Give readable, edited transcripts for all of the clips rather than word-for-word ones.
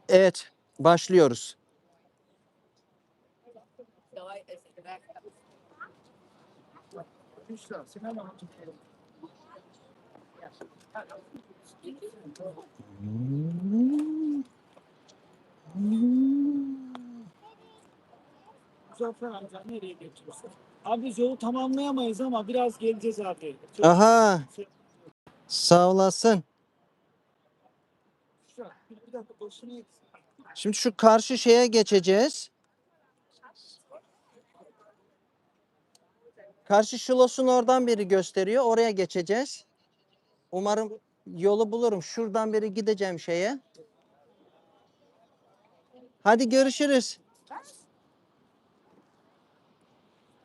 Evet, başlıyoruz. Muzaffer amca nereye geçiyorsun? Abi biz yolu tamamlayamayız ama biraz geleceğiz abi. Aha, sağ olasın. Bir dakika boşuna gitsin. Şimdi şu karşı şeye geçeceğiz. Karşı şulosun oradan biri gösteriyor. Oraya geçeceğiz. Umarım yolu bulurum. Şuradan beri gideceğim şeye. Hadi görüşürüz.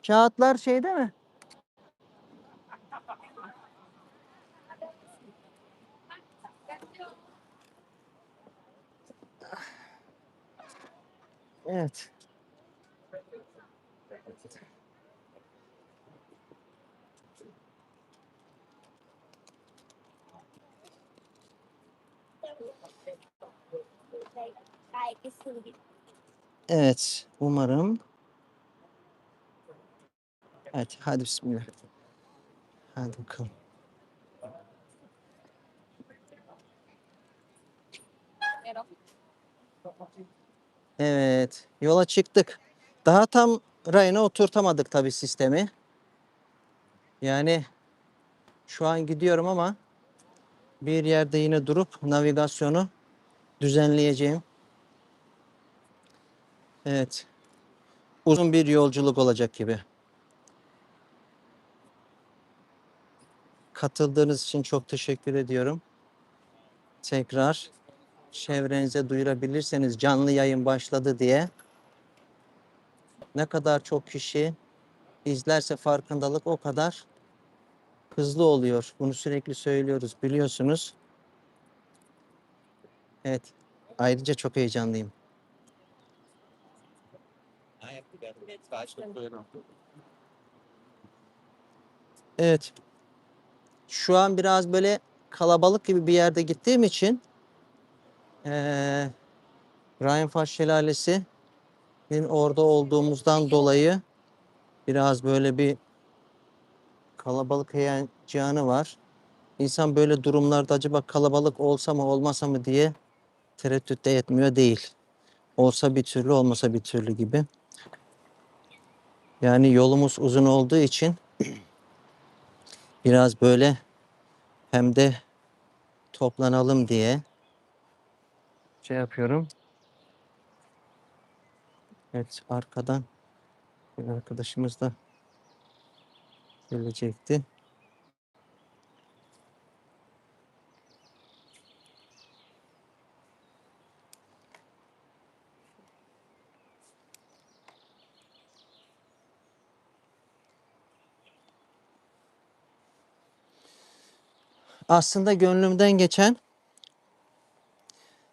Kağıtlar şeyde mi? Evet. Evet, umarım. Evet, hadi bismillah. Hadi bakalım. Evet, yola çıktık. Daha tam rayına oturtamadık tabii sistemi. Yani şu an gidiyorum ama bir yerde yine durup navigasyonu düzenleyeceğim. Evet, uzun bir yolculuk olacak gibi. Katıldığınız için çok teşekkür ediyorum. Tekrar çevrenize duyurabilirseniz canlı yayın başladı diye. Ne kadar çok kişi izlerse farkındalık o kadar hızlı oluyor. Bunu sürekli söylüyoruz biliyorsunuz. Evet. Ayrıca çok heyecanlıyım. Evet. Şu an biraz böyle kalabalık gibi bir yerde gittiğim için Rheinfall Şelalesi'nin orada olduğumuzdan dolayı biraz böyle bir kalabalık heyecanı var. İnsan böyle durumlarda acaba kalabalık olsa mı olmasa mı diye tereddüt de etmiyor değil. Olsa bir türlü olmasa bir türlü gibi. Yani yolumuz uzun olduğu için biraz böyle hem de toplanalım diye şey yapıyorum. Evet, arkadan bir arkadaşımız da gelecekti. Aslında gönlümden geçen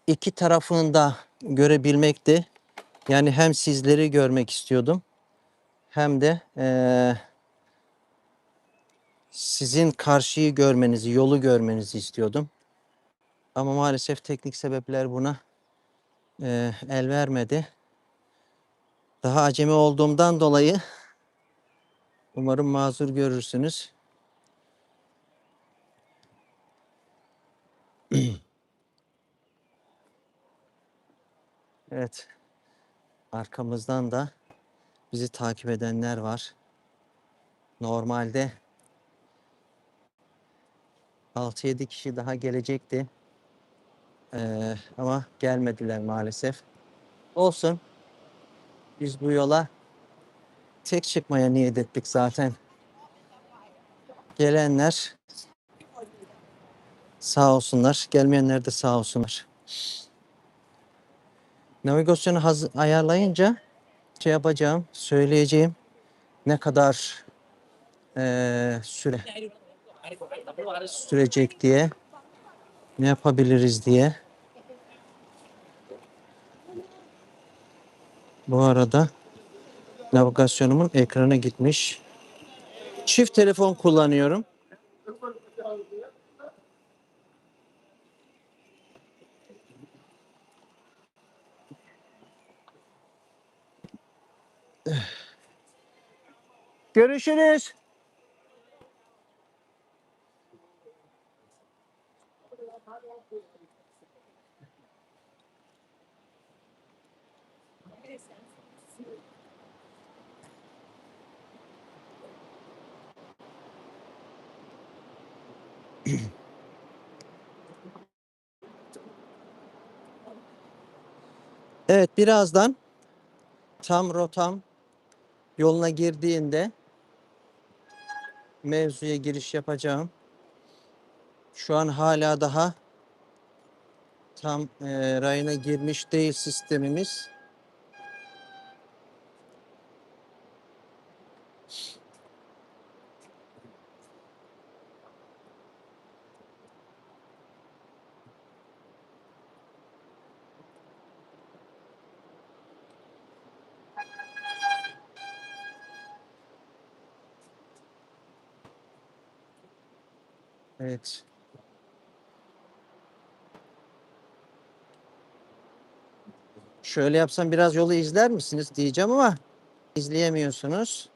iki tarafını da görebilmekti. Yani hem sizleri görmek istiyordum hem de sizin karşıyı görmenizi, yolu görmenizi istiyordum. Ama maalesef teknik sebepler buna el vermedi. Daha acemi olduğumdan dolayı umarım mazur görürsünüz. Evet, arkamızdan da bizi takip edenler var. Normalde 6-7 kişi daha gelecekti. Ama gelmediler maalesef. Olsun. Biz bu yola tek çıkmaya niyet ettik zaten. Gelenler sağ olsunlar. Gelmeyenler de sağ olsunlar. Navigasyonu ayarlayınca şey yapacağım, söyleyeceğim ne kadar sürecek diye, ne yapabiliriz diye. Bu arada navigasyonumun ekranı gitmiş. Çift telefon kullanıyorum. Görüşürüz. Evet, birazdan tam rotam yoluna girdiğinde mevzuya giriş yapacağım. Şu an hala daha tam rayına girmiş değil sistemimiz. Evet. Şöyle yapsam biraz yolu izler misiniz diyeceğim ama izleyemiyorsunuz.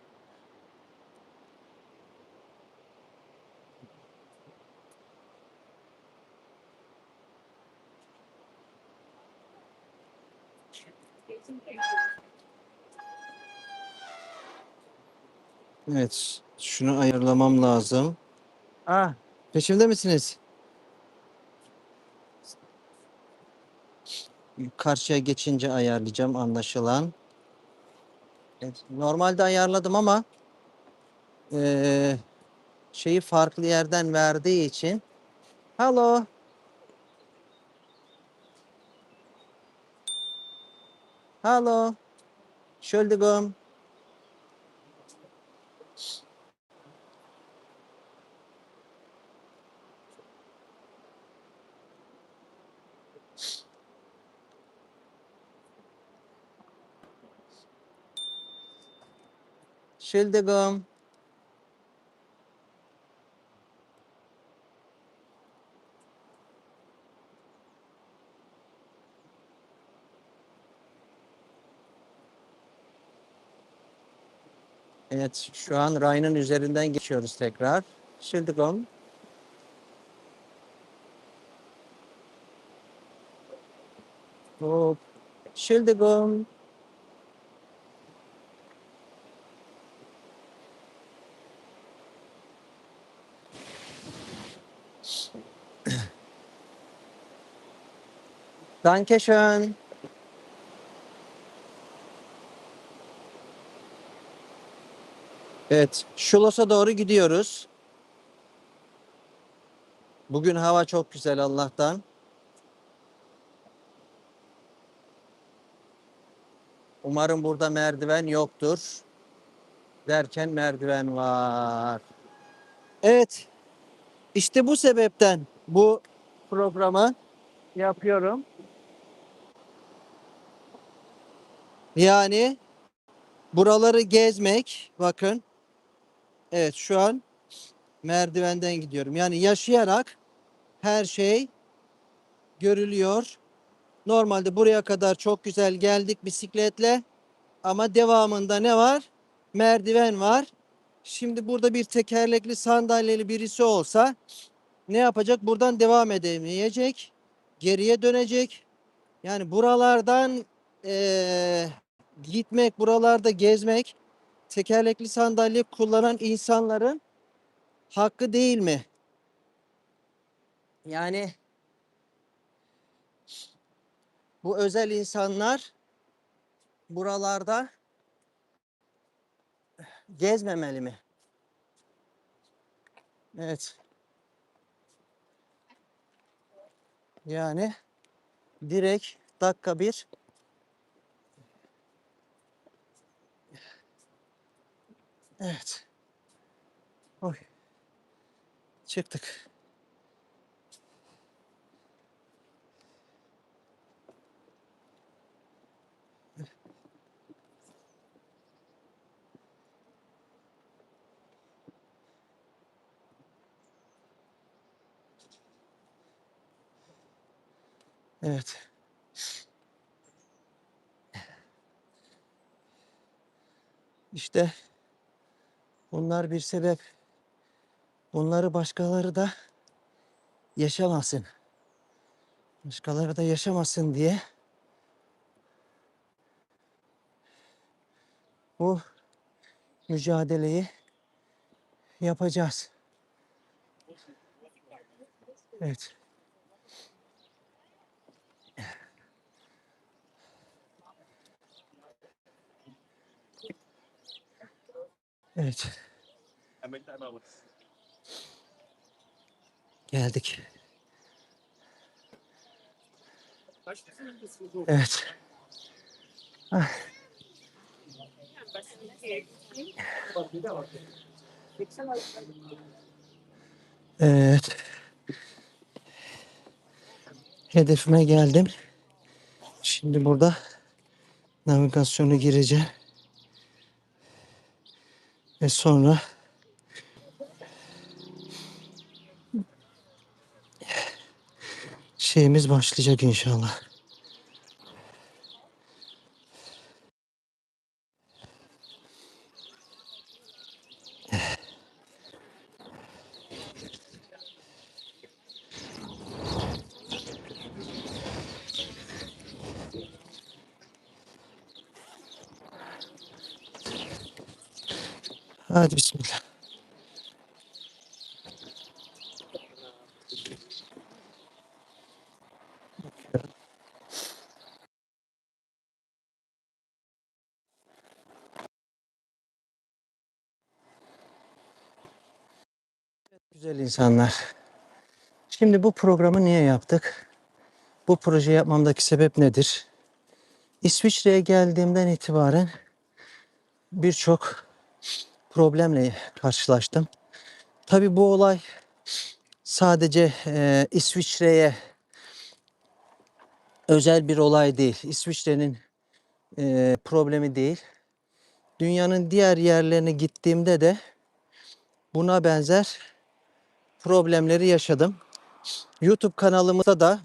Evet. Şunu ayarlamam lazım. Ah, peşimde misiniz? Karşıya geçince ayarlayacağım anlaşılan. Evet, normalde ayarladım ama şeyi farklı yerden verdiği için. Hello. Hello. Entschuldigung. Entschuldigung. Evet, şu an rayının üzerinden geçiyoruz tekrar. Entschuldigung. Hop. Entschuldigung. Dankeschön. Evet, Şulos'a doğru gidiyoruz. Bugün hava çok güzel Allah'tan. Umarım burada merdiven yoktur. Derken merdiven var. Evet, işte bu sebepten bu programı yapıyorum. Yani buraları gezmek, bakın. Evet, şu an merdivenden gidiyorum. Yani yaşayarak her şey görülüyor. Normalde buraya kadar çok güzel geldik bisikletle. Ama devamında ne var? Merdiven var. Şimdi burada bir tekerlekli sandalyeli birisi olsa ne yapacak? Buradan devam edemeyecek. Geriye dönecek. Yani buralardan gitmek, buralarda gezmek tekerlekli sandalye kullanan insanların hakkı değil mi? Yani bu özel insanlar buralarda gezmemeli mi? Evet. Yani direkt dakika bir. Evet. Oy. Çıktık. Evet. İşte bunlar bir sebep. Bunları başkaları da yaşamasın. Başkaları da yaşamasın diye bu mücadeleyi yapacağız. Evet. Evet. Geldik. Evet. Ah, evet. Hedefime geldim. Şimdi burada navigasyonu gireceğim. Ve sonra şeyimiz başlayacak inşallah. Hadi bismillah. Güzel insanlar. Şimdi bu programı niye yaptık? Bu proje yapmamdaki sebep nedir? İsviçre'ye geldiğimden itibaren birçok problemle karşılaştım. Tabii bu olay sadece İsviçre'ye özel bir olay değil. İsviçre'nin problemi değil. Dünyanın diğer yerlerine gittiğimde de buna benzer problemleri yaşadım. YouTube kanalımızda da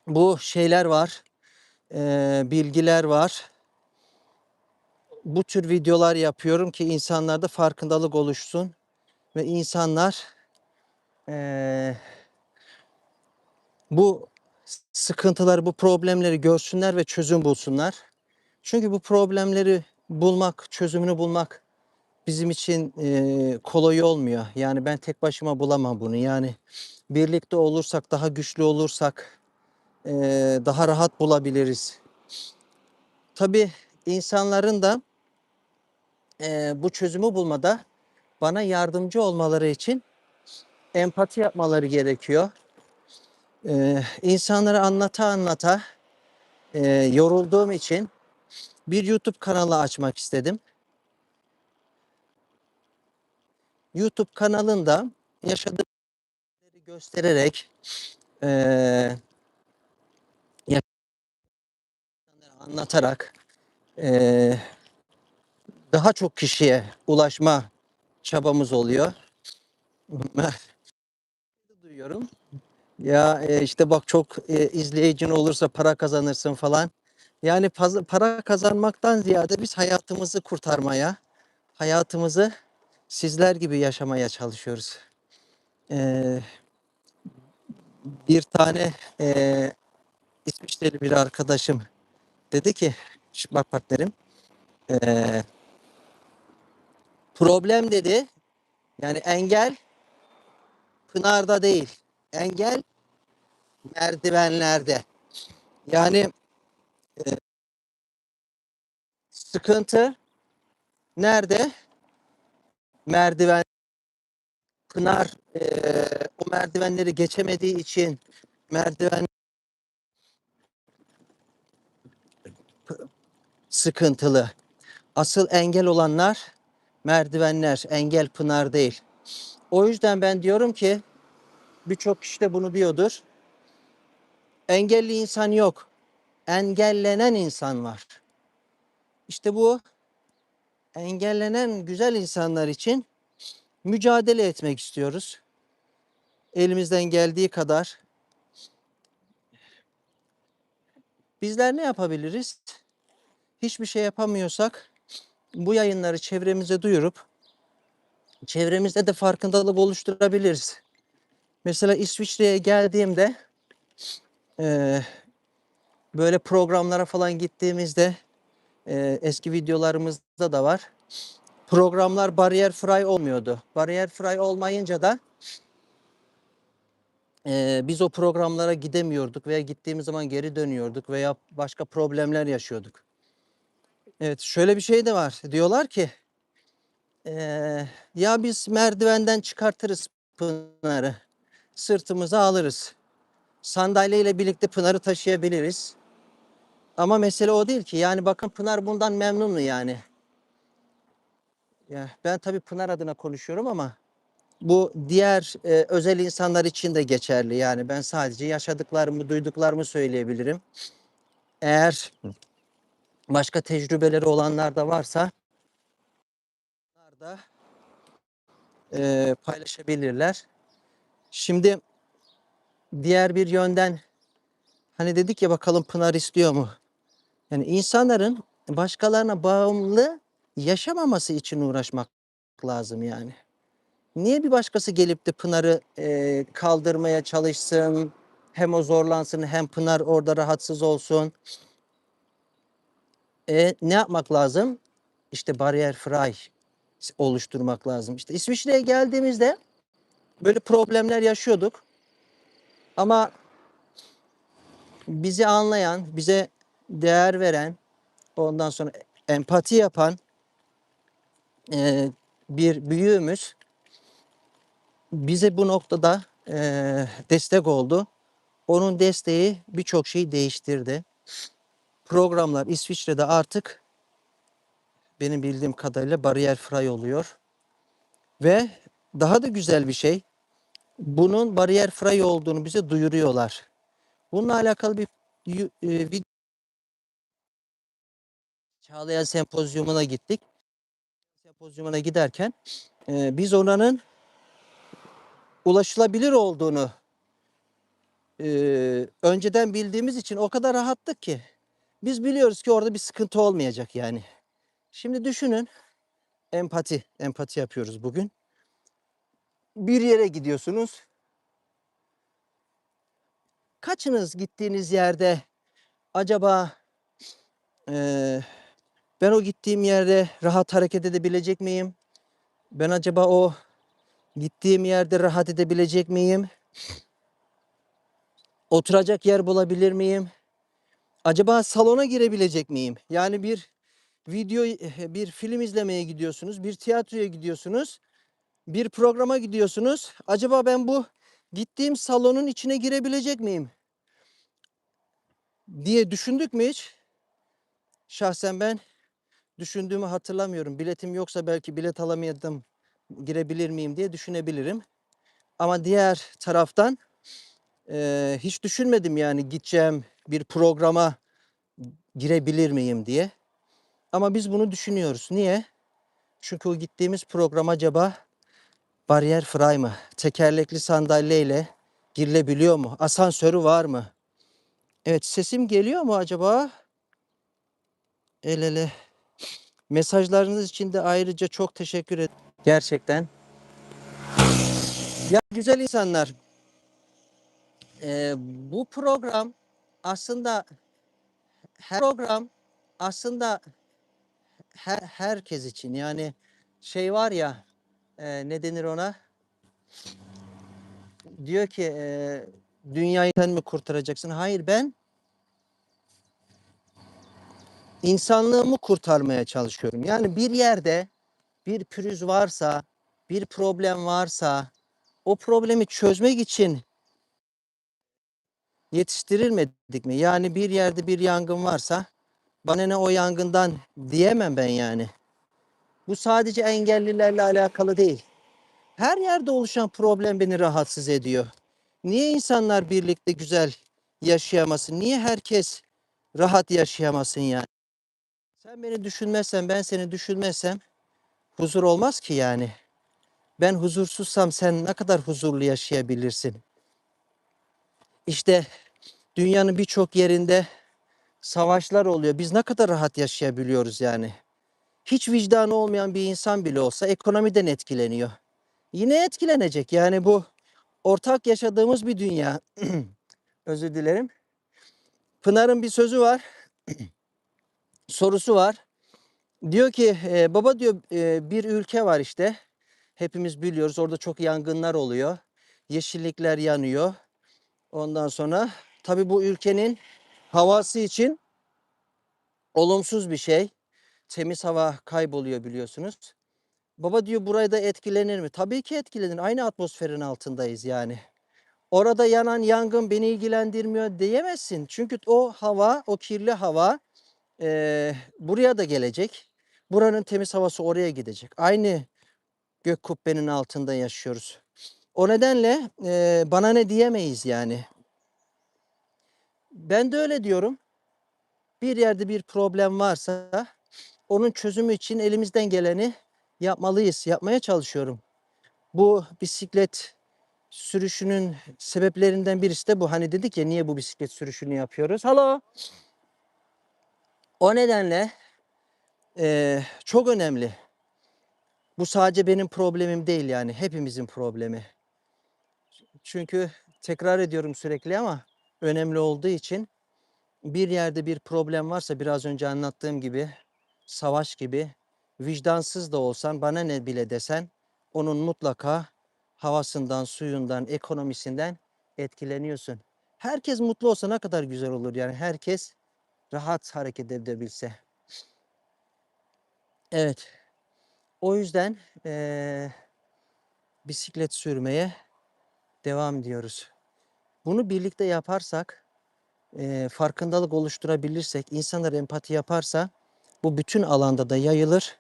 bu şeyler var, bilgiler var. Bu tür videolar yapıyorum ki insanlarda farkındalık oluşsun ve insanlar bu sıkıntıları, bu problemleri görsünler ve çözüm bulsunlar. Çünkü bu problemleri bulmak, çözümünü bulmak bizim için kolay olmuyor. Yani ben tek başıma bulamam bunu. Yani birlikte olursak, daha güçlü olursak daha rahat bulabiliriz. Tabii insanların da bu çözümü bulmada bana yardımcı olmaları için empati yapmaları gerekiyor. İnsanlara anlata anlata yorulduğum için bir YouTube kanalı açmak istedim. YouTube kanalında yaşadığım şeyleri göstererek anlatarak daha çok kişiye ulaşma çabamız oluyor. Duyuyorum. Ya işte bak çok izleyicin olursa para kazanırsın falan. Yani para kazanmaktan ziyade biz hayatımızı kurtarmaya, hayatımızı sizler gibi yaşamaya çalışıyoruz. E, Bir tane İsviçreli bir arkadaşım dedi ki, bak partnerim, e, problem dedi, yani engel pınarda değil, engel merdivenlerde. Yani sıkıntı nerede? Merdiven. Pınar o merdivenleri geçemediği için merdiven sıkıntılı. Asıl engel olanlar merdivenler, engel Pınar değil. O yüzden ben diyorum ki birçok kişi de bunu diyordur. Engelli insan yok. Engellenen insan var. İşte bu engellenen güzel insanlar için mücadele etmek istiyoruz. Elimizden geldiği kadar. Bizler ne yapabiliriz? Hiçbir şey yapamıyorsak bu yayınları çevremize duyurup çevremizde de farkındalık oluşturabiliriz. Mesela İsviçre'ye geldiğimde böyle programlara falan gittiğimizde eski videolarımızda da var. Programlar bariyer free olmuyordu. Bariyer free olmayınca da biz o programlara gidemiyorduk veya gittiğimiz zaman geri dönüyorduk veya başka problemler yaşıyorduk. Evet, şöyle bir şey de var. Diyorlar ki ya biz merdivenden çıkartırız Pınar'ı, sırtımıza alırız. Sandalyeyle birlikte Pınar'ı taşıyabiliriz. Ama mesele o değil ki. Yani bakın Pınar bundan memnun mu yani? Ya ben tabii Pınar adına konuşuyorum ama bu diğer özel insanlar için de geçerli. Yani ben sadece yaşadıklarımı, duyduklarımı söyleyebilirim. Eğer başka tecrübeleri olanlar da varsa onlar da paylaşabilirler. Şimdi diğer bir yönden hani dedik ya bakalım Pınar istiyor mu? Yani insanların başkalarına bağımlı yaşamaması için uğraşmak lazım yani. Niye bir başkası gelip de Pınar'ı kaldırmaya çalışsın? Hem o zorlansın hem Pınar orada rahatsız olsun. Ne yapmak lazım? İşte bariyer free oluşturmak lazım. İşte İsviçre'ye geldiğimizde böyle problemler yaşıyorduk. Ama bizi anlayan, bize değer veren, ondan sonra empati yapan bir büyüğümüz bize bu noktada destek oldu. Onun desteği birçok şeyi değiştirdi. Programlar İsviçre'de artık benim bildiğim kadarıyla bariyer free oluyor. Ve daha da güzel bir şey, bunun bariyer free olduğunu bize duyuruyorlar. Bununla alakalı bir video Çağlayan Sempozyumuna gittik. Sempozyumuna giderken biz oranın ulaşılabilir olduğunu önceden bildiğimiz için o kadar rahattık ki biz biliyoruz ki orada bir sıkıntı olmayacak yani. Şimdi düşünün, empati yapıyoruz bugün. Bir yere gidiyorsunuz. Kaçınız gittiğiniz yerde acaba ben o gittiğim yerde rahat hareket edebilecek miyim? Ben acaba o gittiğim yerde rahat edebilecek miyim? Oturacak yer bulabilir miyim? Acaba salona girebilecek miyim? Yani bir film izlemeye gidiyorsunuz, bir tiyatroya gidiyorsunuz, bir programa gidiyorsunuz. Acaba ben bu gittiğim salonun içine girebilecek miyim diye düşündük mü hiç? Şahsen ben düşündüğümü hatırlamıyorum. Biletim yoksa belki bilet alamadım, girebilir miyim diye düşünebilirim. Ama diğer taraftan hiç düşünmedim yani gideceğim bir programa girebilir miyim diye. Ama biz bunu düşünüyoruz. Niye? Çünkü o gittiğimiz program acaba bariyer free mı? Tekerlekli sandalyeyle girilebiliyor mu? Asansörü var mı? Evet, sesim geliyor mu acaba? El ele. Mesajlarınız için de ayrıca çok teşekkür ederim. Gerçekten. Ya güzel insanlar, bu program aslında her program aslında herkes için. Yani şey var ya, ne denir ona? Diyor ki dünyayı sen mi kurtaracaksın? Hayır, ben insanlığımı kurtarmaya çalışıyorum. Yani bir yerde bir pürüz varsa, bir problem varsa o problemi çözmek için yetiştirilmedik mi? Yani bir yerde bir yangın varsa bana ne o yangından diyemem ben yani. Bu sadece engellilerle alakalı değil. Her yerde oluşan problem beni rahatsız ediyor. Niye insanlar birlikte güzel yaşayamasın? Niye herkes rahat yaşayamasın yani? Sen beni düşünmezsen, ben seni düşünmezsem huzur olmaz ki yani. Ben huzursuzsam sen ne kadar huzurlu yaşayabilirsin? İşte dünyanın birçok yerinde savaşlar oluyor. Biz ne kadar rahat yaşayabiliyoruz yani? hiç vicdanı olmayan bir insan bile olsa ekonomiden etkileniyor. Yine etkilenecek. Yani bu ortak yaşadığımız bir dünya. Özür dilerim. Pınar'ın bir sözü var, sorusu var. Diyor ki baba diyor bir ülke var işte. Hepimiz biliyoruz orada çok yangınlar oluyor. Yeşillikler yanıyor. Ondan sonra tabii bu ülkenin havası için olumsuz bir şey. Temiz hava kayboluyor biliyorsunuz. Baba diyor burayı da etkilenir mi? Tabii ki etkilenir. Aynı atmosferin altındayız yani. Orada yanan yangın beni ilgilendirmiyor diyemezsin. Çünkü o hava, o kirli hava buraya da gelecek. Buranın temiz havası oraya gidecek. Aynı gök kubbenin altında yaşıyoruz. O nedenle bana ne diyemeyiz yani. Ben de öyle diyorum. Bir yerde bir problem varsa onun çözümü için elimizden geleni yapmalıyız. Yapmaya çalışıyorum. Bu bisiklet sürüşünün sebeplerinden birisi de bu. Hani dedik ya niye bu bisiklet sürüşünü yapıyoruz? Halo. O nedenle çok önemli. Bu sadece benim problemim değil yani hepimizin problemi. Çünkü tekrar ediyorum sürekli ama önemli olduğu için bir yerde bir problem varsa biraz önce anlattığım gibi savaş gibi vicdansız da olsan bana ne bile desen onun mutlaka havasından, suyundan, ekonomisinden etkileniyorsun. Herkes mutlu olsa ne kadar güzel olur yani herkes rahat hareket edebilse. Evet o yüzden bisiklet sürmeye devam ediyoruz. Bunu birlikte yaparsak farkındalık oluşturabilirsek, insanlar empati yaparsa bu bütün alanda da yayılır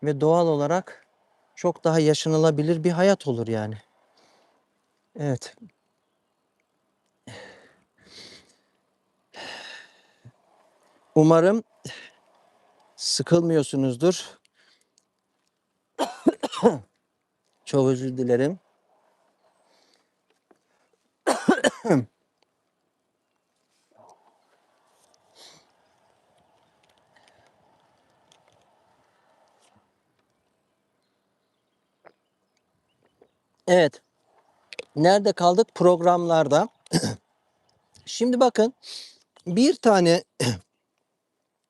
ve doğal olarak çok daha yaşanılabilir bir hayat olur yani. Evet. Umarım sıkılmıyorsunuzdur. Çok özür dilerim. Evet. Nerede kaldık? Programlarda. Şimdi bakın bir tane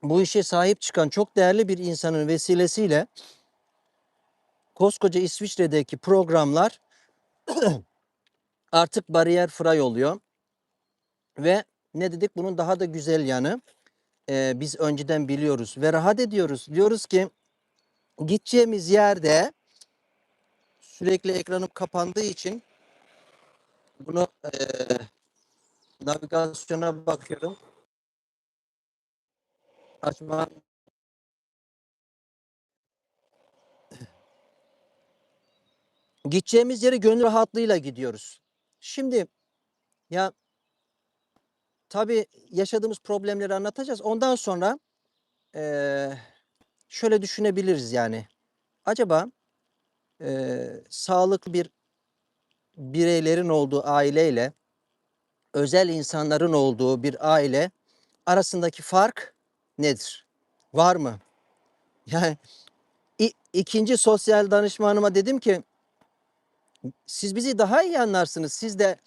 bu işe sahip çıkan çok değerli bir insanın vesilesiyle koskoca İsviçre'deki programlar artık bariyer fray oluyor. Ve ne dedik? Bunun daha da güzel yanı biz önceden biliyoruz ve rahat ediyoruz. Diyoruz ki gideceğimiz yerde sürekli ekranım kapandığı için bunu navigasyona bakıyorum. Açma. Gideceğimiz yere gönül rahatlığıyla gidiyoruz. Şimdi ya tabii yaşadığımız problemleri anlatacağız. Ondan sonra şöyle düşünebiliriz yani. Acaba sağlıklı bir bireylerin olduğu aileyle özel insanların olduğu bir aile arasındaki fark nedir? Var mı? Yani ikinci sosyal danışmanıma dedim ki siz bizi daha iyi anlarsınız. Siz de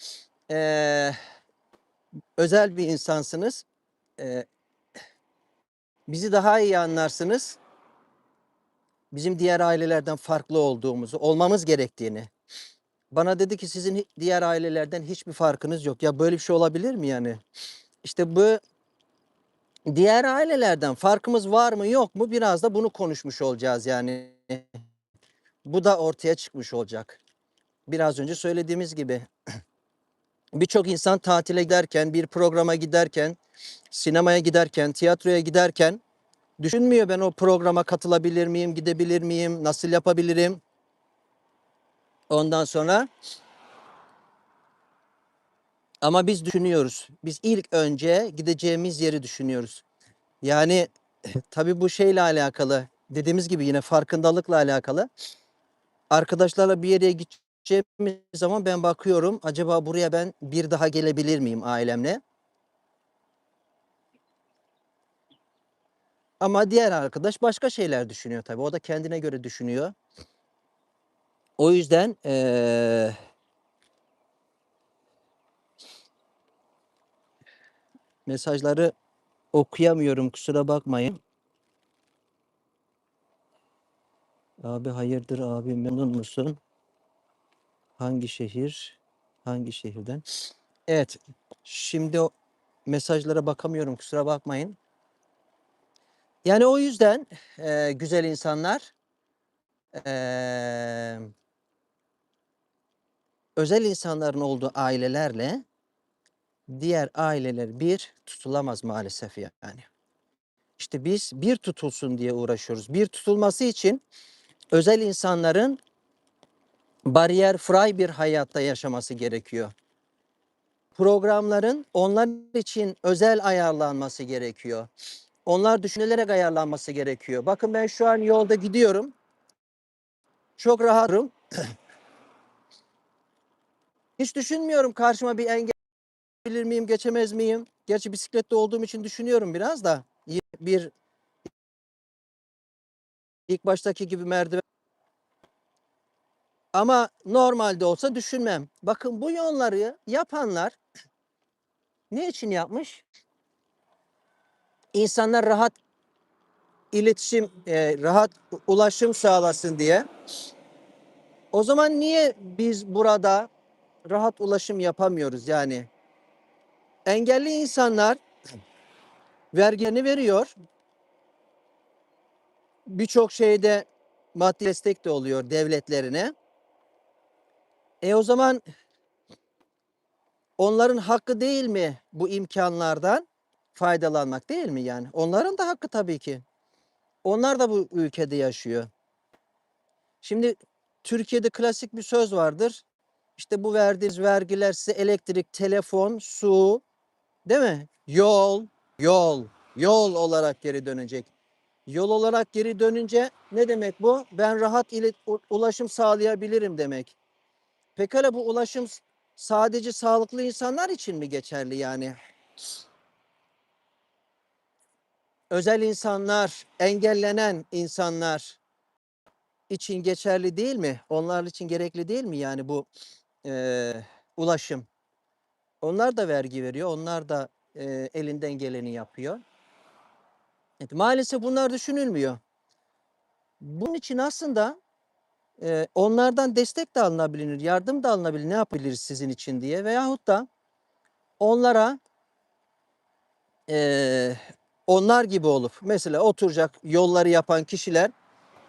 özel bir insansınız. Eee, bizi daha iyi anlarsınız. Bizim diğer ailelerden farklı olduğumuzu, olmamız gerektiğini. Bana dedi ki sizin diğer ailelerden hiçbir farkınız yok. Ya böyle bir şey olabilir mi yani? İşte bu diğer ailelerden farkımız var mı yok mu biraz da bunu konuşmuş olacağız yani. Bu da ortaya çıkmış olacak. Biraz önce söylediğimiz gibi birçok insan tatile giderken, bir programa giderken, sinemaya giderken, tiyatroya giderken düşünmüyor ben o programa katılabilir miyim, gidebilir miyim, nasıl yapabilirim? Ondan sonra ama biz düşünüyoruz. Biz ilk önce gideceğimiz yeri düşünüyoruz. Yani tabii bu şeyle alakalı, dediğimiz gibi yine farkındalıkla alakalı. Arkadaşlarla bir yere gideceğimiz zaman ben bakıyorum acaba buraya ben bir daha gelebilir miyim ailemle? Ama diğer arkadaş başka şeyler düşünüyor tabii. O da kendine göre düşünüyor. O yüzden mesajları okuyamıyorum, kusura bakmayın. Abi hayırdır abi, memnun musun? Hangi şehir? Hangi şehirden? Evet. Şimdi o mesajlara bakamıyorum, kusura bakmayın. Yani o yüzden güzel insanlar, eee, özel insanların olduğu ailelerle diğer aileler bir tutulamaz maalesef yani. İşte biz bir tutulsun diye uğraşıyoruz. Bir tutulması için özel insanların bariyer free bir hayatta yaşaması gerekiyor. Programların onlar için özel ayarlanması gerekiyor. Onlar düşünülerek ayarlanması gerekiyor. Bakın ben şu an yolda gidiyorum. Çok rahatım. Hiç düşünmüyorum karşıma bir engel bilir miyim, geçemez miyim? Gerçi bisiklette olduğum için düşünüyorum biraz da. Bir ilk baştaki gibi merdiven. Ama normalde olsa düşünmem. Bakın bu yolları yapanlar ne için yapmış? İnsanlar rahat iletişim, rahat ulaşım sağlasın diye. O zaman niye biz burada rahat ulaşım yapamıyoruz yani? Engelli insanlar vergilerini veriyor. Birçok şeyde maddi destek de oluyor devletlerine. O zaman onların hakkı değil mi bu imkanlardan faydalanmak, değil mi yani? Onların da hakkı tabii ki. Onlar da bu ülkede yaşıyor. Şimdi Türkiye'de klasik bir söz vardır. İşte bu verdiğiniz vergiler size elektrik, telefon, su, değil mi? Yol olarak geri dönecek. Yol olarak geri dönünce ne demek bu? Ben rahat ulaşım sağlayabilirim demek. Pekala bu ulaşım sadece sağlıklı insanlar için mi geçerli yani? Özel insanlar, engellenen insanlar için geçerli değil mi? Onlar için gerekli değil mi yani bu ulaşım? Onlar da vergi veriyor, onlar da elinden geleni yapıyor. Evet, maalesef bunlar düşünülmüyor. Bunun için aslında onlardan destek de alınabilir, yardım da alınabilir. Ne yapabiliriz sizin için diye veyahut da onlara e, onlar gibi olup mesela oturacak yolları yapan kişiler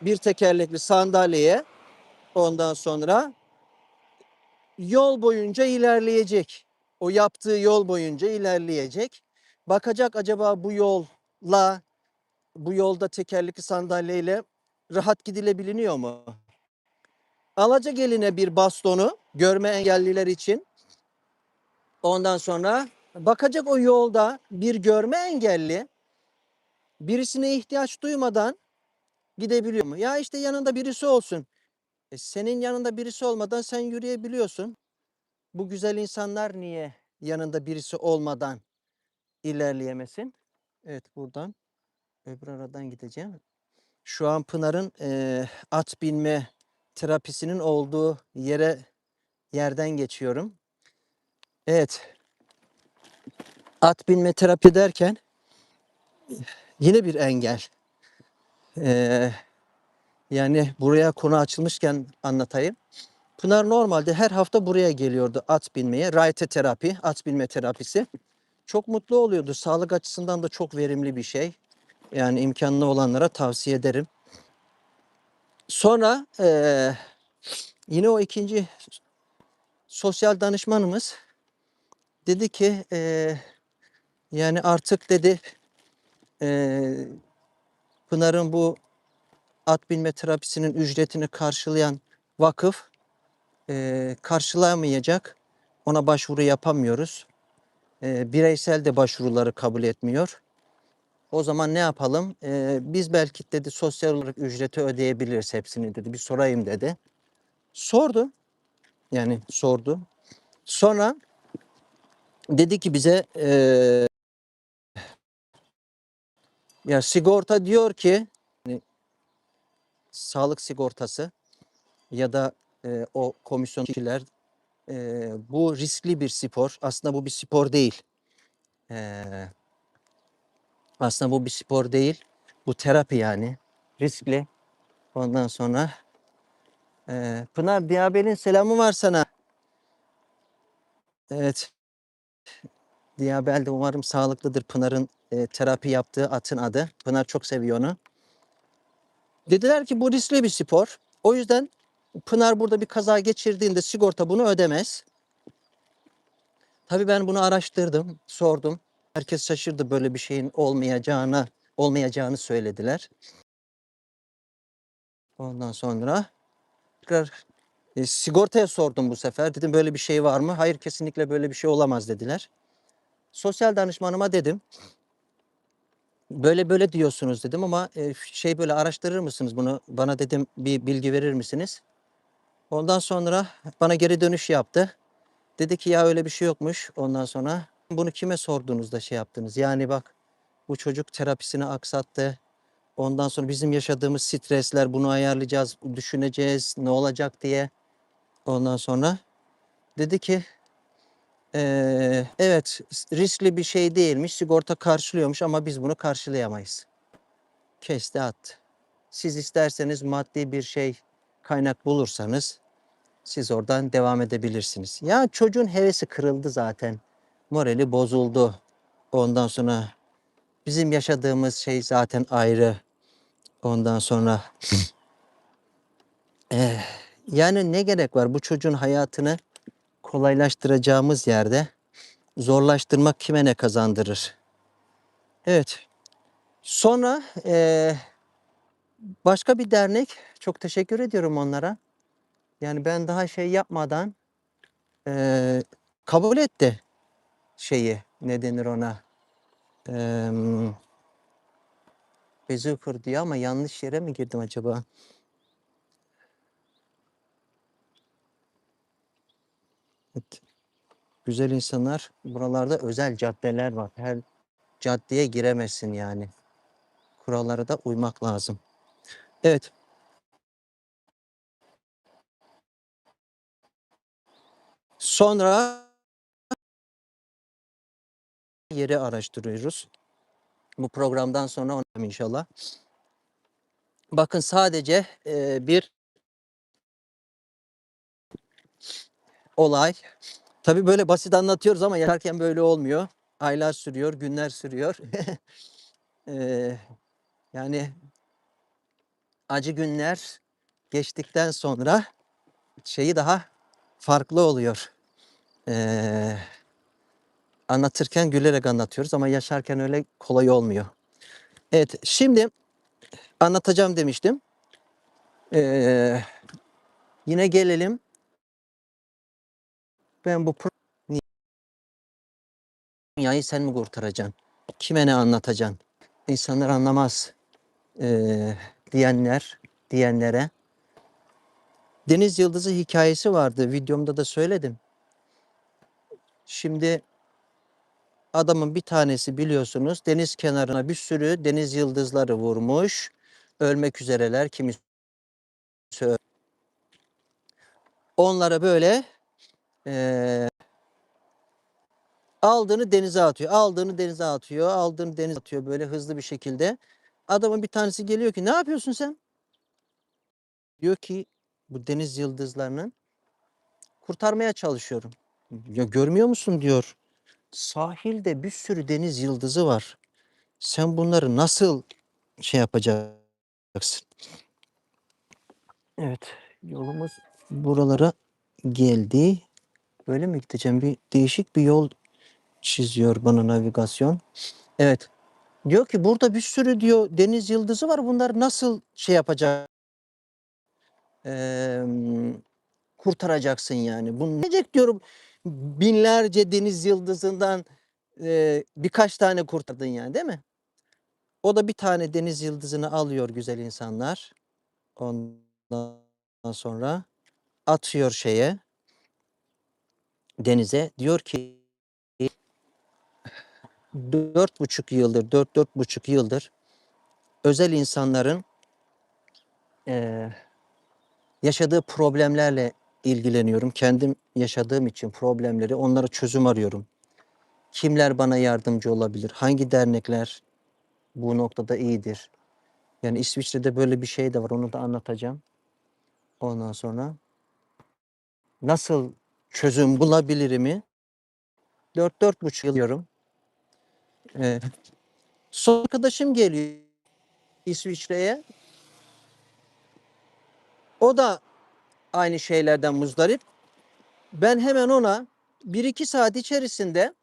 bir tekerlekli sandalyeye ondan sonra yol boyunca ilerleyecek. O yaptığı yol boyunca ilerleyecek. Bakacak acaba bu yolda tekerlekli sandalyeyle rahat gidilebiliyor mu? Alacak eline bir bastonu görme engelliler için. Ondan sonra bakacak o yolda bir görme engelli birisine ihtiyaç duymadan gidebiliyor mu? Ya işte yanında birisi olsun. Senin yanında birisi olmadan sen yürüyebiliyorsun. Bu güzel insanlar niye yanında birisi olmadan ilerleyemesin? Evet, buradan öbür aradan gideceğim. Şu an Pınar'ın at binme terapisinin olduğu yerden geçiyorum. Evet, at binme terapi derken yine bir engel. Eee, Yani buraya konu açılmışken anlatayım. Pınar normalde her hafta buraya geliyordu at binmeye. Rayte terapi, at binme terapisi. Çok mutlu oluyordu. Sağlık açısından da çok verimli bir şey. Yani imkanlı olanlara tavsiye ederim. Sonra yine o ikinci sosyal danışmanımız dedi ki yani artık dedi eee, Pınar'ın bu at binme terapisinin ücretini karşılayan vakıf karşılayamayacak. Ona başvuru yapamıyoruz. Bireysel de başvuruları kabul etmiyor. O zaman ne yapalım? Biz belki dedi sosyal olarak ücreti ödeyebiliriz hepsini dedi. Bir sorayım dedi. Sordu. Yani sordu. Sonra dedi ki bize Ya sigorta diyor ki hani sağlık sigortası ya da o komisyon kişiler bu riskli bir spor. Aslında bu bir spor değil. E, aslında bu bir spor değil. Bu terapi yani. Riskli. Ondan sonra Pınar Diyabel'in selamı var sana. Evet. Diyabel de umarım sağlıklıdır. Pınar'ın terapi yaptığı atın adı. Pınar çok seviyor onu. Dediler ki bu riskli bir spor. O yüzden Pınar burada bir kaza geçirdiğinde sigorta bunu ödemez. Tabii ben bunu araştırdım, sordum. Herkes şaşırdı, böyle bir şeyin olmayacağını söylediler. Ondan sonra tekrar sigortaya sordum bu sefer. Dedim böyle bir şey var mı? Hayır, kesinlikle böyle bir şey olamaz dediler. Sosyal danışmanıma dedim. Böyle böyle diyorsunuz dedim ama böyle araştırır mısınız bunu? Bana dedim bir bilgi verir misiniz? Ondan sonra bana geri dönüş yaptı. Dedi ki ya öyle bir şey yokmuş. Ondan sonra bunu kime sorduğunuzda şey yaptınız? Yani bak, bu çocuk terapisini aksattı. Ondan sonra bizim yaşadığımız stresler, bunu ayarlayacağız, düşüneceğiz ne olacak diye. Ondan sonra dedi ki evet, riskli bir şey değilmiş, sigorta karşılıyormuş ama biz bunu karşılayamayız. Kesti attı. Siz isterseniz maddi bir kaynak bulursanız siz oradan devam edebilirsiniz. Ya çocuğun hevesi kırıldı zaten. Morali bozuldu. Ondan sonra bizim yaşadığımız şey zaten ayrı. Ondan sonra yani ne gerek var bu çocuğun hayatını kolaylaştıracağımız yerde zorlaştırmak kime ne kazandırır? Evet. Sonra başka bir dernek, çok teşekkür ediyorum onlara. Yani ben daha şey yapmadan kabul etti ne denir ona? Eee Bezirkır diyor ama yanlış yere mi girdim acaba? Evet. Güzel insanlar, buralarda özel caddeler var. Her caddeye giremezsin yani. Kurallara da uymak lazım. Evet. Sonra yeri araştırıyoruz. Bu programdan sonra inşallah. Bakın sadece bir olay. Tabii böyle basit anlatıyoruz ama yaşarken böyle olmuyor. Aylar sürüyor, günler sürüyor. Eee, yani acı günler geçtikten sonra daha farklı oluyor. Eee, anlatırken gülerek anlatıyoruz ama yaşarken öyle kolay olmuyor. Evet, şimdi anlatacağım demiştim. Eee, yine gelelim. Ben bu dünyayı sen mi kurtaracaksın? Kime ne anlatacaksın? İnsanlar anlamaz diyenlere. Deniz Yıldızı hikayesi vardı. Videomda da söyledim. Şimdi adamın bir tanesi, biliyorsunuz, deniz kenarına bir sürü deniz yıldızları vurmuş. Ölmek üzereler. Kimisi onlara böyle aldığını denize atıyor. Aldığını denize atıyor. Aldığını denize atıyor böyle hızlı bir şekilde. Adamın bir tanesi geliyor ki ne yapıyorsun sen? Diyor ki bu deniz yıldızlarının kurtarmaya çalışıyorum. Ya görmüyor musun diyor. Sahilde bir sürü deniz yıldızı var. Sen bunları nasıl yapacaksın? Evet, yolumuz buralara geldi. Böyle mi gideceğim? Bir değişik bir yol çiziyor bana navigasyon. Evet. Diyor ki burada bir sürü diyor deniz yıldızı var. Bunlar nasıl yapacak? Eee, kurtaracaksın yani. Bu ne diyecek diyorum. Binlerce deniz yıldızından birkaç tane kurtardın yani, değil mi? O da bir tane deniz yıldızını alıyor güzel insanlar. Ondan sonra atıyor denize. Diyor ki 4,5 yıldır özel insanların eee, yaşadığı problemlerle ilgileniyorum. Kendim yaşadığım için problemleri, onlara çözüm arıyorum. Kimler bana yardımcı olabilir? Hangi dernekler bu noktada iyidir? Yani İsviçre'de böyle bir şey de var. Onu da anlatacağım. Ondan sonra nasıl çözüm bulabilirimi 4-4,5 yıl diyorum. Ee, Son arkadaşım geliyor İsviçre'ye. O da aynı şeylerden muzdarip. Ben hemen ona 1-2 saat içerisinde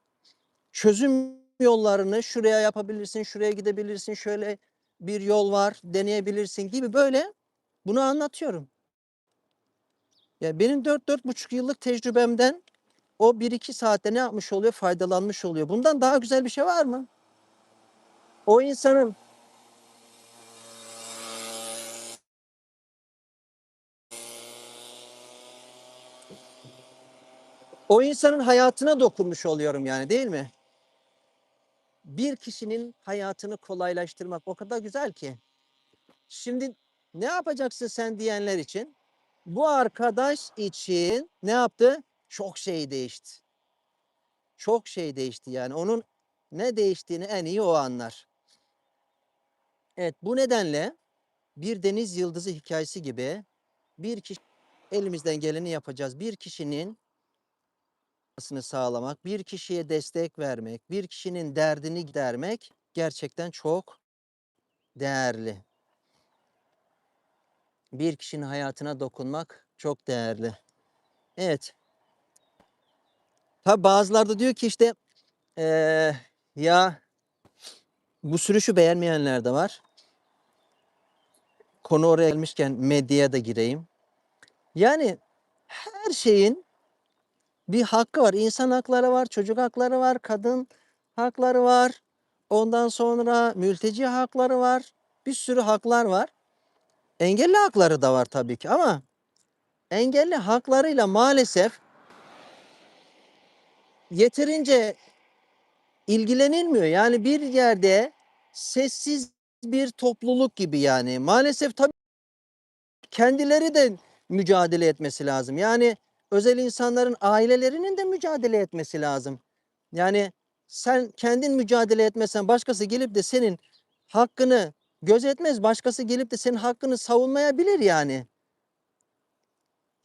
çözüm yollarını şuraya yapabilirsin, şuraya gidebilirsin, şöyle bir yol var, deneyebilirsin gibi böyle bunu anlatıyorum. Ya benim 4-4,5 yıllık tecrübemden o 1-2 saatte ne yapmış oluyor? Faydalanmış oluyor. Bundan daha güzel bir şey var mı? O insanın o insanın hayatına dokunmuş oluyorum yani, değil mi? Bir kişinin hayatını kolaylaştırmak o kadar güzel ki. Şimdi ne yapacaksın sen diyenler için? Bu arkadaş için ne yaptı? Çok şey değişti. Çok şey değişti yani. Onun ne değiştiğini en iyi o anlar. Evet, bu nedenle bir deniz yıldızı hikayesi gibi bir kişi, elimizden geleni yapacağız. Bir kişinin sağlamak, bir kişiye destek vermek, bir kişinin derdini gidermek gerçekten çok değerli. Bir kişinin hayatına dokunmak çok değerli. Evet. Tabi bazıları da diyor ki işte ya bu sürüşü beğenmeyenler de var. Konu oraya gelmişken medyaya da gireyim. Yani her şeyin bir hakkı var. İnsan hakları var, çocuk hakları var, kadın hakları var. Ondan sonra mülteci hakları var. Bir sürü haklar var. Engelli hakları da var tabii ki ama engelli haklarıyla maalesef yeterince ilgilenilmiyor. Yani bir yerde sessiz bir topluluk gibi yani. Maalesef tabii kendileri de mücadele etmesi lazım. Yani özel insanların ailelerinin de mücadele etmesi lazım. Yani sen kendin mücadele etmesen başkası gelip de senin hakkını gözetmez. Başkası gelip de senin hakkını savunmayabilir yani.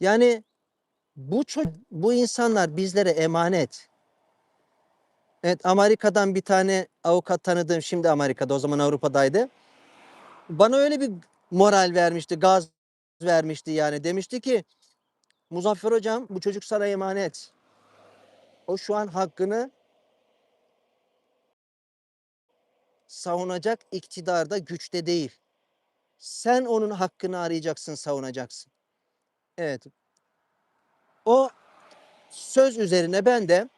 Yani bu insanlar bizlere emanet. Evet, Amerika'dan bir tane avukat tanıdığım, şimdi Amerika'da, o zaman Avrupa'daydı. Bana öyle bir moral vermişti, gaz vermişti yani. Demişti ki Muzaffer hocam, bu çocuk sana emanet. O şu an hakkını savunacak iktidarda, güçte değil. Sen onun hakkını arayacaksın, savunacaksın. Evet. O söz üzerine ben de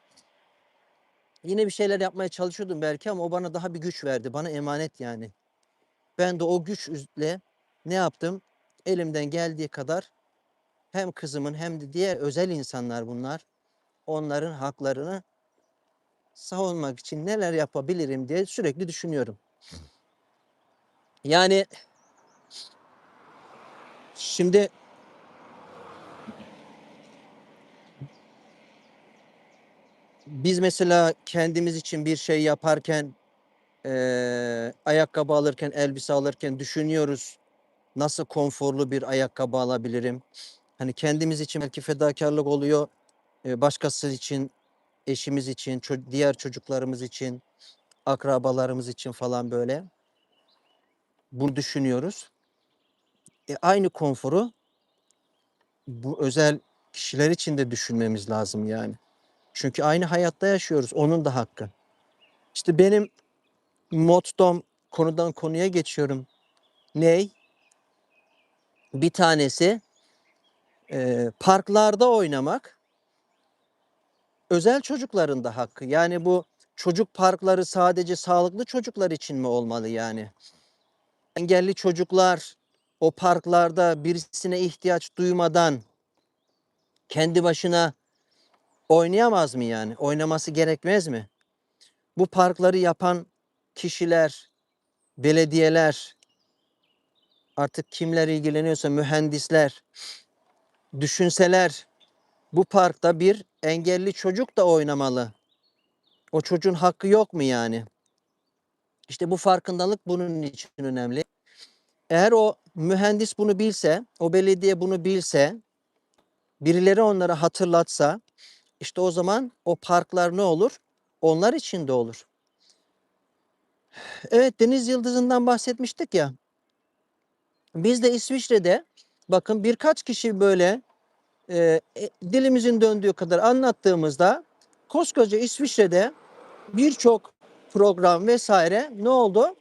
yine bir şeyler yapmaya çalışıyordum belki ama o bana daha bir güç verdi. Bana emanet yani. Ben de o güçle ne yaptım? Elimden geldiği kadar hem kızımın hem de diğer özel insanlar bunlar. Onların haklarını savunmak için neler yapabilirim diye sürekli düşünüyorum. Yani şimdi biz mesela kendimiz için bir şey yaparken, ayakkabı alırken, elbise alırken düşünüyoruz. Nasıl konforlu bir ayakkabı alabilirim? Hani kendimiz için belki fedakarlık oluyor. Başkası için, eşimiz için, diğer çocuklarımız için, akrabalarımız için falan böyle. Bunu düşünüyoruz. Aynı konforu bu özel kişiler için de düşünmemiz lazım yani. Çünkü aynı hayatta yaşıyoruz. Onun da hakkı. İşte benim mottom, konudan konuya geçiyorum. Ney? Bir tanesi parklarda oynamak özel çocukların da hakkı. Yani bu çocuk parkları sadece sağlıklı çocuklar için mi olmalı yani? Engelli çocuklar o parklarda birisine ihtiyaç duymadan kendi başına oynayamaz mı yani? Oynaması gerekmez mi? Bu parkları yapan kişiler, belediyeler artık kimler ilgileniyorsa mühendisler düşünseler bu parkta bir engelli çocuk da oynamalı. O çocuğun hakkı yok mu yani? İşte bu farkındalık bunun için önemli. Eğer o mühendis bunu bilse, o belediye bunu bilse, birileri onlara hatırlatsa, işte o zaman o parklar ne olur? Onlar için de olur. Evet, deniz yıldızından bahsetmiştik ya. Biz de İsviçre'de bakın birkaç kişi böyle dilimizin döndüğü kadar anlattığımızda koskoca İsviçre'de birçok program vesaire ne oldu?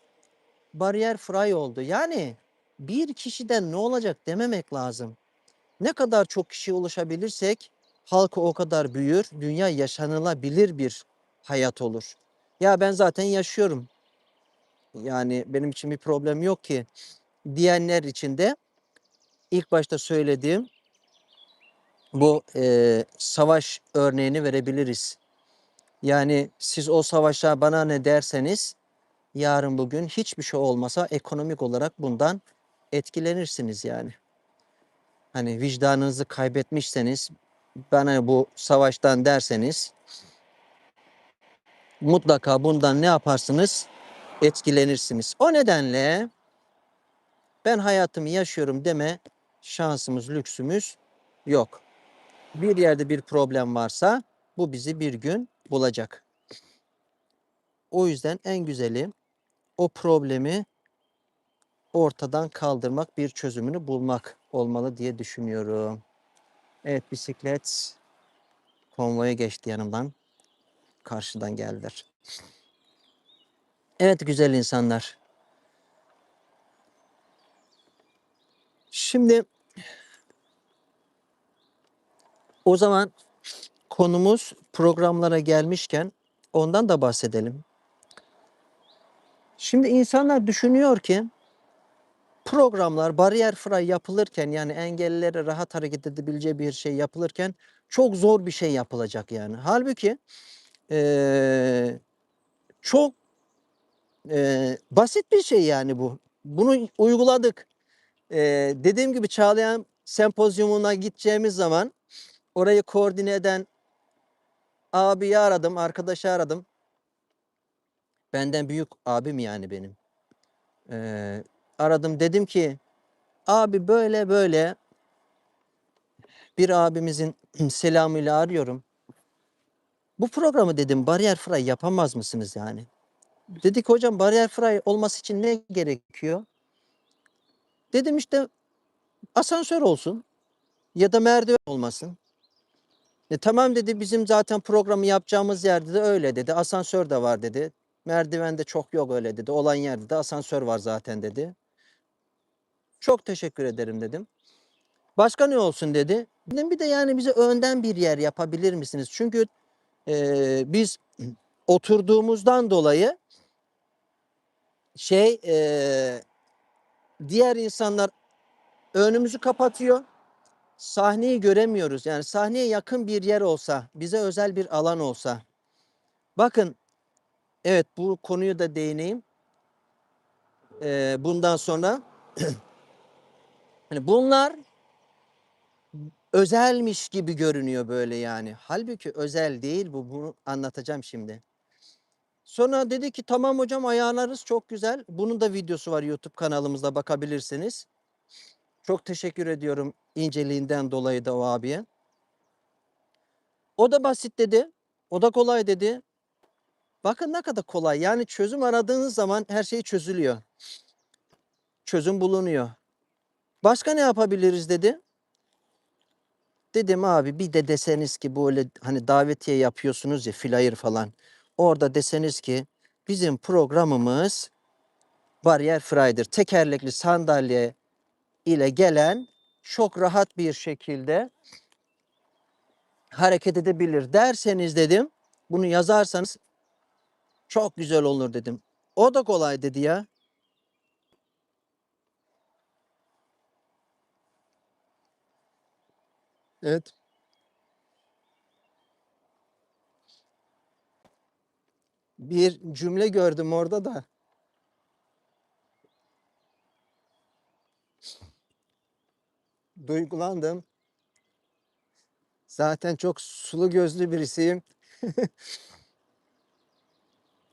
Bariyer fry oldu. Yani bir kişiden ne olacak dememek lazım. Ne kadar çok kişiye ulaşabilirsek halkı o kadar büyür, dünya yaşanılabilir bir hayat olur. Ya ben zaten yaşıyorum. Yani benim için bir problem yok ki diyenler için de ilk başta söylediğim bu savaş örneğini verebiliriz. Yani siz o savaşa bana ne derseniz yarın bugün hiçbir şey olmasa ekonomik olarak bundan etkilenirsiniz yani. Hani vicdanınızı kaybetmişseniz bana bu savaştan derseniz mutlaka bundan ne yaparsınız? Etkilenirsiniz. O nedenle ben hayatımı yaşıyorum deme şansımız, lüksümüz yok. Bir yerde bir problem varsa bu bizi bir gün bulacak. O yüzden en güzeli o problemi ortadan kaldırmak, bir çözümünü bulmak olmalı diye düşünüyorum. Evet, bisiklet konvoya geçti yanımdan. Karşıdan geldiler. Evet güzel insanlar. Şimdi o zaman konumuz programlara gelmişken ondan da bahsedelim. Şimdi insanlar düşünüyor ki programlar bariyer fray yapılırken yani engellilere rahat hareket edebileceği bir şey yapılırken çok zor bir şey yapılacak yani. Halbuki çok basit bir şey yani bu. Bunu uyguladık. Dediğim gibi Çağlayan Sempozyumuna gideceğimiz zaman orayı koordine eden abiyi aradım, arkadaşı aradım. Benden büyük abim yani benim. Aradım dedim ki abi böyle böyle bir abimizin selamıyla arıyorum. Bu programı dedim bariyer fray yapamaz mısınız yani? Dedik hocam bariyer fray olması için ne gerekiyor? Dedim işte asansör olsun ya da merdiven olmasın. Tamam dedi bizim zaten programı yapacağımız yerde de öyle dedi. Asansör de var dedi. Merdiven de çok yok öyle dedi. Olan yerde de asansör var zaten dedi. Çok teşekkür ederim dedim. Başka ne olsun dedi. Dedim bir de yani bize önden bir yer yapabilir misiniz? Çünkü biz oturduğumuzdan dolayı diğer insanlar önümüzü kapatıyor. Sahneyi göremiyoruz. Yani sahneye yakın bir yer olsa, bize özel bir alan olsa. Bakın, evet bu konuyu da değineyim. Bundan sonra hani bunlar özelmiş gibi görünüyor böyle yani. Halbuki özel değil bu. Bunu anlatacağım şimdi. Sonra dedi ki tamam hocam ayarlarız çok güzel. Bunun da videosu var YouTube kanalımızda bakabilirsiniz. Çok teşekkür ediyorum inceliğinden dolayı da o abiye. O da basit dedi. O da kolay dedi. Bakın ne kadar kolay. Yani çözüm aradığınız zaman her şey çözülüyor. Çözüm bulunuyor. Başka ne yapabiliriz dedi. Dedim abi bir de deseniz ki böyle hani davetiye yapıyorsunuz ya flyer falan. Orada deseniz ki bizim programımız bariyer fraydır. Tekerlekli sandalye ile gelen çok rahat bir şekilde hareket edebilir derseniz dedim. Bunu yazarsanız çok güzel olur dedim. O da kolay dedi ya. Evet. Bir cümle gördüm orada da. duygulandım. Zaten çok sulu gözlü birisiyim.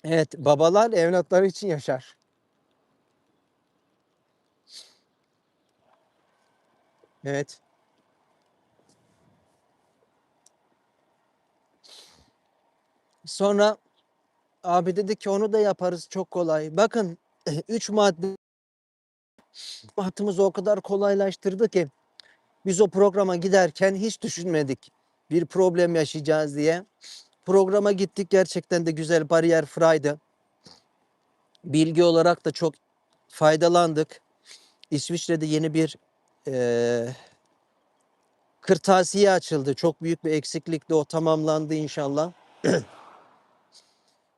Evet, babalar evlatları için yaşar. Evet. Sonra abi dedi ki onu da yaparız, çok kolay. Bakın 3 madde hayatımızı o kadar kolaylaştırdı ki biz o programa giderken hiç düşünmedik bir problem yaşayacağız diye. Programa gittik, gerçekten de güzel, bariyer fraydı. Bilgi olarak da çok faydalandık. İsviçre'de yeni bir kırtasiye açıldı. Çok büyük bir eksiklikti, o tamamlandı inşallah.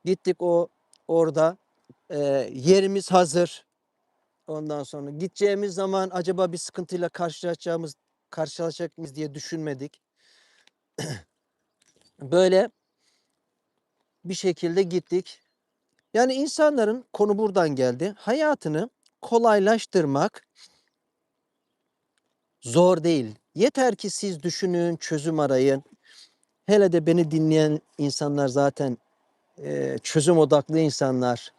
Gittik orada yerimiz hazır. Ondan sonra gideceğimiz zaman acaba bir sıkıntıyla karşılaşacak mıyız diye düşünmedik. Böyle bir şekilde gittik. Yani insanların, konu buradan geldi, hayatını kolaylaştırmak zor değil. Yeter ki siz düşünün, çözüm arayın. Hele de beni dinleyen insanlar zaten çözüm odaklı insanlar.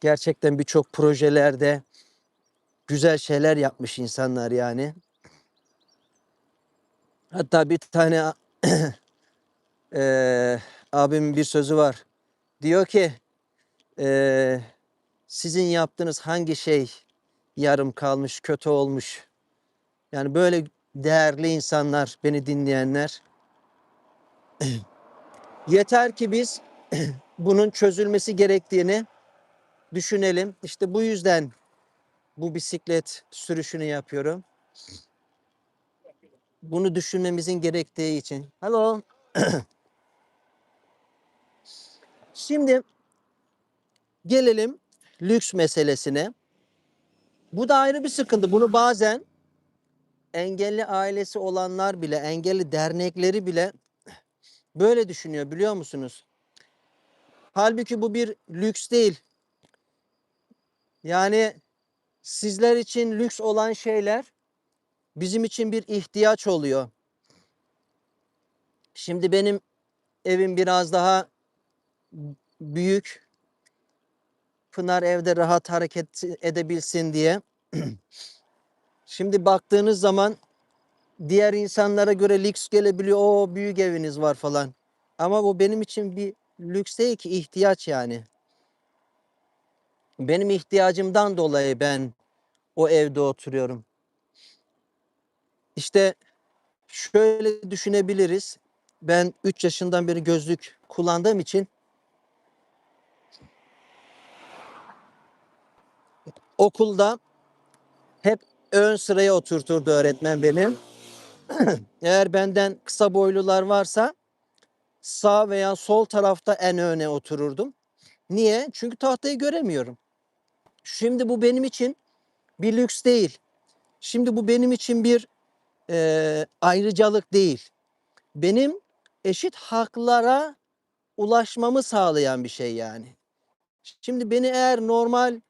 Gerçekten birçok projelerde güzel şeyler yapmış insanlar yani. Hatta bir tane abimin bir sözü var. Diyor ki sizin yaptığınız hangi şey yarım kalmış, kötü olmuş. Yani böyle değerli insanlar, beni dinleyenler. Yeter ki biz bunun çözülmesi gerektiğini düşünelim. İşte bu yüzden bu bisiklet sürüşünü yapıyorum. Bunu düşünmemizin gerektiği için. Hello. Şimdi gelelim lüks meselesine. Bu da ayrı bir sıkıntı. Bunu bazen engelli ailesi olanlar bile, engelli dernekleri bile böyle düşünüyor, biliyor musunuz? Halbuki bu bir lüks değil. Yani sizler için lüks olan şeyler bizim için bir ihtiyaç oluyor. Şimdi benim evim biraz daha büyük. Pınar evde rahat hareket edebilsin diye. Şimdi baktığınız zaman diğer insanlara göre lüks gelebiliyor. O büyük eviniz var falan. Ama bu benim için bir lüks değil ki, ihtiyaç yani. Benim ihtiyacımdan dolayı ben o evde oturuyorum. İşte şöyle düşünebiliriz. Ben 3 yaşından beri gözlük kullandığım için okulda hep ön sıraya oturturdu öğretmen beni. Eğer benden kısa boylular varsa sağ veya sol tarafta en öne otururdum. Niye? Çünkü tahtayı göremiyorum. Şimdi bu benim için bir lüks değil. Şimdi bu benim için bir ayrıcalık değil. Benim eşit haklara ulaşmamı sağlayan bir şey yani. Şimdi beni eğer normal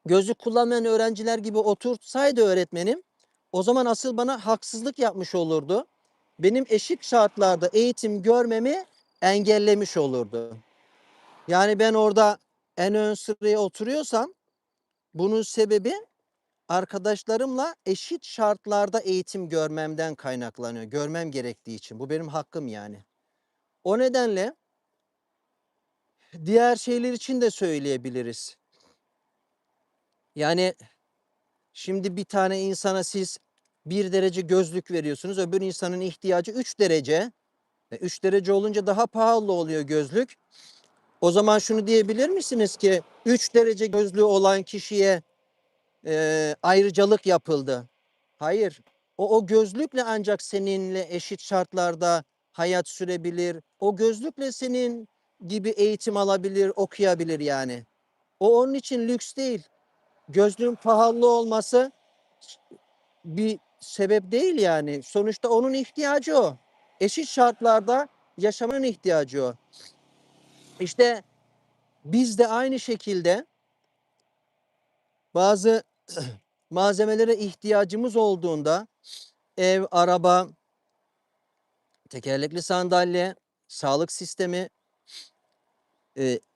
gözlük kullanmayan öğrenciler gibi oturtsaydı öğretmenim, o zaman asıl bana haksızlık yapmış olurdu. Benim eşit şartlarda eğitim görmemi engellemiş olurdu. Yani ben orada en ön sıraya oturuyorsam bunun sebebi arkadaşlarımla eşit şartlarda eğitim görmemden kaynaklanıyor. Görmem gerektiği için. Bu benim hakkım yani. O nedenle diğer şeyler için de söyleyebiliriz. Yani şimdi bir tane insana siz 1 derece gözlük veriyorsunuz. Öbür insanın ihtiyacı 3 derece. 3 derece olunca daha pahalı oluyor gözlük. O zaman şunu diyebilir misiniz ki 3 derece gözlüğü olan kişiye ayrıcalık yapıldı? Hayır. O gözlükle ancak seninle eşit şartlarda hayat sürebilir. O gözlükle senin gibi eğitim alabilir, okuyabilir yani. O onun için lüks değil. Gözlüğün pahalı olması bir sebep değil yani. Sonuçta onun ihtiyacı o. Eşit şartlarda yaşamanın ihtiyacı o. İşte biz de aynı şekilde bazı malzemelere ihtiyacımız olduğunda ev, araba, tekerlekli sandalye, sağlık sistemi,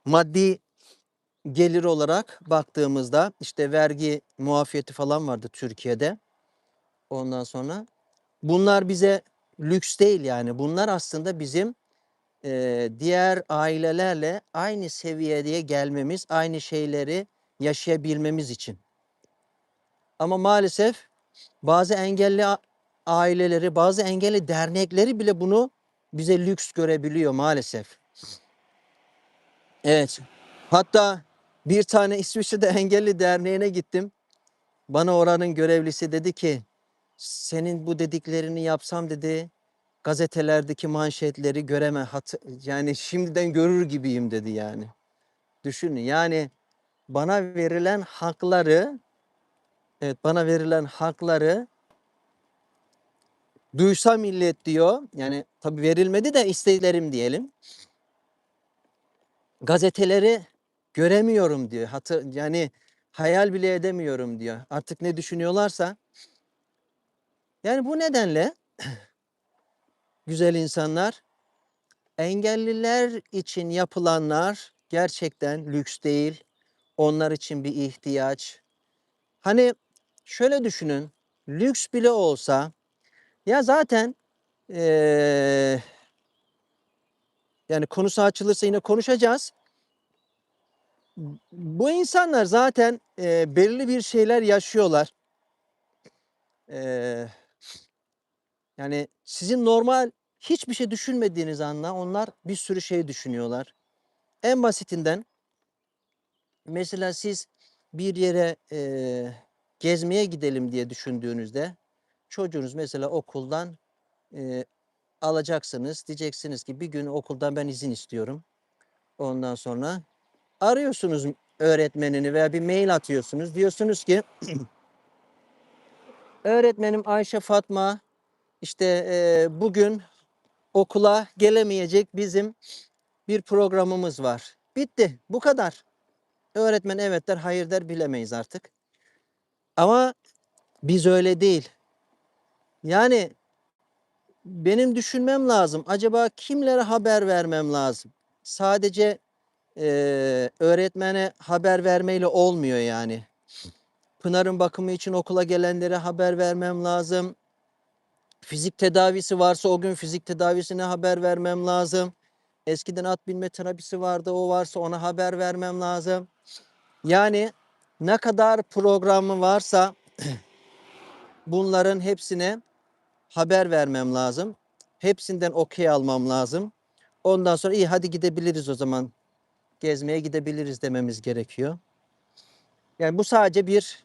maddi gelir olarak baktığımızda işte vergi muafiyeti falan vardı Türkiye'de. Ondan sonra bunlar bize lüks değil yani. Bunlar aslında bizim diğer ailelerle aynı seviyeye gelmemiz, aynı şeyleri yaşayabilmemiz için. Ama maalesef bazı engelli aileleri, bazı engelli dernekleri bile bunu bize lüks görebiliyor maalesef. Evet. Hatta bir tane İsviçre'de engelli derneğine gittim. Bana oranın görevlisi dedi ki, senin bu dediklerini yapsam dedi, gazetelerdeki manşetleri yani şimdiden görür gibiyim dedi yani. Düşünün yani bana verilen hakları, evet bana verilen hakları duysa millet diyor. Yani tabii verilmedi de istediklerim diyelim. Gazeteleri göremiyorum diyor. Yani hayal bile edemiyorum diyor. Artık ne düşünüyorlarsa. Yani bu nedenle güzel insanlar, engelliler için yapılanlar gerçekten lüks değil. Onlar için bir ihtiyaç. Hani şöyle düşünün. Lüks bile olsa ya zaten yani konusu açılırsa yine konuşacağız. Bu insanlar zaten belirli bir şeyler yaşıyorlar. Eee, Yani sizin normal hiçbir şey düşünmediğiniz anda onlar bir sürü şey düşünüyorlar. En basitinden mesela siz bir yere gezmeye gidelim diye düşündüğünüzde çocuğunuz mesela okuldan alacaksınız. Diyeceksiniz ki bir gün okuldan ben izin istiyorum. Ondan sonra arıyorsunuz öğretmenini veya bir mail atıyorsunuz. Diyorsunuz ki öğretmenim Ayşe Fatma işte bugün okula gelemeyecek, bizim bir programımız var. Bitti. Bu kadar. Öğretmen evet der, hayır der, bilemeyiz artık. Ama biz öyle değil. Yani benim düşünmem lazım. Acaba kimlere haber vermem lazım? Sadece öğretmene haber vermeyle olmuyor yani. Pınar'ın bakımı için okula gelenlere haber vermem lazım. Fizik tedavisi varsa o gün fizik tedavisine haber vermem lazım. Eskiden at binme terapisi vardı, o varsa ona haber vermem lazım. Yani ne kadar programı varsa bunların hepsine haber vermem lazım. Hepsinden okey almam lazım. Ondan sonra iyi hadi gidebiliriz o zaman. Gezmeye gidebiliriz dememiz gerekiyor. Yani bu sadece bir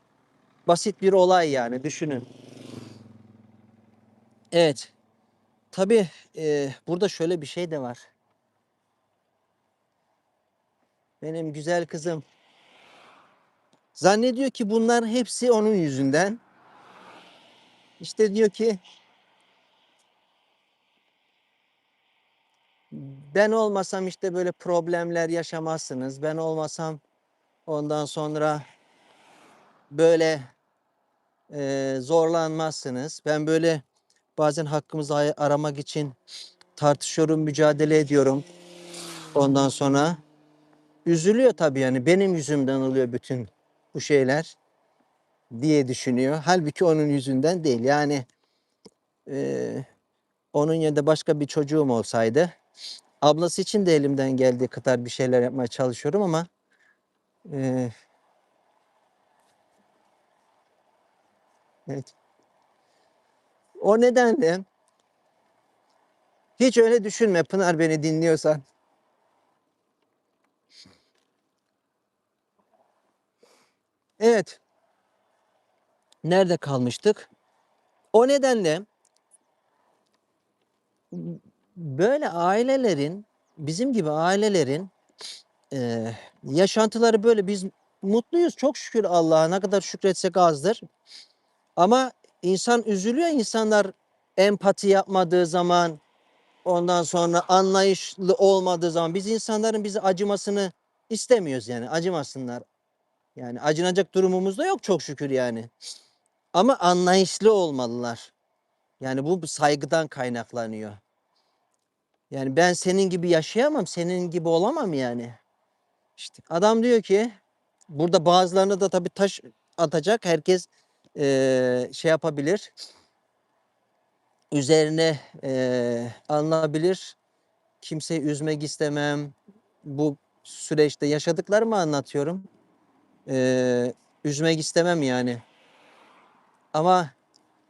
basit bir olay yani düşünün. Evet. Tabii burada şöyle bir şey de var. Benim güzel kızım zannediyor ki bunlar hepsi onun yüzünden. İşte diyor ki ben olmasam işte böyle problemler yaşamazsınız. Ben olmasam ondan sonra böyle zorlanmazsınız. Ben böyle bazen hakkımızı aramak için tartışıyorum, mücadele ediyorum. Ondan sonra üzülüyor tabii yani benim yüzümden oluyor bütün bu şeyler diye düşünüyor. Halbuki onun yüzünden değil. Yani onun yerinde başka bir çocuğum olsaydı ablası için de elimden geldiği kadar bir şeyler yapmaya çalışıyorum ama e, evet. O nedenle hiç öyle düşünme Pınar beni dinliyorsan. Evet. Nerede kalmıştık? O nedenle böyle ailelerin, bizim gibi ailelerin yaşantıları böyle biz mutluyuz çok şükür Allah'a ne kadar şükretsek azdır. Ama insan üzülüyor insanlar empati yapmadığı zaman ondan sonra anlayışlı olmadığı zaman biz insanların bizi acımasını istemiyoruz yani acımasınlar. Yani acınacak durumumuz da yok çok şükür yani. Ama anlayışlı olmalılar. Yani bu saygıdan kaynaklanıyor. Yani ben senin gibi yaşayamam, senin gibi olamam yani. İşte adam diyor ki burada bazılarına da tabii taş atacak. Herkes şey yapabilir. Üzerine alınabilir. Kimseyi üzmek istemem. Bu süreçte yaşadıklarımı anlatıyorum. Üzmek istemem yani. Ama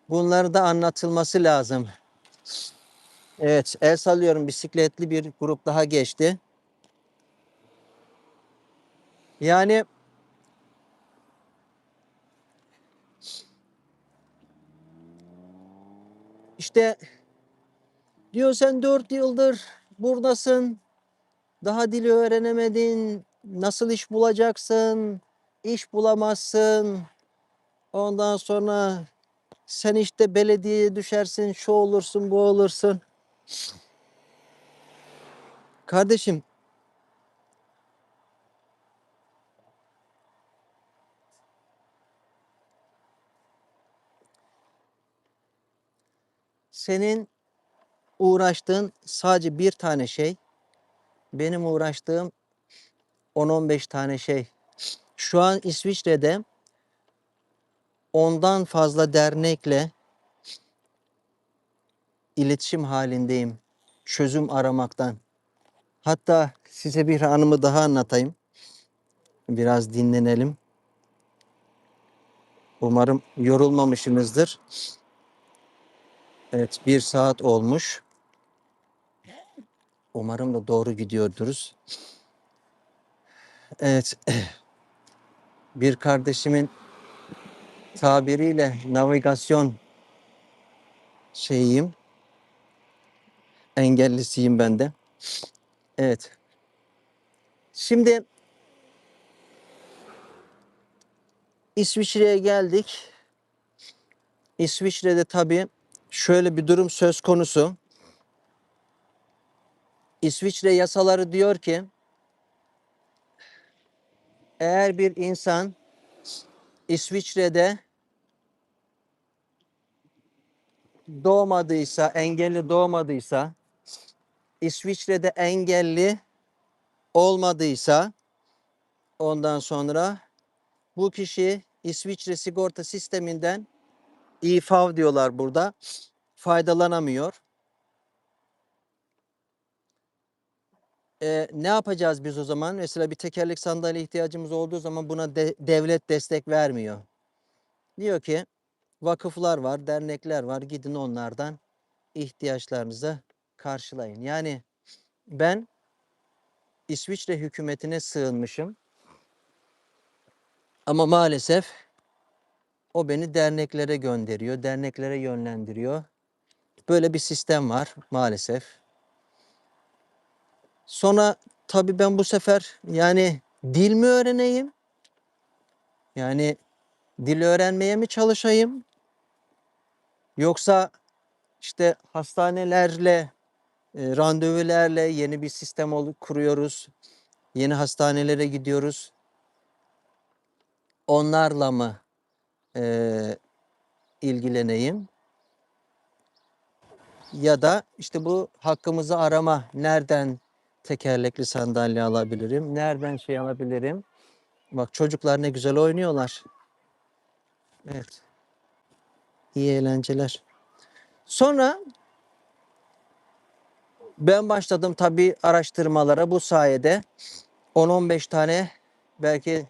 bunları da anlatılması lazım. Evet, el sallıyorum. Bisikletli bir grup daha geçti. Yani işte diyor sen 4 yıldır buradasın. Daha dili öğrenemedin. Nasıl iş bulacaksın? İş bulamazsın. Ondan sonra sen işte belediyeye düşersin, şu olursun, bu olursun. Kardeşim, senin uğraştığın sadece bir tane şey. Benim uğraştığım 10-15 tane şey. Şu an İsviçre'de ondan fazla dernekle iletişim halindeyim. Çözüm aramaktan. Hatta size bir anımı daha anlatayım. Biraz dinlenelim. Umarım yorulmamışsınızdır. Evet, 1 saat olmuş. Umarım da doğru gidiyorduruz. Evet, bir kardeşimin tabiriyle navigasyon şeyiyim. Engellisiyim ben de. Evet. Şimdi İsviçre'ye geldik. İsviçre'de tabii şöyle bir durum söz konusu. İsviçre yasaları diyor ki eğer bir insan İsviçre'de doğmadıysa, engelli doğmadıysa, İsviçre'de engelli olmadıysa ondan sonra bu kişi İsviçre sigorta sisteminden İFAV diyorlar burada. Faydalanamıyor. Ne yapacağız biz o zaman? Mesela bir tekerlek sandalye ihtiyacımız olduğu zaman buna devlet destek vermiyor. Diyor ki vakıflar var, dernekler var. Gidin onlardan ihtiyaçlarınızı karşılayın. Yani ben İsviçre hükümetine sığınmışım. Ama maalesef o beni derneklere gönderiyor, derneklere yönlendiriyor. Böyle bir sistem var maalesef. Sonra tabii ben bu sefer yani dil mi öğreneyim? Yani dil öğrenmeye mi çalışayım? Yoksa işte hastanelerle, randevularla yeni bir sistem kuruyoruz. Yeni hastanelere gidiyoruz. Onlarla mı ilgileneyim? Ya da işte bu hakkımızı arama. Nereden tekerlekli sandalye alabilirim? Nereden şey alabilirim? Bak çocuklar ne güzel oynuyorlar. Evet. İyi eğlenceler. Sonra ben başladım tabii araştırmalara bu sayede 10-15 tane belki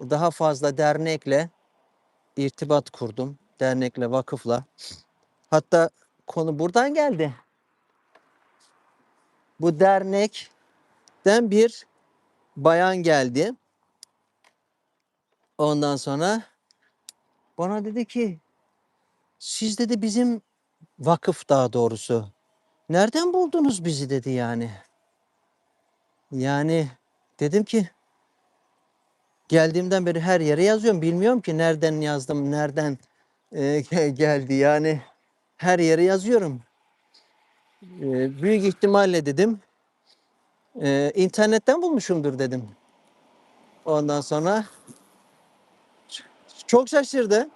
daha fazla dernekle irtibat kurdum. Dernekle, vakıfla. Hatta konu buradan geldi. Bu dernekten bir bayan geldi. Ondan sonra bana dedi ki siz dedi bizim vakıf daha doğrusu. Nereden buldunuz bizi dedi yani. Yani dedim ki geldiğimden beri her yere yazıyorum. Bilmiyorum ki nereden yazdım, nereden geldi. Yani her yere yazıyorum. Büyük ihtimalle dedim internetten bulmuşumdur dedim. Ondan sonra Çok şaşırdı.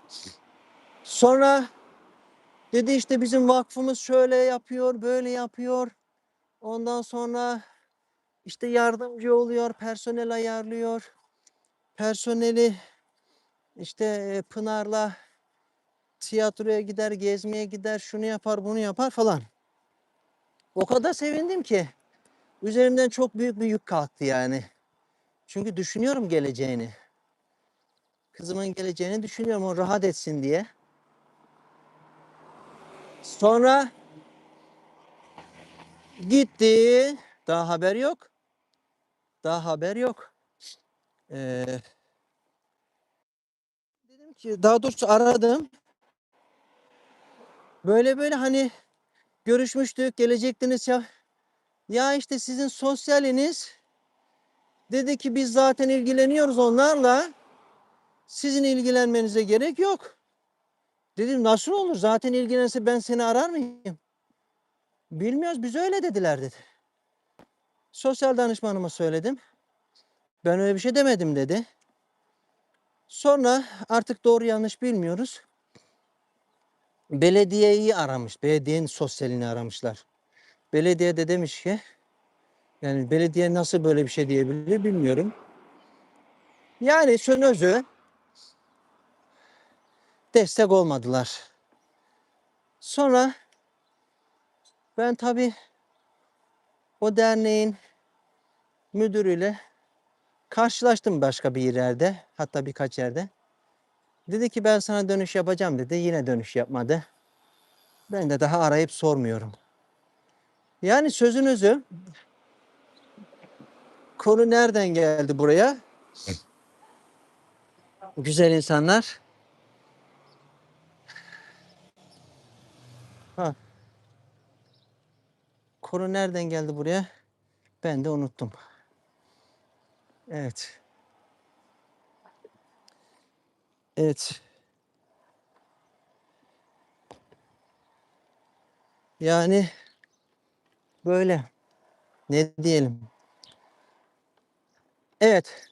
Sonra dedi işte bizim vakfımız şöyle yapıyor, böyle yapıyor. Ondan sonra işte yardımcı oluyor, personel ayarlıyor. Personeli işte Pınar'la tiyatroya gider, gezmeye gider, şunu yapar, bunu yapar falan. O kadar sevindim ki üzerimden çok büyük bir yük kalktı yani. Çünkü düşünüyorum geleceğini. Kızımın geleceğini düşünüyorum, o rahat etsin diye. Sonra gitti. Daha haber yok. Daha haber yok. Ee, Dedim ki, daha doğrusu aradım. Böyle böyle hani görüşmüştük, gelecektiniz ya. Ya işte sizin sosyaliniz dedi ki biz zaten ilgileniyoruz onlarla. Sizin ilgilenmenize gerek yok. Dedim nasıl olur? Zaten ilgilense ben seni arar mıyım? Bilmiyoruz biz öyle dediler dedi. Sosyal danışmanıma söyledim. Ben öyle bir şey demedim dedi. Sonra artık doğru yanlış bilmiyoruz. Belediyeyi aramış. Belediyenin sosyalini aramışlar. Belediye de demiş ki yani belediye nasıl böyle bir şey diyebilir bilmiyorum. Yani sözü destek olmadılar. Sonra ben tabii o derneğin müdürüyle karşılaştım başka bir yerde. Hatta birkaç yerde. Dedi ki ben sana dönüş yapacağım dedi. Yine dönüş yapmadı. Ben de daha arayıp sormuyorum. Yani sözünüzü konu nereden geldi buraya? Güzel insanlar. Ha, konu nereden geldi buraya? Ben de unuttum. Evet. Evet. Yani böyle. Ne diyelim? Evet.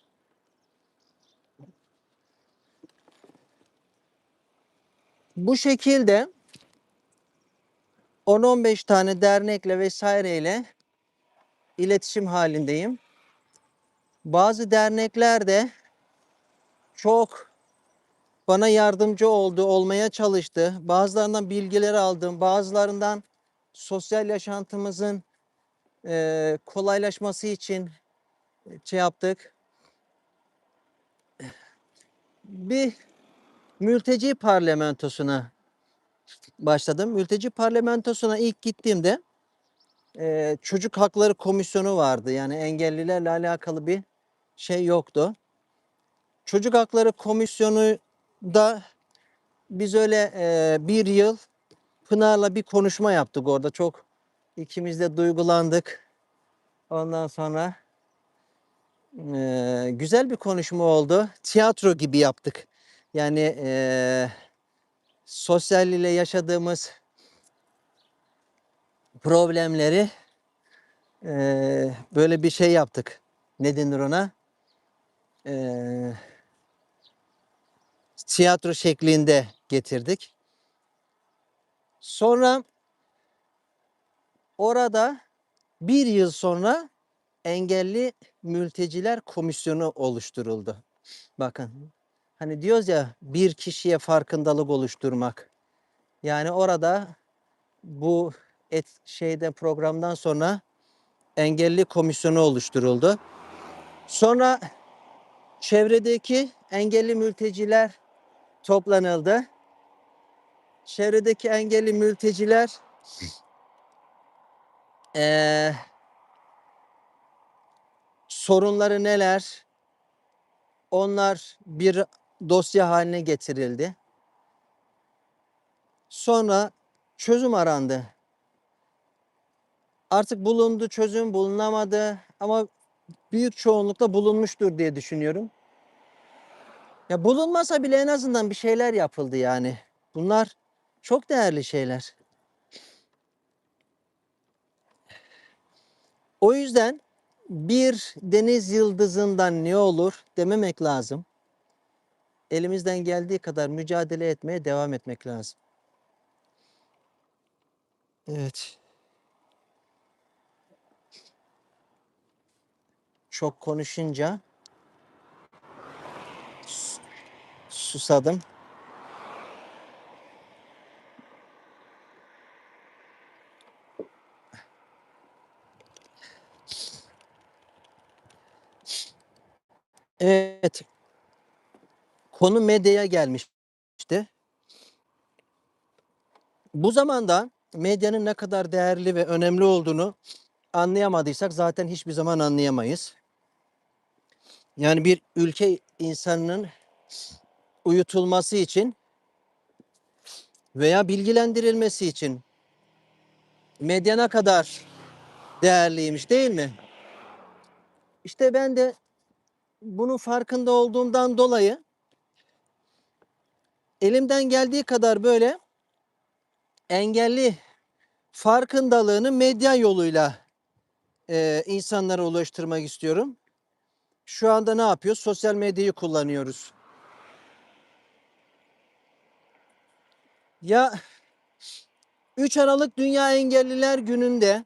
Bu şekilde 10-15 tane dernekle vesaireyle iletişim halindeyim. Bazı dernekler de çok bana yardımcı oldu, olmaya çalıştı. Bazılarından bilgiler aldım. Bazılarından sosyal yaşantımızın kolaylaşması için şey yaptık. Bir mülteci parlamentosuna başladım. Mülteci parlamentosuna ilk gittiğimde çocuk hakları komisyonu vardı. Yani engellilerle alakalı bir şey yoktu. Çocuk hakları komisyonu da biz öyle bir yıl Pınar'la bir konuşma yaptık orada. Çok ikimiz de duygulandık. Ondan sonra güzel bir konuşma oldu. Tiyatro gibi yaptık. Yani sosyal ile yaşadığımız problemleri böyle bir şey yaptık. Ne denir ona? Eee, Tiyatro şeklinde getirdik. Sonra orada bir yıl sonra Engelli Mülteciler Komisyonu oluşturuldu. Bakın hani diyoruz ya bir kişiye farkındalık oluşturmak. Yani orada bu programdan sonra engelli komisyonu oluşturuldu. Sonra çevredeki engelli mülteciler toplanıldı. Çevredeki engelli mülteciler eee, sorunları neler? Onlar bir dosya haline getirildi. Sonra çözüm arandı. Artık bulundu, çözüm bulunamadı ama büyük çoğunlukla bulunmuştur diye düşünüyorum. Ya bulunmasa bile en azından bir şeyler yapıldı yani. Bunlar çok değerli şeyler. O yüzden bir deniz yıldızından ne olur dememek lazım. elimizden geldiği kadar mücadele etmeye devam etmek lazım. Evet. Çok konuşunca susadım. Evet, konu medyaya gelmişti. Bu zamanda medyanın ne kadar değerli ve önemli olduğunu anlayamadıysak zaten hiçbir zaman anlayamayız. Yani bir ülke insanının uyutulması için veya bilgilendirilmesi için medya ne kadar değerliymiş, değil mi? İşte ben de bunun farkında olduğumdan dolayı elimden geldiği kadar böyle engelli farkındalığını medya yoluyla insanlara ulaştırmak istiyorum. Şu anda ne yapıyoruz? Sosyal medyayı kullanıyoruz. Ya 3 Aralık Dünya Engelliler Günü'nde,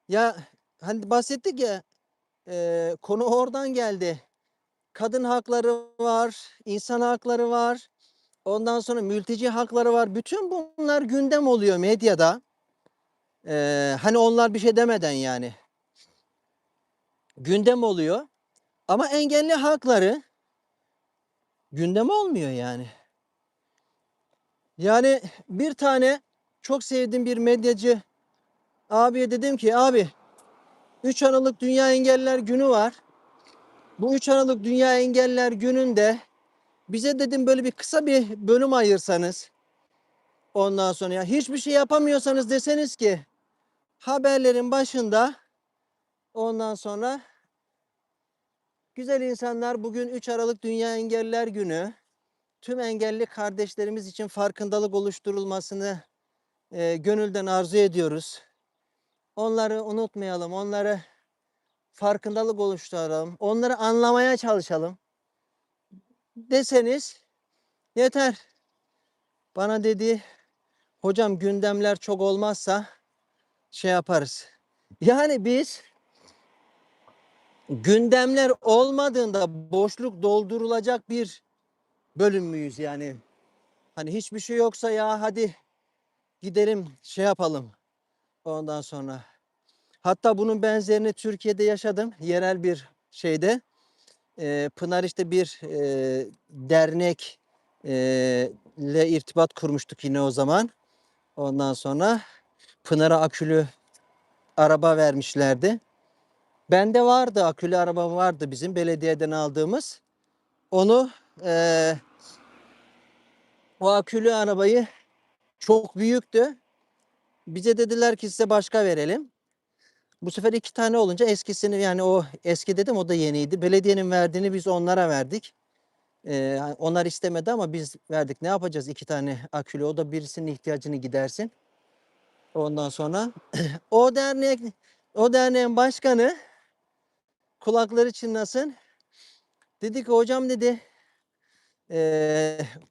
ya hani bahsettik ya, konu oradan geldi. Kadın hakları var, insan hakları var, ondan sonra mülteci hakları var. Bütün bunlar gündem oluyor medyada. Hani onlar bir şey demeden yani. Gündem oluyor ama engelli hakları gündem olmuyor yani. Yani bir tane çok sevdiğim bir medyacı abiye dedim ki, abi 3 Aralık Dünya Engelliler Günü var. Bu 3 Aralık Dünya Engelliler Günü'nde bize dedim böyle bir kısa bir bölüm ayırsanız, ondan sonra ya hiçbir şey yapamıyorsanız deseniz ki haberlerin başında, ondan sonra güzel insanlar, bugün 3 Aralık Dünya Engelliler Günü, tüm engelli kardeşlerimiz için farkındalık oluşturulmasını gönülden arzu ediyoruz. Onları unutmayalım, onları farkındalık oluşturalım, onları anlamaya çalışalım deseniz yeter. Bana dedi, hocam gündemler çok olmazsa şey yaparız. Yani biz gündemler olmadığında boşluk doldurulacak bir bölüm müyüz yani? Hani hiçbir şey yoksa ya hadi gidelim şey yapalım ondan sonra. Hatta bunun benzerini Türkiye'de yaşadım. Yerel bir şeyde. Pınar işte bir dernek ile irtibat kurmuştuk yine o zaman. Ondan sonra Pınar'a akülü araba vermişlerdi. Bende vardı, akülü araba vardı bizim belediyeden aldığımız. Onu o akülü arabayı, çok büyüktü. Bize dediler ki size başka verelim. Bu sefer 2 tane olunca eskisini, yani o eski dedim, o da yeniydi. Belediyenin verdiğini biz onlara verdik. Onlar istemedi ama biz verdik. Ne yapacağız 2 tane akülü? O da birisinin ihtiyacını gidersin. Ondan sonra o derneğin başkanı, kulakları çınlasın, dedi ki hocam dedi,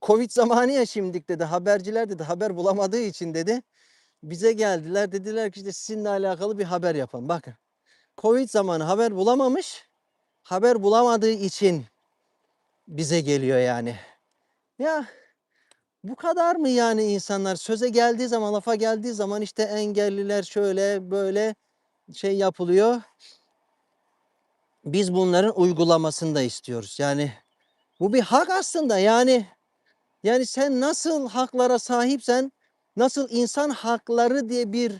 Covid zamanı ya şimdilik dedi, haberciler dedi haber bulamadığı için dedi bize geldiler, dediler ki işte sizinle alakalı bir haber yapalım. Bakın, Covid zamanı haber bulamamış, haber bulamadığı için bize geliyor yani. Ya bu kadar mı yani? İnsanlar söze geldiği zaman, lafa geldiği zaman işte engelliler şöyle böyle şey yapılıyor. Biz bunların uygulamasını da istiyoruz. Yani bu bir hak aslında. Yani sen nasıl haklara sahipsen, nasıl insan hakları diye bir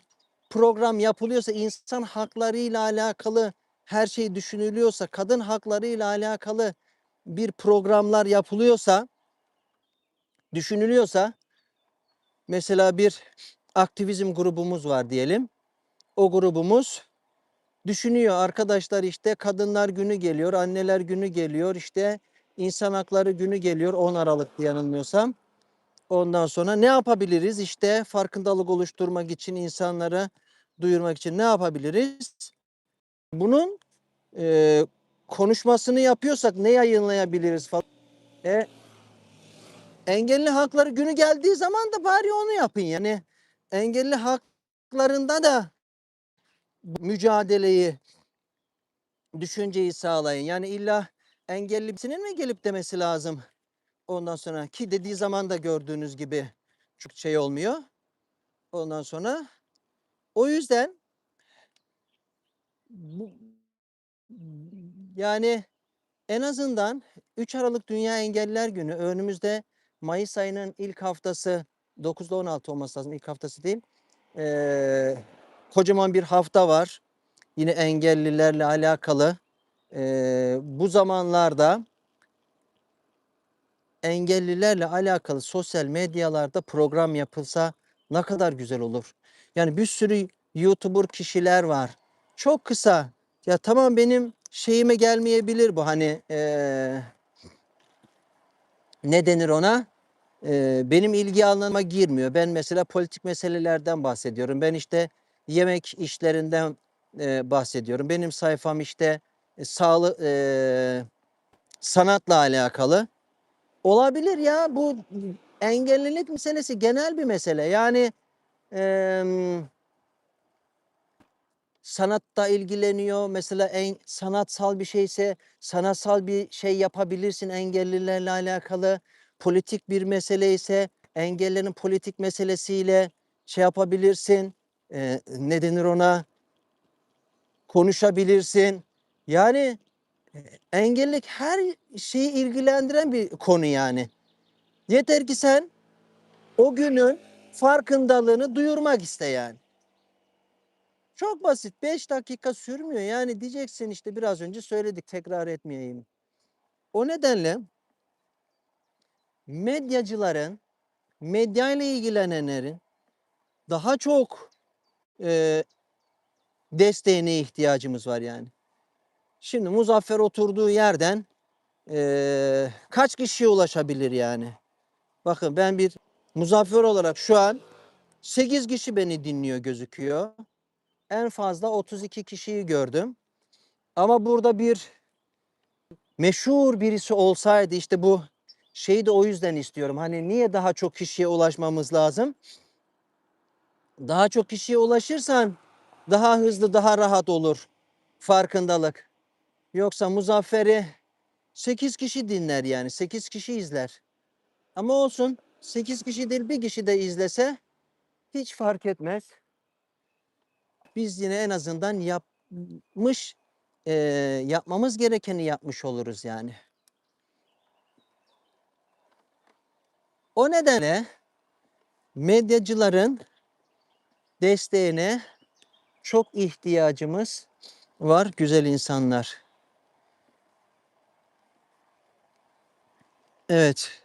program yapılıyorsa, insan haklarıyla alakalı her şey düşünülüyorsa, kadın haklarıyla alakalı bir programlar yapılıyorsa, düşünülüyorsa, mesela bir aktivizm grubumuz var diyelim. O grubumuz düşünüyor, arkadaşlar işte kadınlar günü geliyor, anneler günü geliyor, işte insan hakları günü geliyor, 10 Aralık'ta yanılmıyorsam. Ondan sonra ne yapabiliriz? İşte farkındalık oluşturmak için, insanlara duyurmak için ne yapabiliriz? Bunun konuşmasını yapıyorsak ne yayınlayabiliriz falan. engelli hakları günü geldiği zaman da bari onu yapın. Yani engelli haklarında da mücadeleyi, düşünceyi sağlayın. Yani illa engelli birisinin mi gelip demesi lazım? Ondan sonra ki dediği zaman da gördüğünüz gibi çok şey olmuyor. Ondan sonra o yüzden bu, yani en azından 3 Aralık Dünya Engelliler Günü önümüzde Mayıs ayının ilk haftası 9'da 16 olması lazım, ilk haftası değil. Kocaman bir hafta var yine engellilerle alakalı. Bu zamanlarda engellilerle alakalı sosyal medyalarda program yapılsa ne kadar güzel olur. Yani bir sürü YouTuber kişiler var. Çok kısa. Ya tamam benim şeyime gelmeyebilir bu hani ne denir ona? Benim ilgi alanıma girmiyor. Ben mesela politik meselelerden bahsediyorum. Ben işte yemek işlerinden bahsediyorum. Benim sayfam işte sağlık sanatla alakalı. Olabilir ya bu engellilik meselesi genel bir mesele. Yani sanatta ilgileniyor. Mesela sanatsal bir şeyse sanatsal bir şey yapabilirsin engellilerle alakalı. Politik bir mesele ise engellerin politik meselesiyle şey yapabilirsin. Ne denir ona? Konuşabilirsin. Yani engellilik her şeyi ilgilendiren bir konu yani. Yeter ki sen o günün farkındalığını duyurmak iste yani. Çok basit. 5 dakika sürmüyor. Yani diyeceksin işte biraz önce söyledik tekrar etmeyeyim. O nedenle medyacıların, medyayla ilgilenenlerin daha çok e, desteğine ihtiyacımız var yani. Şimdi Muzaffer oturduğu yerden kaç kişiye ulaşabilir yani? Bakın ben bir Muzaffer olarak şu an 8 kişi beni dinliyor gözüküyor. En fazla 32 kişiyi gördüm. Ama burada bir meşhur birisi olsaydı işte bu şeyi de o yüzden istiyorum. Hani niye daha çok kişiye ulaşmamız lazım? Daha çok kişiye ulaşırsan daha hızlı, daha rahat olur farkındalık. Yoksa Muzaffer'i 8 kişi dinler yani 8 kişi izler. Ama olsun 8 kişi değil bir kişi de izlese hiç fark etmez. Biz yine en azından yapmış, yapmamız gerekeni yapmış oluruz yani. O nedenle medyacıların desteğine çok ihtiyacımız var güzel insanlar. Evet.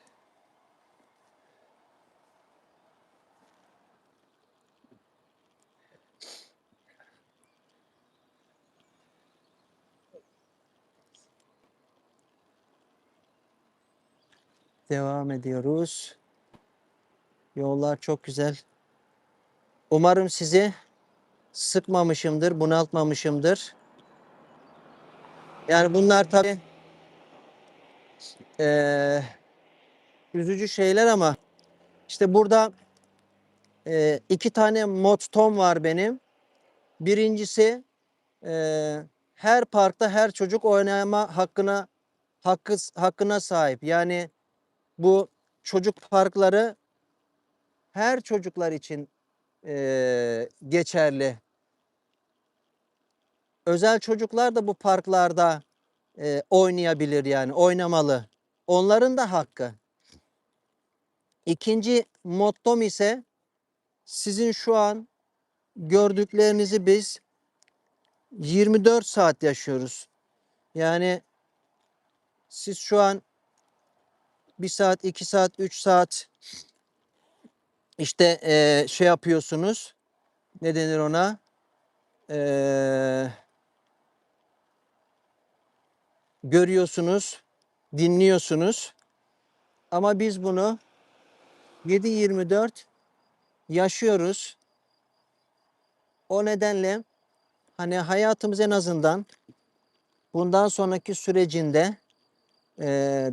Devam ediyoruz. Yollar çok güzel. Umarım sizi sıkmamışımdır, bunaltmamışımdır. Yani bunlar tabii eee, üzücü şeyler ama işte burada iki tane mottom var benim. Birincisi her parkta her çocuk oynama hakkına sahip. Yani bu çocuk parkları her çocuklar için geçerli. Özel çocuklar da bu parklarda oynayabilir yani oynamalı. Onların da hakkı. İkinci mottom ise sizin şu an gördüklerinizi biz 24 saat yaşıyoruz. Yani siz şu an 1 saat, 2 saat, 3 saat işte şey yapıyorsunuz. Ne denir ona? Görüyorsunuz, dinliyorsunuz. Ama biz bunu 7/24 yaşıyoruz. O nedenle hani hayatımız en azından bundan sonraki sürecinde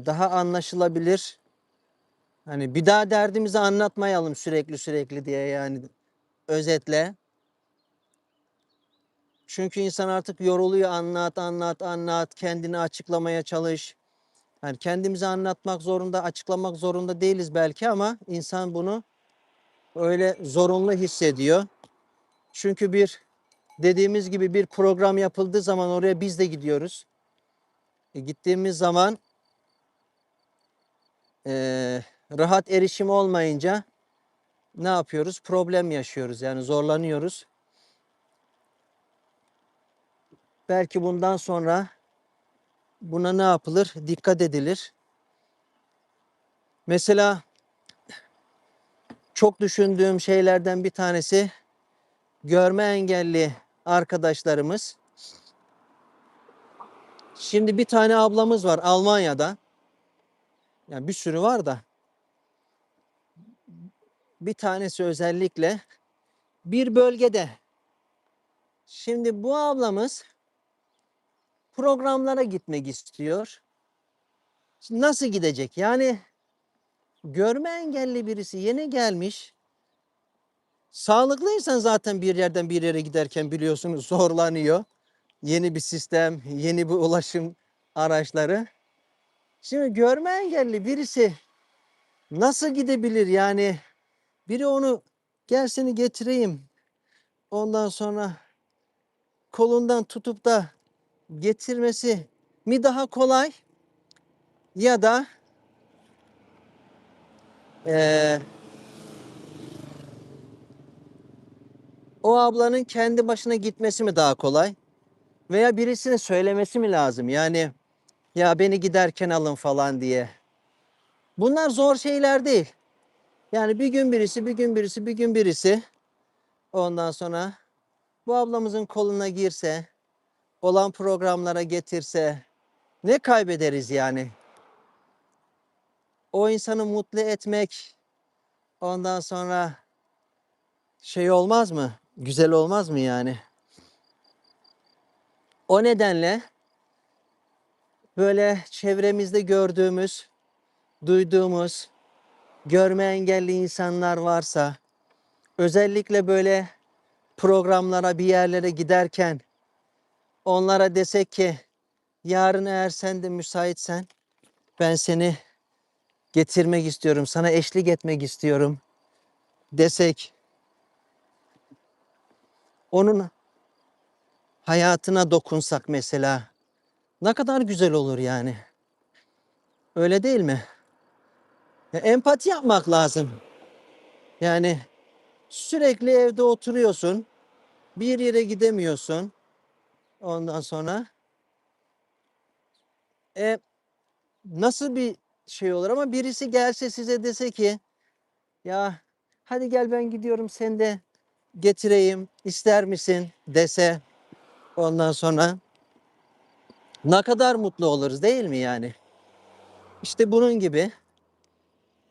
daha anlaşılabilir Hani bir daha derdimizi anlatmayalım sürekli diye yani özetle. Çünkü insan artık yoruluyor, anlat, kendini açıklamaya çalış. Yani kendimizi anlatmak zorunda, açıklamak zorunda değiliz belki ama insan bunu öyle zorunlu hissediyor. Çünkü dediğimiz gibi bir program yapıldığı zaman oraya biz de gidiyoruz. Gittiğimiz zaman rahat erişim olmayınca ne yapıyoruz? Problem yaşıyoruz yani zorlanıyoruz. Belki bundan sonra buna ne yapılır? Dikkat edilir. Mesela çok düşündüğüm şeylerden bir tanesi görme engelli arkadaşlarımız. Şimdi bir tane ablamız var Almanya'da. Yani bir sürü var da bir tanesi özellikle bir bölgede. Şimdi bu ablamız programlara gitmek istiyor. Şimdi nasıl gidecek? Yani görme engelli birisi yeni gelmiş. Sağlıklı insan zaten bir yerden bir yere giderken biliyorsunuz zorlanıyor. Yeni bir sistem, yeni bir ulaşım araçları. Şimdi görme engelli birisi nasıl gidebilir? Yani biri onu gel seni getireyim. Ondan sonra kolundan tutup da getirmesi mi daha kolay ya da eee, o ablanın kendi başına gitmesi mi daha kolay? Veya birisine söylemesi mi lazım? Yani ya beni giderken alın falan diye. Bunlar zor şeyler değil. Yani bir gün birisi, bir gün birisi, bir gün birisi ondan sonra bu ablamızın koluna girse, olan programlara getirse ne kaybederiz yani? O insanı mutlu etmek ondan sonra şey olmaz mı? Güzel olmaz mı yani? O nedenle böyle çevremizde gördüğümüz, duyduğumuz, görme engelli insanlar varsa özellikle böyle programlara bir yerlere giderken onlara desek ki yarın eğer sen de müsaitsen ben seni getirmek istiyorum, sana eşlik etmek istiyorum desek onun hayatına dokunsak mesela ne kadar güzel olur yani. Öyle değil mi? Ya, empati yapmak lazım. Yani sürekli evde oturuyorsun, bir yere gidemiyorsun. Ondan sonra e, nasıl bir şey olur ama birisi gelse size dese ki ya hadi gel ben gidiyorum sen de getireyim ister misin dese ondan sonra ne kadar mutlu oluruz değil mi yani? İşte bunun gibi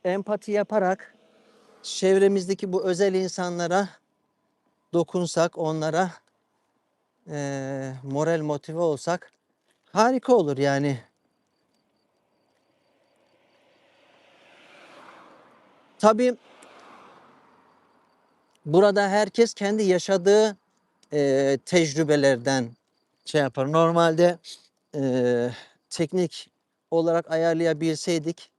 empati yaparak çevremizdeki bu özel insanlara dokunsak, onlara moral motive olsak harika olur yani. Tabii burada herkes kendi yaşadığı tecrübelerden şey yapar. Normalde teknik olarak ayarlayabilseydik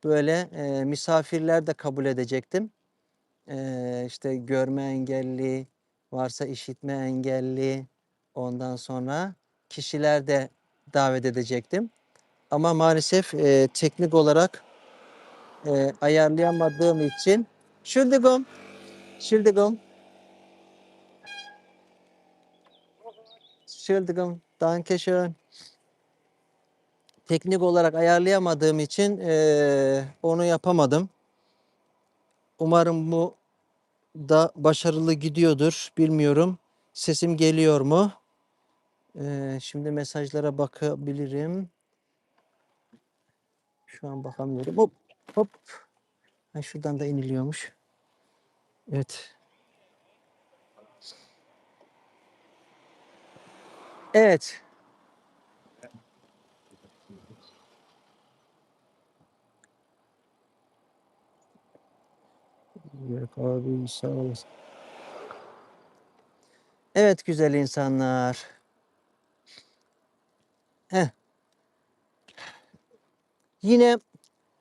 böyle misafirler de kabul edecektim. İşte görme engelli, varsa işitme engelli, ondan sonra kişiler de davet edecektim. Ama maalesef teknik olarak ayarlayamadığım için Entschuldigung, Entschuldigung, Entschuldigung, Dankeschön. Teknik olarak ayarlayamadığım için onu yapamadım. Umarım bu da başarılı gidiyordur. Bilmiyorum. Sesim geliyor mu? Şimdi mesajlara bakabilirim. Şu an bakamıyorum. Hop, hop. Ha, şuradan da iniliyormuş. Evet. Evet. Yok abi sağ olasın. Evet güzel insanlar. Heh, yine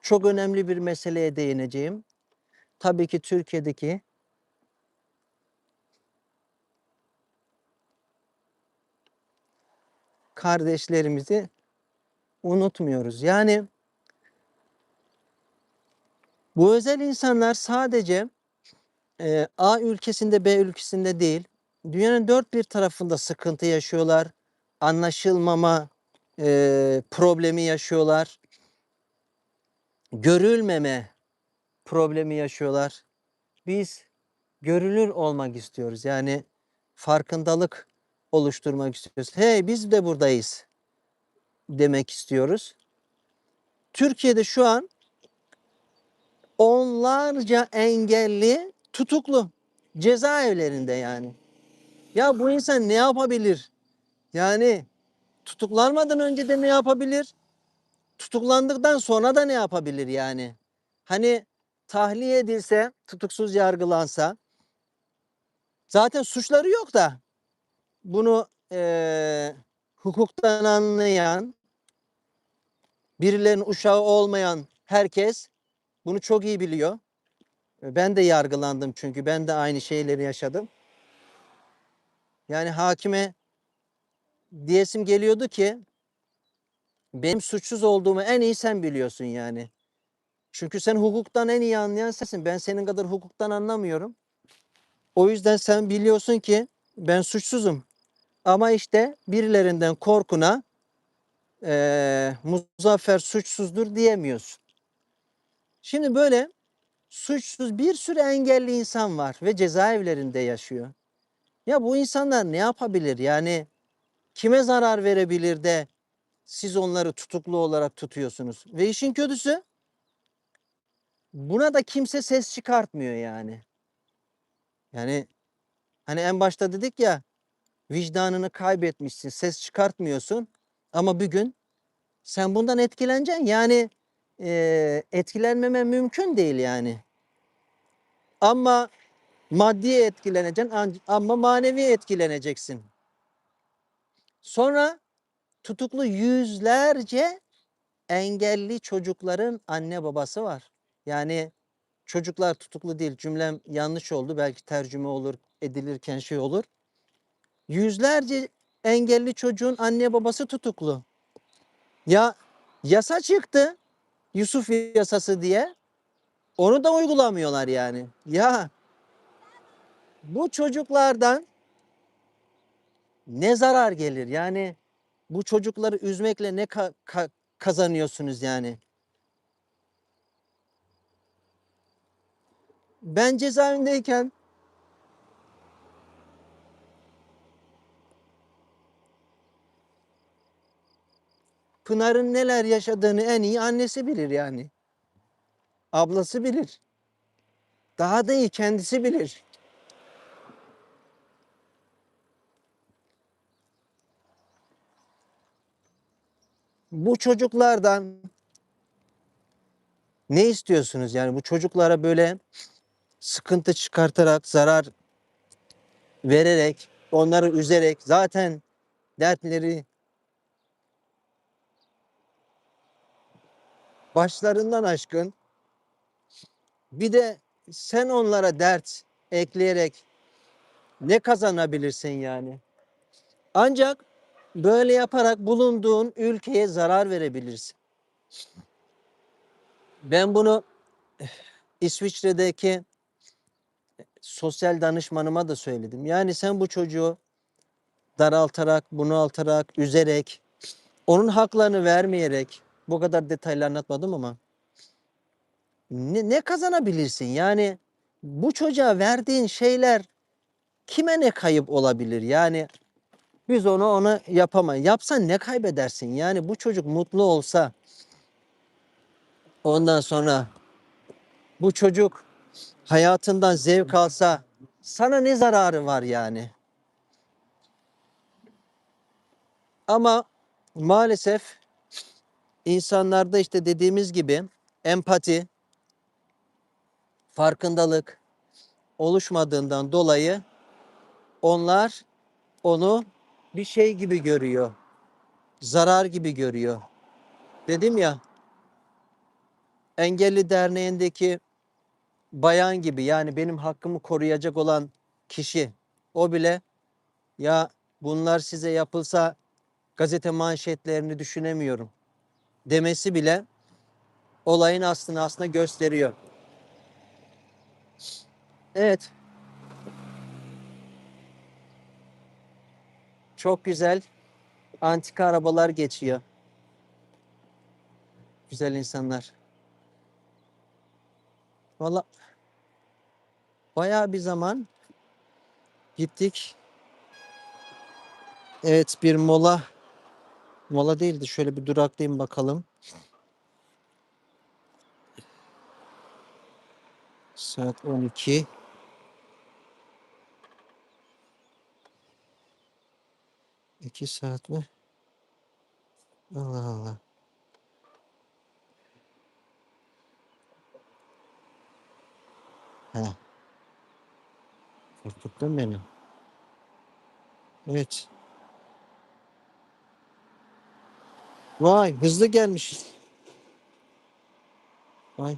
çok önemli bir meseleye değineceğim. Tabii ki Türkiye'deki kardeşlerimizi unutmuyoruz. Yani bu özel insanlar sadece A ülkesinde B ülkesinde değil, dünyanın dört bir tarafında sıkıntı yaşıyorlar. Anlaşılmama problemi yaşıyorlar. Görülmeme problemi yaşıyorlar. Biz görülür olmak istiyoruz. Yani farkındalık oluşturmak istiyoruz. Hey biz de buradayız demek istiyoruz. Türkiye'de şu an onlarca engelli tutuklu. Cezaevlerinde yani. Ya bu insan ne yapabilir? Yani tutuklanmadan önce de ne yapabilir? Tutuklandıktan sonra da ne yapabilir yani? Hani tahliye edilse, tutuksuz yargılansa zaten suçları yok da bunu hukuktan anlayan, birilerinin uşağı olmayan herkes bunu çok iyi biliyor. Ben de yargılandım çünkü ben de aynı şeyleri yaşadım. Yani hakime diyesim geliyordu ki benim suçsuz olduğumu en iyi sen biliyorsun yani. Çünkü sen hukuktan en iyi anlayan sensin. Ben senin kadar hukuktan anlamıyorum. O yüzden sen biliyorsun ki ben suçsuzum. Ama işte birilerinden korkuna Muzaffer suçsuzdur diyemiyorsun. Şimdi böyle suçsuz bir sürü engelli insan var ve cezaevlerinde yaşıyor. Ya bu insanlar ne yapabilir? Yani kime zarar verebilir de siz onları tutuklu olarak tutuyorsunuz? Ve işin kötüsü buna da kimse ses çıkartmıyor yani. Yani hani en başta dedik ya vicdanını kaybetmişsin, ses çıkartmıyorsun ama bir gün sen bundan etkileneceksin. Yani etkilenmemen mümkün değil yani. Ama maddi etkileneceksin ama manevi etkileneceksin. Sonra tutuklu yüzlerce engelli çocukların anne babası var. Yani çocuklar tutuklu değil. Cümlem yanlış oldu. Belki tercüme olur, edilirken şey olur. Yüzlerce engelli çocuğun anne babası tutuklu. Ya yasa çıktı. Yusuf yasası diye. Onu da uygulamıyorlar yani. Ya bu çocuklardan ne zarar gelir? Yani bu çocukları üzmekle ne kazanıyorsunuz yani? Ben cezaevindeyken Pınar'ın neler yaşadığını en iyi annesi bilir yani. Ablası bilir. Daha da iyi kendisi bilir. Bu çocuklardan ne istiyorsunuz yani? Bu çocuklara böyle sıkıntı çıkartarak, zarar vererek, onları üzerek zaten dertleri başlarından aşkın. Bir de sen onlara dert ekleyerek ne kazanabilirsin yani? Ancak böyle yaparak bulunduğun ülkeye zarar verebilirsin. Ben bunu İsviçre'deki sosyal danışmanıma da söyledim. Yani sen bu çocuğu daraltarak, bunaltarak, üzerek, onun haklarını vermeyerek, bu kadar detaylı anlatmadım ama ne kazanabilirsin? Yani bu çocuğa verdiğin şeyler kime ne kayıp olabilir? Yani biz onu yapamayız. Yapsan ne kaybedersin? Yani bu çocuk mutlu olsa, ondan sonra bu çocuk hayatından zevk alsa sana ne zararı var yani? Ama maalesef insanlarda işte dediğimiz gibi empati, farkındalık, oluşmadığından dolayı onlar onu bir şey gibi görüyor. Zarar gibi görüyor. Dedim ya, Engelli Derneği'ndeki bayan gibi, yani benim hakkımı koruyacak olan kişi, o bile ya bunlar size yapılsa gazete manşetlerini düşünemiyorum demesi bile olayın aslında gösteriyor. Evet, çok güzel antika arabalar geçiyor. Güzel insanlar. Valla bayağı bir zaman gittik. Evet, bir mola değildi. Şöyle bir duraklayayım bakalım. Saat 12. 2 saat mi? Allah Allah. He, korkuttun beni. Evet. Vay, hızlı gelmiş. Vay.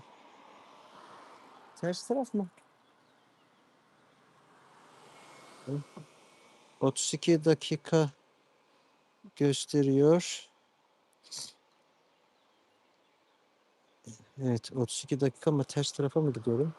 Ters taraf mı? 32 dakika gösteriyor. Evet, 32 dakika ama ters tarafa mı gidiyorum?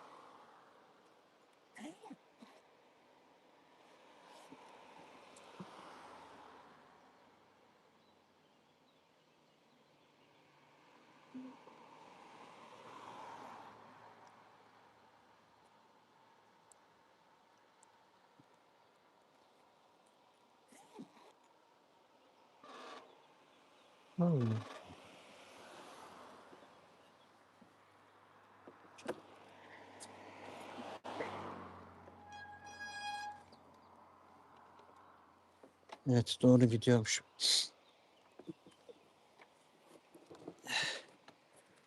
Hmm. Evet, doğru gidiyormuş.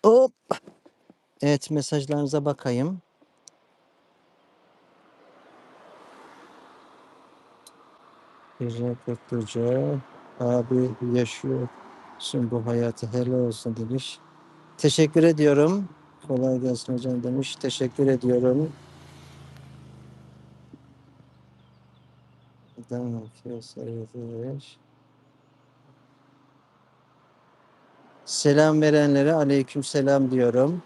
Hop. Evet, mesajlarınıza bakayım. Güzel Kutluca abi, yaşıyorsun bu hayatı, helal olsun demiş. Teşekkür ediyorum. Kolay gelsin hocam demiş. Teşekkür ediyorum. Selam verenlere aleyküm selam diyorum.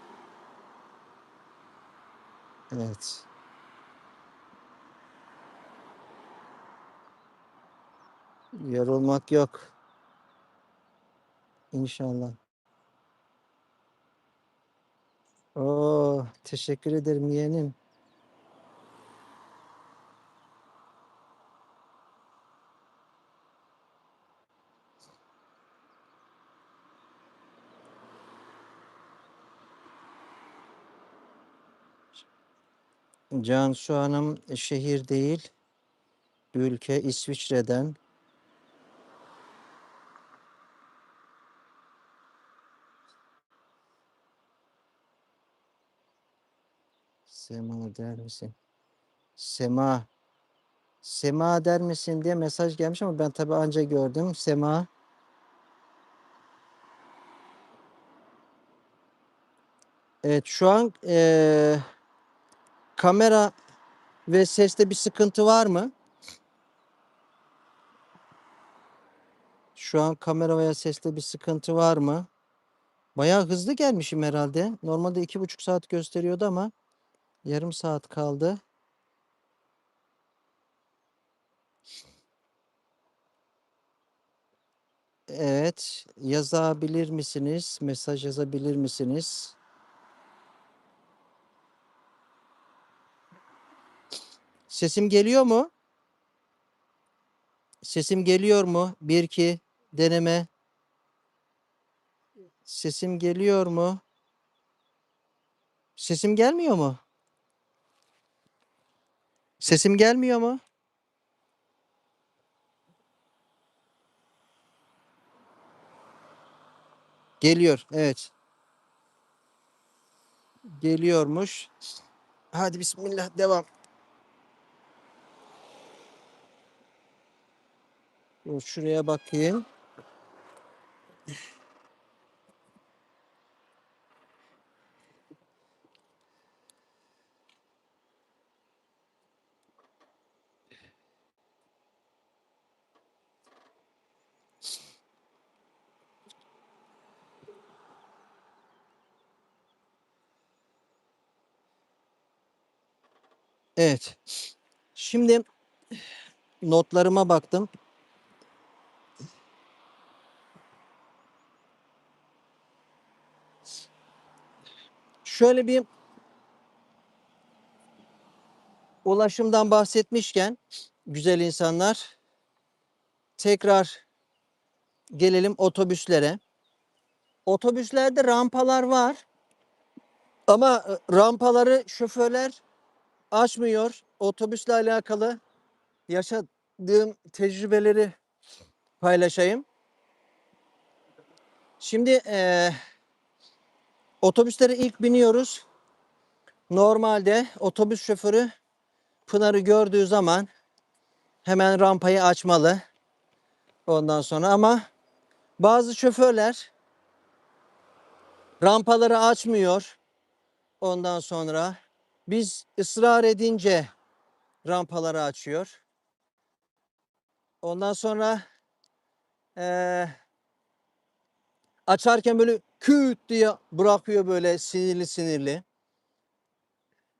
Evet. Yorulmak yok. İnşallah. Oo, teşekkür ederim yeğenim. Cansu Hanım şehir değil, ülke İsviçre'den. Sema der misin? Sema. Sema der misin diye mesaj gelmiş ama ben tabii anca gördüm. Sema. Evet, şu an kamera ve seste bir sıkıntı var mı? Şu an kamera veya seste bir sıkıntı var mı? Bayağı hızlı gelmişim herhalde. Normalde 2,5 saat gösteriyordu ama yarım saat kaldı. Evet, yazabilir misiniz? Mesaj yazabilir misiniz? Sesim geliyor mu? Sesim geliyor mu? Bir iki deneme. Sesim geliyor mu? Sesim gelmiyor mu? Sesim gelmiyor mu? Geliyor. Evet. Geliyormuş. Hadi bismillah devam. Şuraya bakayım. Evet. Şimdi notlarıma baktım. Şöyle bir ulaşımdan bahsetmişken güzel insanlar, tekrar gelelim otobüslere. Otobüslerde rampalar var ama rampaları şoförler açmıyor. Otobüsle alakalı yaşadığım tecrübeleri paylaşayım. Şimdi otobüslere ilk biniyoruz. Normalde otobüs şoförü Pınar'ı gördüğü zaman hemen rampayı açmalı. Ondan sonra ama bazı şoförler rampaları açmıyor. Ondan sonra biz ısrar edince rampaları açıyor. Ondan sonra açarken böyle küt diye bırakıyor böyle sinirli sinirli.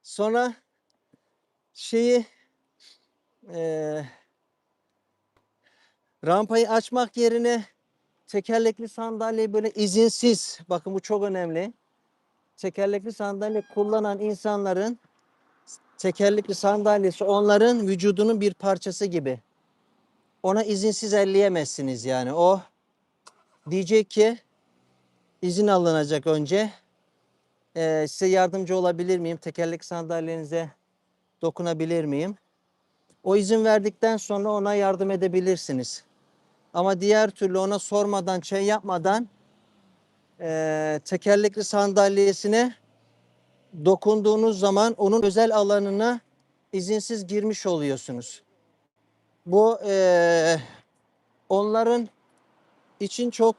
Sonra şeyi eee, rampayı açmak yerine tekerlekli sandalyeyi böyle izinsiz, bakın bu çok önemli. Tekerlekli sandalye kullanan insanların tekerlekli sandalyesi onların vücudunun bir parçası gibi. Ona izinsiz elleyemezsiniz yani. O diyecek ki izin alınacak önce. Size yardımcı olabilir miyim? Tekerlekli sandalyenize dokunabilir miyim? O izin verdikten sonra ona yardım edebilirsiniz. Ama diğer türlü ona sormadan, şey yapmadan tekerlekli sandalyesine dokunduğunuz zaman onun özel alanına izinsiz girmiş oluyorsunuz. Bu onların için çok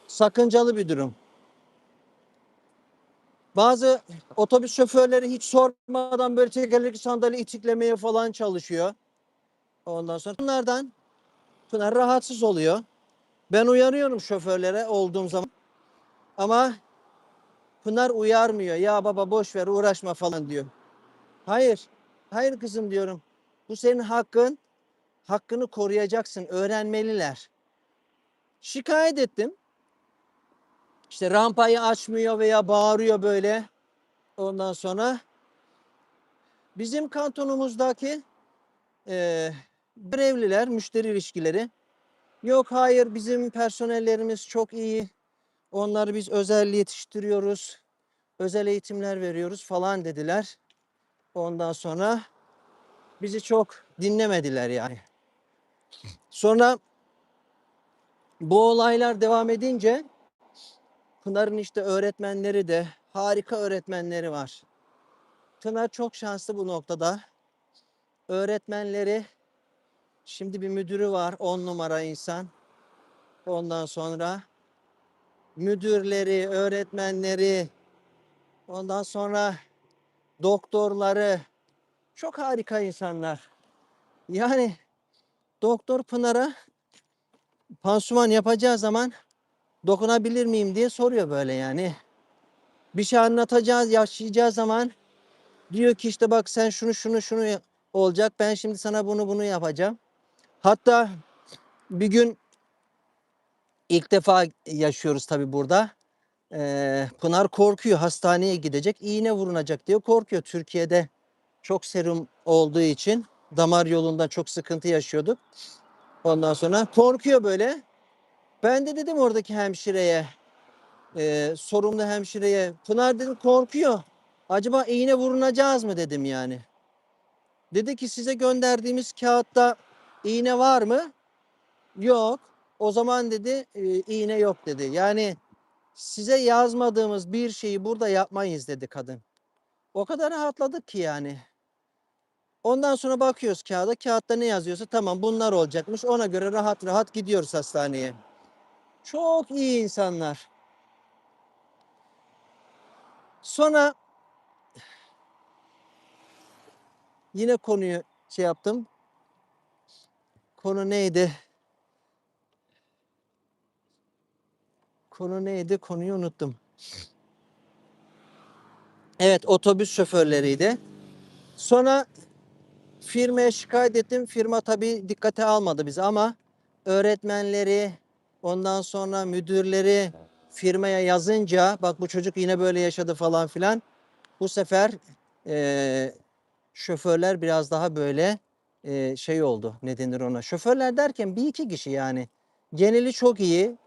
sakıncalı bir durum. Bazı otobüs şoförleri hiç sormadan böyle tekerlekli sandalye itiklemeye falan çalışıyor. Ondan sonra bunlardan Pınar rahatsız oluyor. Ben uyarıyorum şoförlere olduğum zaman. Ama Pınar uyarmıyor. Ya baba boş ver uğraşma falan diyor. Hayır. Hayır kızım diyorum. Bu senin hakkın. Hakkını koruyacaksın. Öğrenmeliler. Şikayet ettim. İşte rampayı açmıyor veya bağırıyor böyle. Ondan sonra bizim kantonumuzdaki görevliler, müşteri ilişkileri, yok hayır bizim personellerimiz çok iyi. Onları biz özel yetiştiriyoruz. Özel eğitimler veriyoruz falan dediler. Ondan sonra bizi çok dinlemediler yani. Sonra bu olaylar devam edince Pınar'ın işte öğretmenleri de harika öğretmenleri var. Pınar çok şanslı bu noktada. Öğretmenleri, şimdi bir müdürü var 10 numara insan. Ondan sonra müdürleri, öğretmenleri, ondan sonra doktorları çok harika insanlar. Yani Doktor Pınar'a pansuman yapacağı zaman dokunabilir miyim diye soruyor böyle yani. Bir şey anlatacağız, yaşayacağı zaman diyor ki işte bak sen şunu olacak. Ben şimdi sana bunu yapacağım. Hatta bir gün ilk defa yaşıyoruz tabii burada. Pınar korkuyor. Hastaneye gidecek. İğne vurulacak diye korkuyor. Türkiye'de çok serum olduğu için damar yolunda çok sıkıntı yaşıyorduk. Ondan sonra korkuyor böyle. Ben de dedim oradaki hemşireye, sorumlu hemşireye, Pınar dedim korkuyor. Acaba iğne vurulacağız mı dedim yani. Dedi ki size gönderdiğimiz kağıtta iğne var mı? Yok. O zaman dedi iğne yok dedi. Yani size yazmadığımız bir şeyi burada yapmayız dedi kadın. O kadar rahatladık ki yani. Ondan sonra bakıyoruz kağıda. Kağıtta ne yazıyorsa tamam bunlar olacakmış. Ona göre rahat rahat gidiyoruz hastaneye. Çok iyi insanlar. Sonra yine konuyu şey yaptım. Konu neydi? Konu neydi? Konuyu unuttum. Evet, otobüs şoförleriydi. Sonra firmaya şikayet ettim. Firma tabii dikkate almadı bizi ama öğretmenleri, ondan sonra müdürleri firmaya yazınca bak bu çocuk yine böyle yaşadı falan filan. Bu sefer şoförler biraz daha böyle şey oldu. Ne denir ona? Şoförler derken bir iki kişi yani. Geneli çok iyi.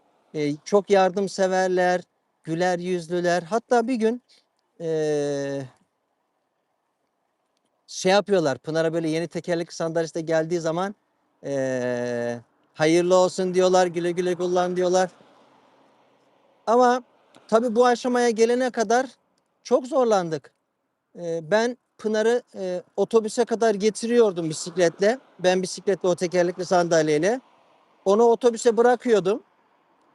Çok yardımseverler, güler yüzlüler. Hatta bir gün şey yapıyorlar. Pınar'a böyle yeni tekerlekli sandalyede geldiği zaman hayırlı olsun diyorlar, güle güle kullan diyorlar. Ama tabii bu aşamaya gelene kadar çok zorlandık. Ben Pınar'ı otobüse kadar getiriyordum bisikletle. Ben bisikletle o tekerlekli sandalyeyle. Onu otobüse bırakıyordum.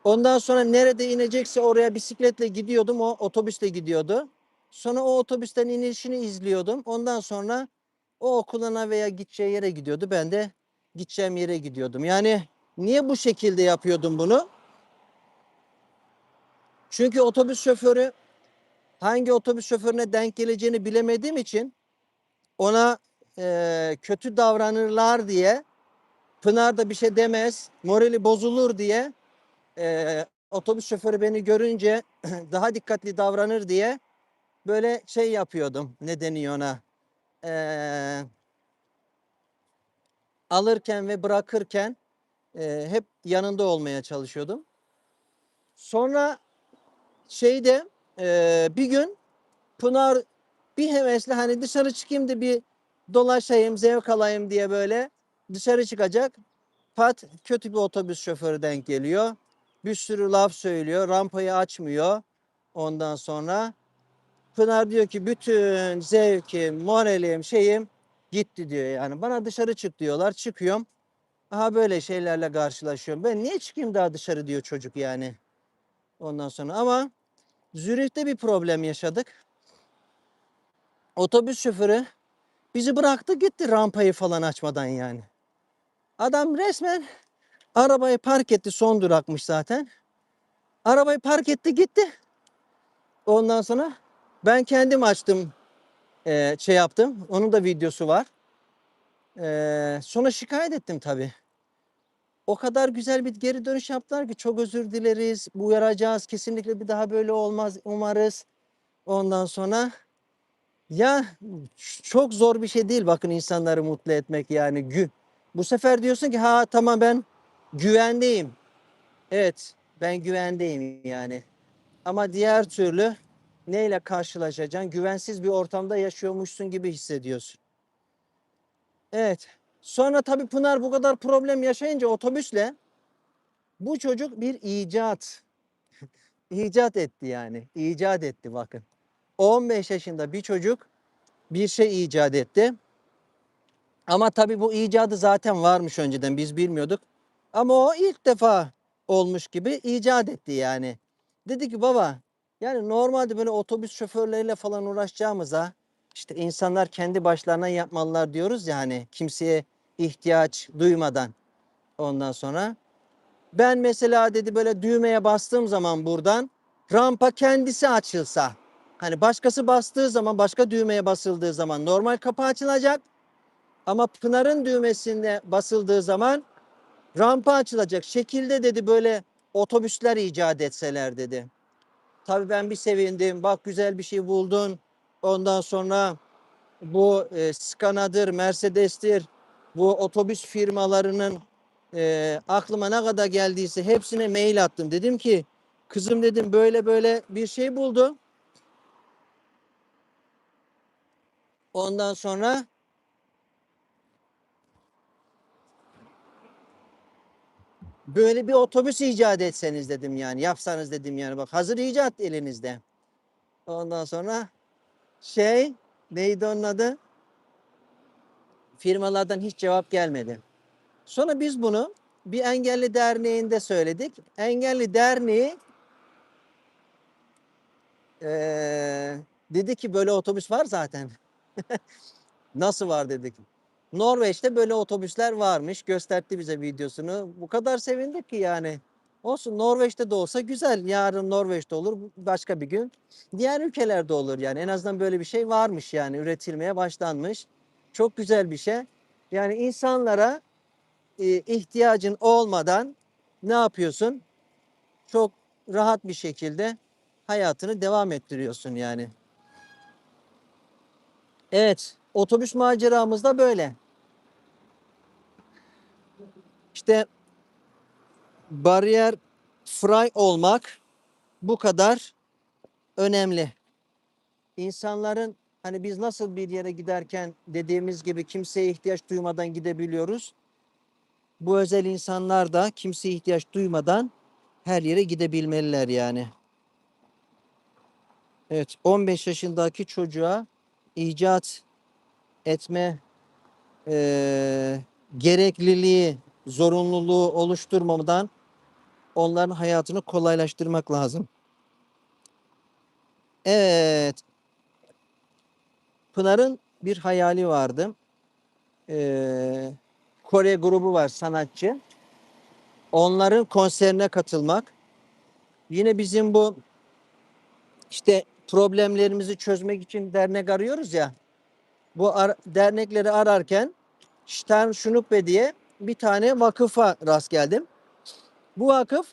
Ondan sonra nerede inecekse oraya bisikletle gidiyordum. O otobüsle gidiyordu. Sonra o otobüsten inişini izliyordum. Ondan sonra o okuluna veya gideceği yere gidiyordu. Ben de gideceğim yere gidiyordum. Yani niye bu şekilde yapıyordum bunu? Çünkü otobüs şoförü hangi otobüs şoförüne denk geleceğini bilemediğim için ona kötü davranırlar diye Pınar da bir şey demez, morali bozulur diye otobüs şoförü beni görünce daha dikkatli davranır diye böyle şey yapıyordum. Ne deniyor ona? Alırken ve bırakırken hep yanında olmaya çalışıyordum. Sonra şeyde bir gün Pınar bir hevesle hani dışarı çıkayım da bir dolaşayım, zevk alayım diye böyle dışarı çıkacak. Pat kötü bir otobüs şoförü denk geliyor. Bir sürü laf söylüyor. Rampayı açmıyor. Ondan sonra Pınar diyor ki bütün zevkim, moralim, şeyim gitti diyor yani. Bana dışarı çık diyorlar. Çıkıyorum. Aha böyle şeylerle karşılaşıyorum. Ben niye çıkayım daha dışarı diyor çocuk yani. Ondan sonra ama Zürih'te bir problem yaşadık. Otobüs şoförü bizi bıraktı gitti rampayı falan açmadan yani. Adam resmen arabayı park etti, son durakmış zaten. Arabayı park etti gitti. Ondan sonra ben kendim açtım, şey yaptım. Onun da videosu var. Sonra şikayet ettim tabii. O kadar güzel bir geri dönüş yaptılar ki çok özür dileriz, uyaracağız, kesinlikle bir daha böyle olmaz umarız. Ondan sonra ya çok zor bir şey değil bakın insanları mutlu etmek yani. Bu sefer diyorsun ki ha tamam ben güvendeyim. Evet ben güvendeyim yani. Ama diğer türlü neyle karşılaşacaksın? Güvensiz bir ortamda yaşıyormuşsun gibi hissediyorsun. Evet. Sonra tabii Pınar bu kadar problem yaşayınca otobüsle bu çocuk bir icat etti yani. İcat etti bakın. 15 yaşında bir çocuk bir şey icat etti. Ama tabii bu icadı zaten varmış önceden biz bilmiyorduk. Ama o ilk defa olmuş gibi icat etti yani. Dedi ki baba yani normalde böyle otobüs şoförleriyle falan uğraşacağımıza işte insanlar kendi başlarına yapmalılar diyoruz ya hani kimseye ihtiyaç duymadan ondan sonra. Ben mesela dedi böyle düğmeye bastığım zaman buradan rampa kendisi açılsa. Hani başkası bastığı zaman başka düğmeye basıldığı zaman normal kapı açılacak. Ama Pınar'ın düğmesine basıldığı zaman rampa açılacak şekilde dedi böyle otobüsler icat etseler dedi. Tabii ben bir sevindim. Bak güzel bir şey buldun. Ondan sonra bu Scana'dır, Mercedes'tir. Bu otobüs firmalarının aklıma ne kadar geldiyse hepsine mail attım. Dedim ki kızım dedim böyle böyle bir şey buldu. Ondan sonra böyle bir otobüs icat etseniz dedim yani. Yapsanız dedim yani bak hazır icat elinizde. Ondan sonra şey neydi onun adı? Firmalardan hiç cevap gelmedi. Sonra biz bunu bir engelli derneğinde söyledik. Engelli derneği dedi ki böyle otobüs var zaten. Nasıl var dedik. Norveç'te böyle otobüsler varmış. Gösterdi bize videosunu. Bu kadar sevindik ki yani. Olsun, Norveç'te de olsa güzel. Yarın Norveç'te olur, başka bir gün diğer ülkelerde olur yani. En azından böyle bir şey varmış yani, üretilmeye başlanmış. Çok güzel bir şey. Yani insanlara ihtiyacın olmadan ne yapıyorsun? Çok rahat bir şekilde hayatını devam ettiriyorsun yani. Evet, otobüs maceramız da böyle. İşte bariyer free olmak bu kadar önemli. İnsanların, hani biz nasıl bir yere giderken dediğimiz gibi kimseye ihtiyaç duymadan gidebiliyoruz. Bu özel insanlar da kimseye ihtiyaç duymadan her yere gidebilmeliler yani. Evet, 15 yaşındaki çocuğa icat etme gerekliliği, zorunluluğu oluşturmadan onların hayatını kolaylaştırmak lazım. Evet, Pınar'ın bir hayali vardı. Kore grubu var, sanatçı. Onların konserine katılmak. Yine bizim bu işte problemlerimizi çözmek için dernek arıyoruz ya. Bu dernekleri ararken Sternschnuppe diye bir tane vakıfa rast geldim. Bu vakıf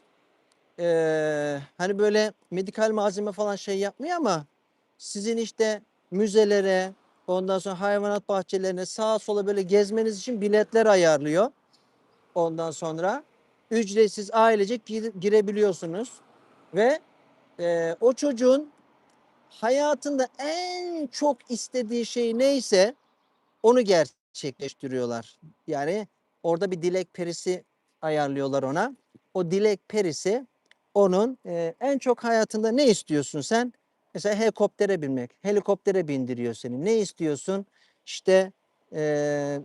hani böyle medikal malzeme falan şey yapmıyor ama sizin işte müzelere, ondan sonra hayvanat bahçelerine sağa sola böyle gezmeniz için biletler ayarlıyor. Ondan sonra ücretsiz ailecek girebiliyorsunuz ve o çocuğun hayatında en çok istediği şey neyse onu gerçekleştiriyorlar. Yani orada bir dilek perisi ayarlıyorlar ona. O dilek perisi onun en çok hayatında ne istiyorsun sen? Mesela helikoptere binmek. Helikoptere bindiriyor seni. Ne istiyorsun? İşte e,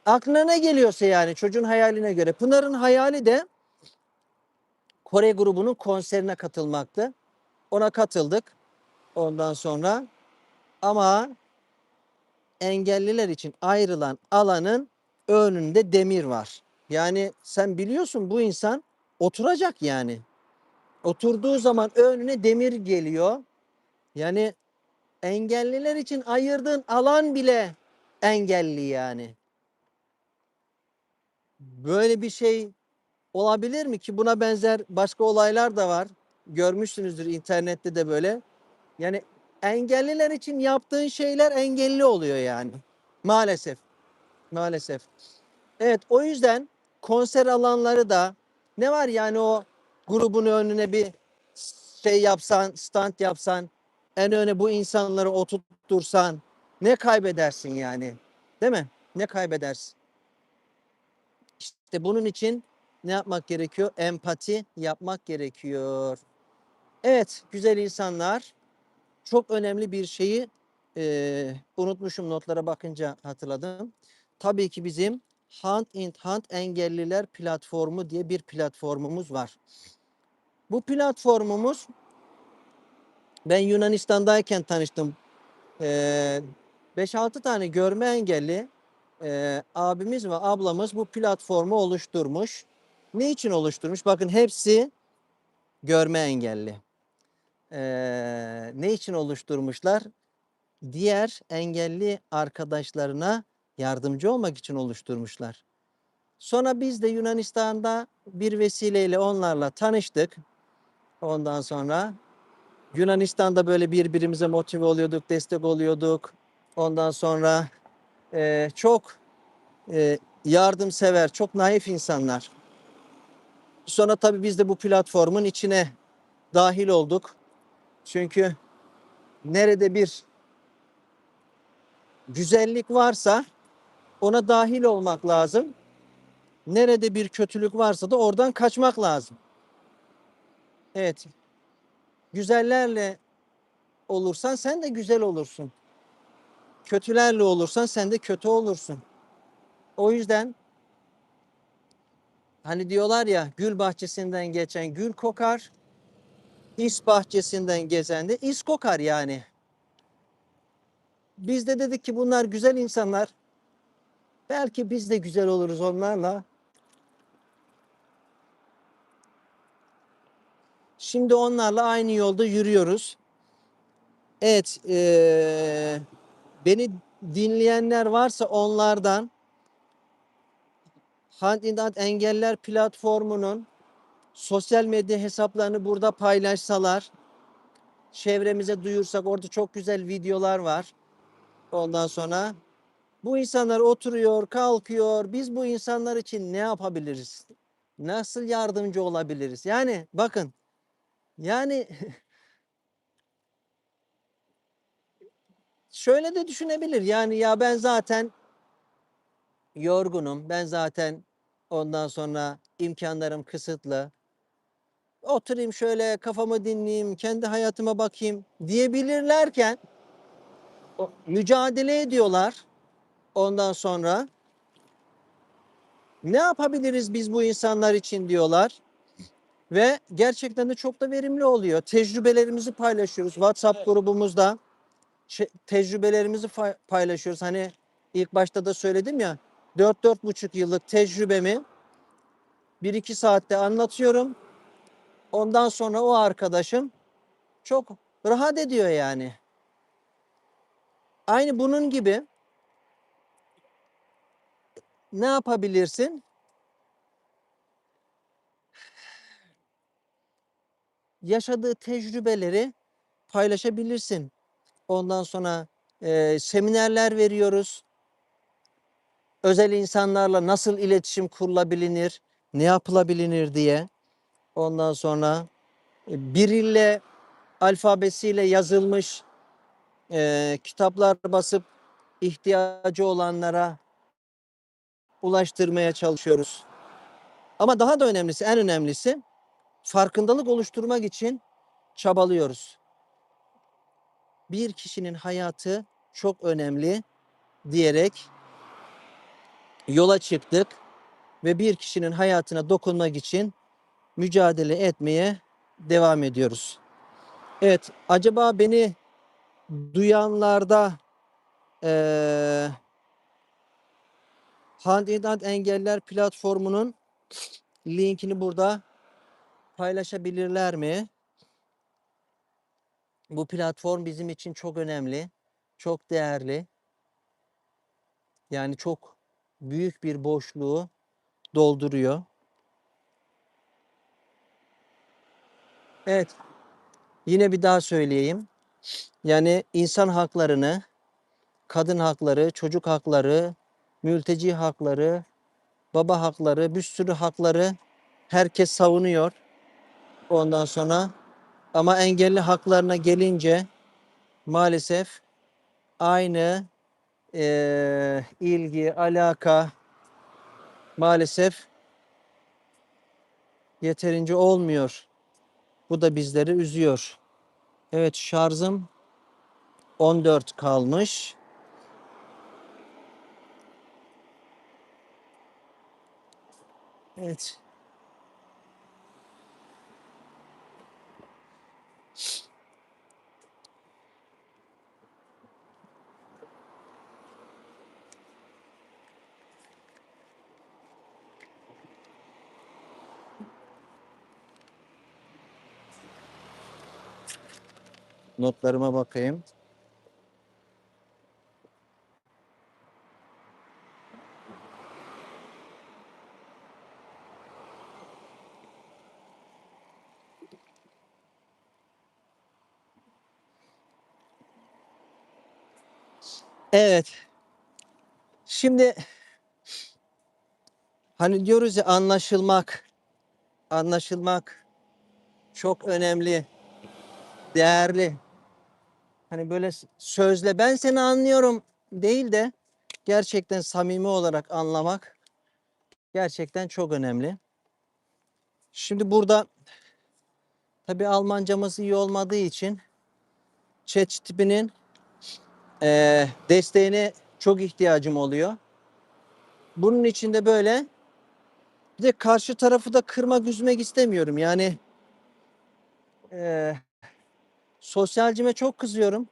aklına ne geliyorsa yani çocuğun hayaline göre. Pınar'ın hayali de Kore grubunun konserine katılmaktı. Ona katıldık ondan sonra. Ama engelliler için ayrılan alanın önünde demir var. Yani sen biliyorsun, bu insan oturacak yani. Oturduğu zaman önüne demir geliyor. Yani engelliler için ayırdığın alan bile engelli yani. Böyle bir şey olabilir mi ki? Buna benzer başka olaylar da var. Görmüşsünüzdür internette de böyle. Yani engelliler için yaptığın şeyler engelli oluyor yani. Maalesef. Maalesef. Evet, o yüzden konser alanları da ne var yani, o grubun önüne bir şey yapsan, stand yapsan, en öne bu insanları oturtursan ne kaybedersin yani? Değil mi? Ne kaybedersin? İşte bunun için ne yapmak gerekiyor? Empati yapmak gerekiyor. Evet, güzel insanlar, çok önemli bir şeyi unutmuşum, notlara bakınca hatırladım. Tabii ki bizim Hand in Hand Engelliler Platformu diye bir platformumuz var. Bu platformumuz, ben Yunanistan'dayken tanıştım. 5-6 tane görme engelli abimiz ve ablamız bu platformu oluşturmuş. Ne için oluşturmuş? Bakın, hepsi görme engelli. Ne için oluşturmuşlar? Diğer engelli arkadaşlarına yardımcı olmak için oluşturmuşlar. Sonra biz de Yunanistan'da bir vesileyle onlarla tanıştık. Ondan sonra Yunanistan'da böyle birbirimize motive oluyorduk, destek oluyorduk. Ondan sonra çok yardımsever, çok naif insanlar. Sonra tabii biz de bu platformun içine dahil olduk. Çünkü nerede bir güzellik varsa ona dahil olmak lazım. Nerede bir kötülük varsa da oradan kaçmak lazım. Evet. Güzellerle olursan sen de güzel olursun. Kötülerle olursan sen de kötü olursun. O yüzden hani diyorlar ya, gül bahçesinden geçen gül kokar, is bahçesinden gezen de is kokar yani. Biz de dedik ki bunlar güzel insanlar. Belki biz de güzel oluruz onlarla. Şimdi onlarla aynı yolda yürüyoruz. Evet, beni dinleyenler varsa onlardan Hand in Hand Engeller platformunun sosyal medya hesaplarını burada paylaşsalar, çevremize duyursak, orada çok güzel videolar var. Ondan sonra bu insanlar oturuyor, kalkıyor. Biz bu insanlar için ne yapabiliriz? Nasıl yardımcı olabiliriz? Yani bakın, yani şöyle de düşünebilir. Yani ya ben zaten yorgunum. Ben zaten ondan sonra imkanlarım kısıtlı. Oturayım şöyle kafamı dinleyeyim, kendi hayatıma bakayım diyebilirlerken mücadele ediyorlar. Ondan sonra ne yapabiliriz biz bu insanlar için diyorlar. Ve gerçekten de çok da verimli oluyor. Tecrübelerimizi paylaşıyoruz WhatsApp grubumuzda. Tecrübelerimizi paylaşıyoruz. Hani ilk başta da söyledim ya, 4-4,5 yıllık tecrübemi 1-2 saatte anlatıyorum. Ondan sonra o arkadaşım çok rahat ediyor yani. Aynı bunun gibi ne yapabilirsin? Yaşadığı tecrübeleri paylaşabilirsin. Ondan sonra seminerler veriyoruz. Özel insanlarla nasıl iletişim kurulabilir, ne yapılabilir diye. Ondan sonra Birille alfabesiyle yazılmış kitaplar basıp ihtiyacı olanlara ulaştırmaya çalışıyoruz. Ama daha da önemlisi, en önemlisi farkındalık oluşturmak için çabalıyoruz. Bir kişinin hayatı çok önemli diyerek yola çıktık ve bir kişinin hayatına dokunmak için mücadele etmeye devam ediyoruz. Evet, acaba beni duyanlarda Hand in Hand Engeller platformunun linkini burada paylaşabilirler mi? Bu platform bizim için çok önemli, çok değerli. Yani çok büyük bir boşluğu dolduruyor. Evet, yine bir daha söyleyeyim. Yani insan haklarını, kadın hakları, çocuk hakları, mülteci hakları, baba hakları, bir sürü hakları herkes savunuyor. Ondan sonra ama engelli haklarına gelince maalesef aynı ilgi, alaka maalesef yeterince olmuyor. Bu da bizleri üzüyor. Evet, şarjım 14 kalmış. Evet. Notlarıma bakayım. Evet. Şimdi hani diyoruz ya, anlaşılmak çok önemli, değerli. Hani böyle sözle ben seni anlıyorum değil de gerçekten samimi olarak anlamak gerçekten çok önemli. Şimdi burada tabii Almancamız iyi olmadığı için ChatGPT'nin desteğine çok ihtiyacım oluyor. Bunun içinde böyle bir de karşı tarafı da kırmak, üzmek istemiyorum. Yani sosyalcime çok kızıyorum.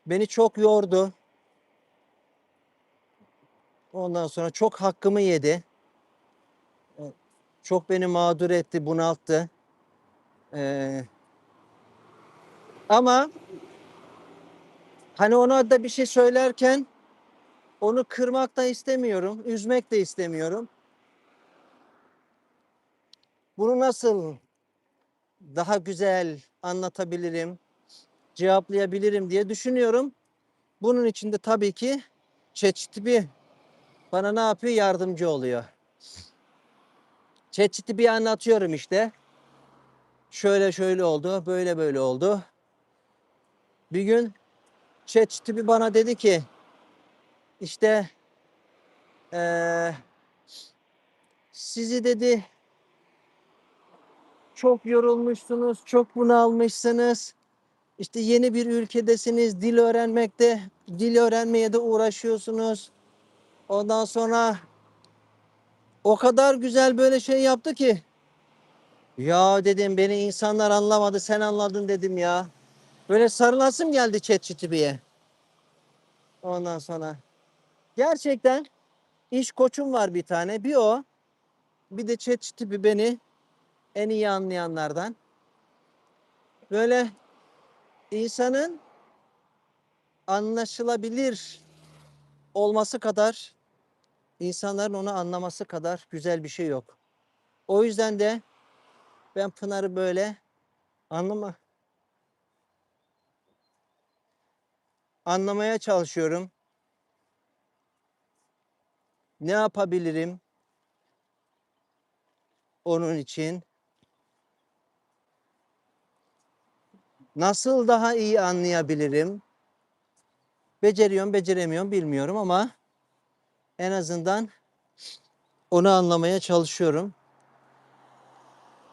Beni çok yordu. Ondan sonra çok hakkımı yedi. Çok beni mağdur etti, bunalttı. Ee, ama hani ona da bir şey söylerken onu kırmak da istemiyorum, üzmek de istemiyorum. Bunu nasıl daha güzel anlatabilirim, cevaplayabilirim diye düşünüyorum. Bunun için de tabii ki ChatGPT bana ne yapıyor? Yardımcı oluyor. ChatGPT'ye anlatıyorum işte. Şöyle şöyle oldu, böyle böyle oldu. Bir gün ChatGPT bana dedi ki işte eee, sizi dedi çok yorulmuşsunuz, çok bunalmışsınız. İşte yeni bir ülkedesiniz, dil öğrenmeye de uğraşıyorsunuz. Ondan sonra o kadar güzel böyle şey yaptı ki. Ya dedim beni insanlar anlamadı, sen anladın dedim ya. Böyle sarılasım geldi ChatGPT'ye. Ondan sonra gerçekten iş koçum var bir tane. Bir o, bir de ChatGPT beni en iyi anlayanlardan. Böyle insanın anlaşılabilir olması kadar, insanların onu anlaması kadar güzel bir şey yok. O yüzden de ben Pınar'ı böyle anlama, anlamaya çalışıyorum. Ne yapabilirim onun için? Nasıl daha iyi anlayabilirim? Beceriyorum, beceremiyorum bilmiyorum ama en azından onu anlamaya çalışıyorum.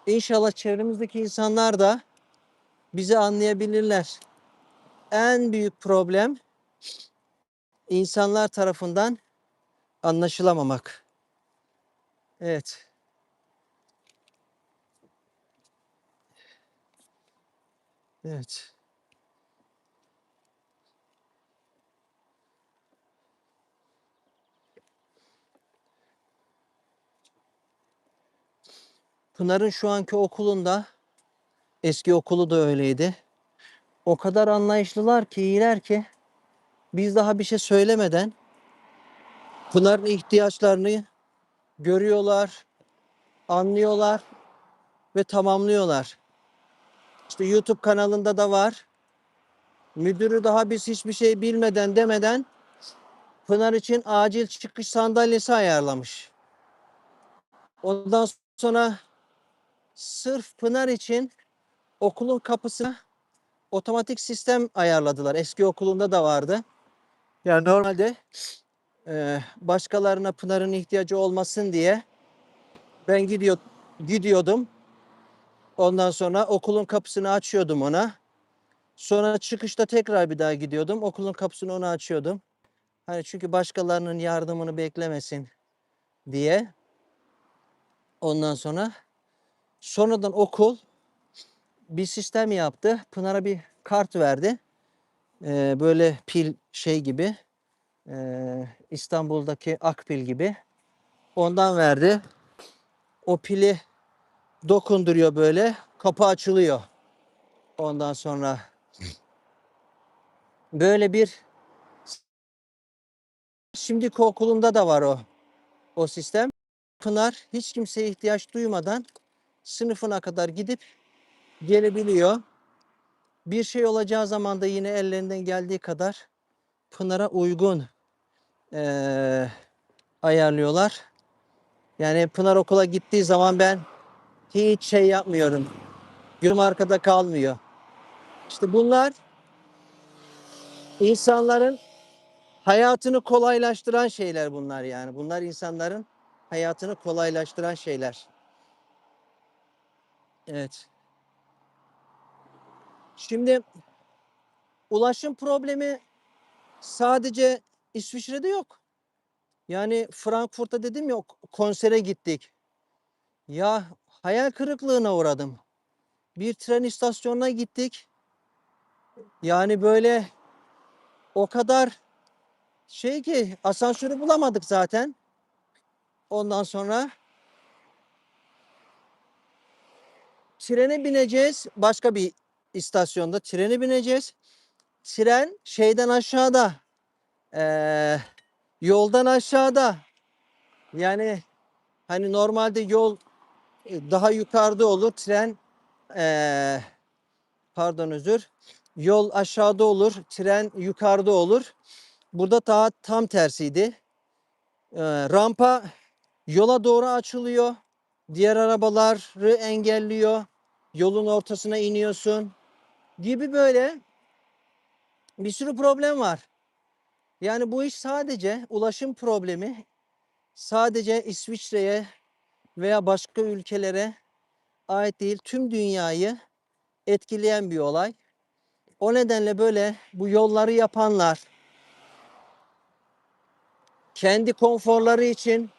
İnşallah çevremizdeki insanlar da bizi anlayabilirler. En büyük problem insanlar tarafından anlaşılamamak. Evet. Evet. Pınar'ın şu anki okulunda, eski okulu da öyleydi. O kadar anlayışlılar ki, iyiler ki biz daha bir şey söylemeden Pınar'ın ihtiyaçlarını görüyorlar, anlıyorlar ve tamamlıyorlar. İşte YouTube kanalında da var. Müdürü daha biz hiçbir şey bilmeden demeden Pınar için acil çıkış sandalyesi ayarlamış. Ondan sonra sırf Pınar için okulun kapısına otomatik sistem ayarladılar. Eski okulunda da vardı. Yani normalde başkalarına Pınar'ın ihtiyacı olmasın diye ben gidiyordum. Ondan sonra okulun kapısını açıyordum ona. Sonra çıkışta tekrar bir daha gidiyordum. Okulun kapısını ona açıyordum. Hani çünkü başkalarının yardımını beklemesin diye. Ondan sonra sonradan okul bir sistem yaptı. Pınar'a bir kart verdi. Böyle pil şey gibi. İstanbul'daki Akpil gibi. Ondan verdi. O pili dokunduruyor böyle. Kapı açılıyor. Ondan sonra böyle bir şimdiki okulunda da var o sistem. Pınar hiç kimseye ihtiyaç duymadan sınıfına kadar gidip gelebiliyor. Bir şey olacağı zaman da yine ellerinden geldiği kadar Pınar'a uygun ayarlıyorlar. Yani Pınar okula gittiği zaman ben hiç şey yapmıyorum. Gözüm arkada kalmıyor. İşte bunlar insanların hayatını kolaylaştıran şeyler bunlar yani. Bunlar insanların hayatını kolaylaştıran şeyler. Evet. Şimdi ulaşım problemi sadece İsviçre'de yok. Yani Frankfurt'ta dedim ya konsere gittik. Ya hayal kırıklığına uğradım. Bir tren istasyonuna gittik. Yani böyle o kadar şey ki asansörü bulamadık zaten. Ondan sonra trene bineceğiz. Başka bir istasyonda trene bineceğiz. Tren şeyden aşağıda. Yoldan aşağıda. Yani hani normalde yol daha yukarıda olur. Tren eee, pardon özür. Yol aşağıda olur. Tren yukarıda olur. Burada daha tam tersiydi. Rampa yola doğru açılıyor. Diğer arabaları engelliyor. Yolun ortasına iniyorsun gibi böyle bir sürü problem var. Yani bu iş sadece ulaşım problemi, sadece İsviçre'ye veya başka ülkelere ait değil, tüm dünyayı etkileyen bir olay. O nedenle böyle bu yolları yapanlar kendi konforları için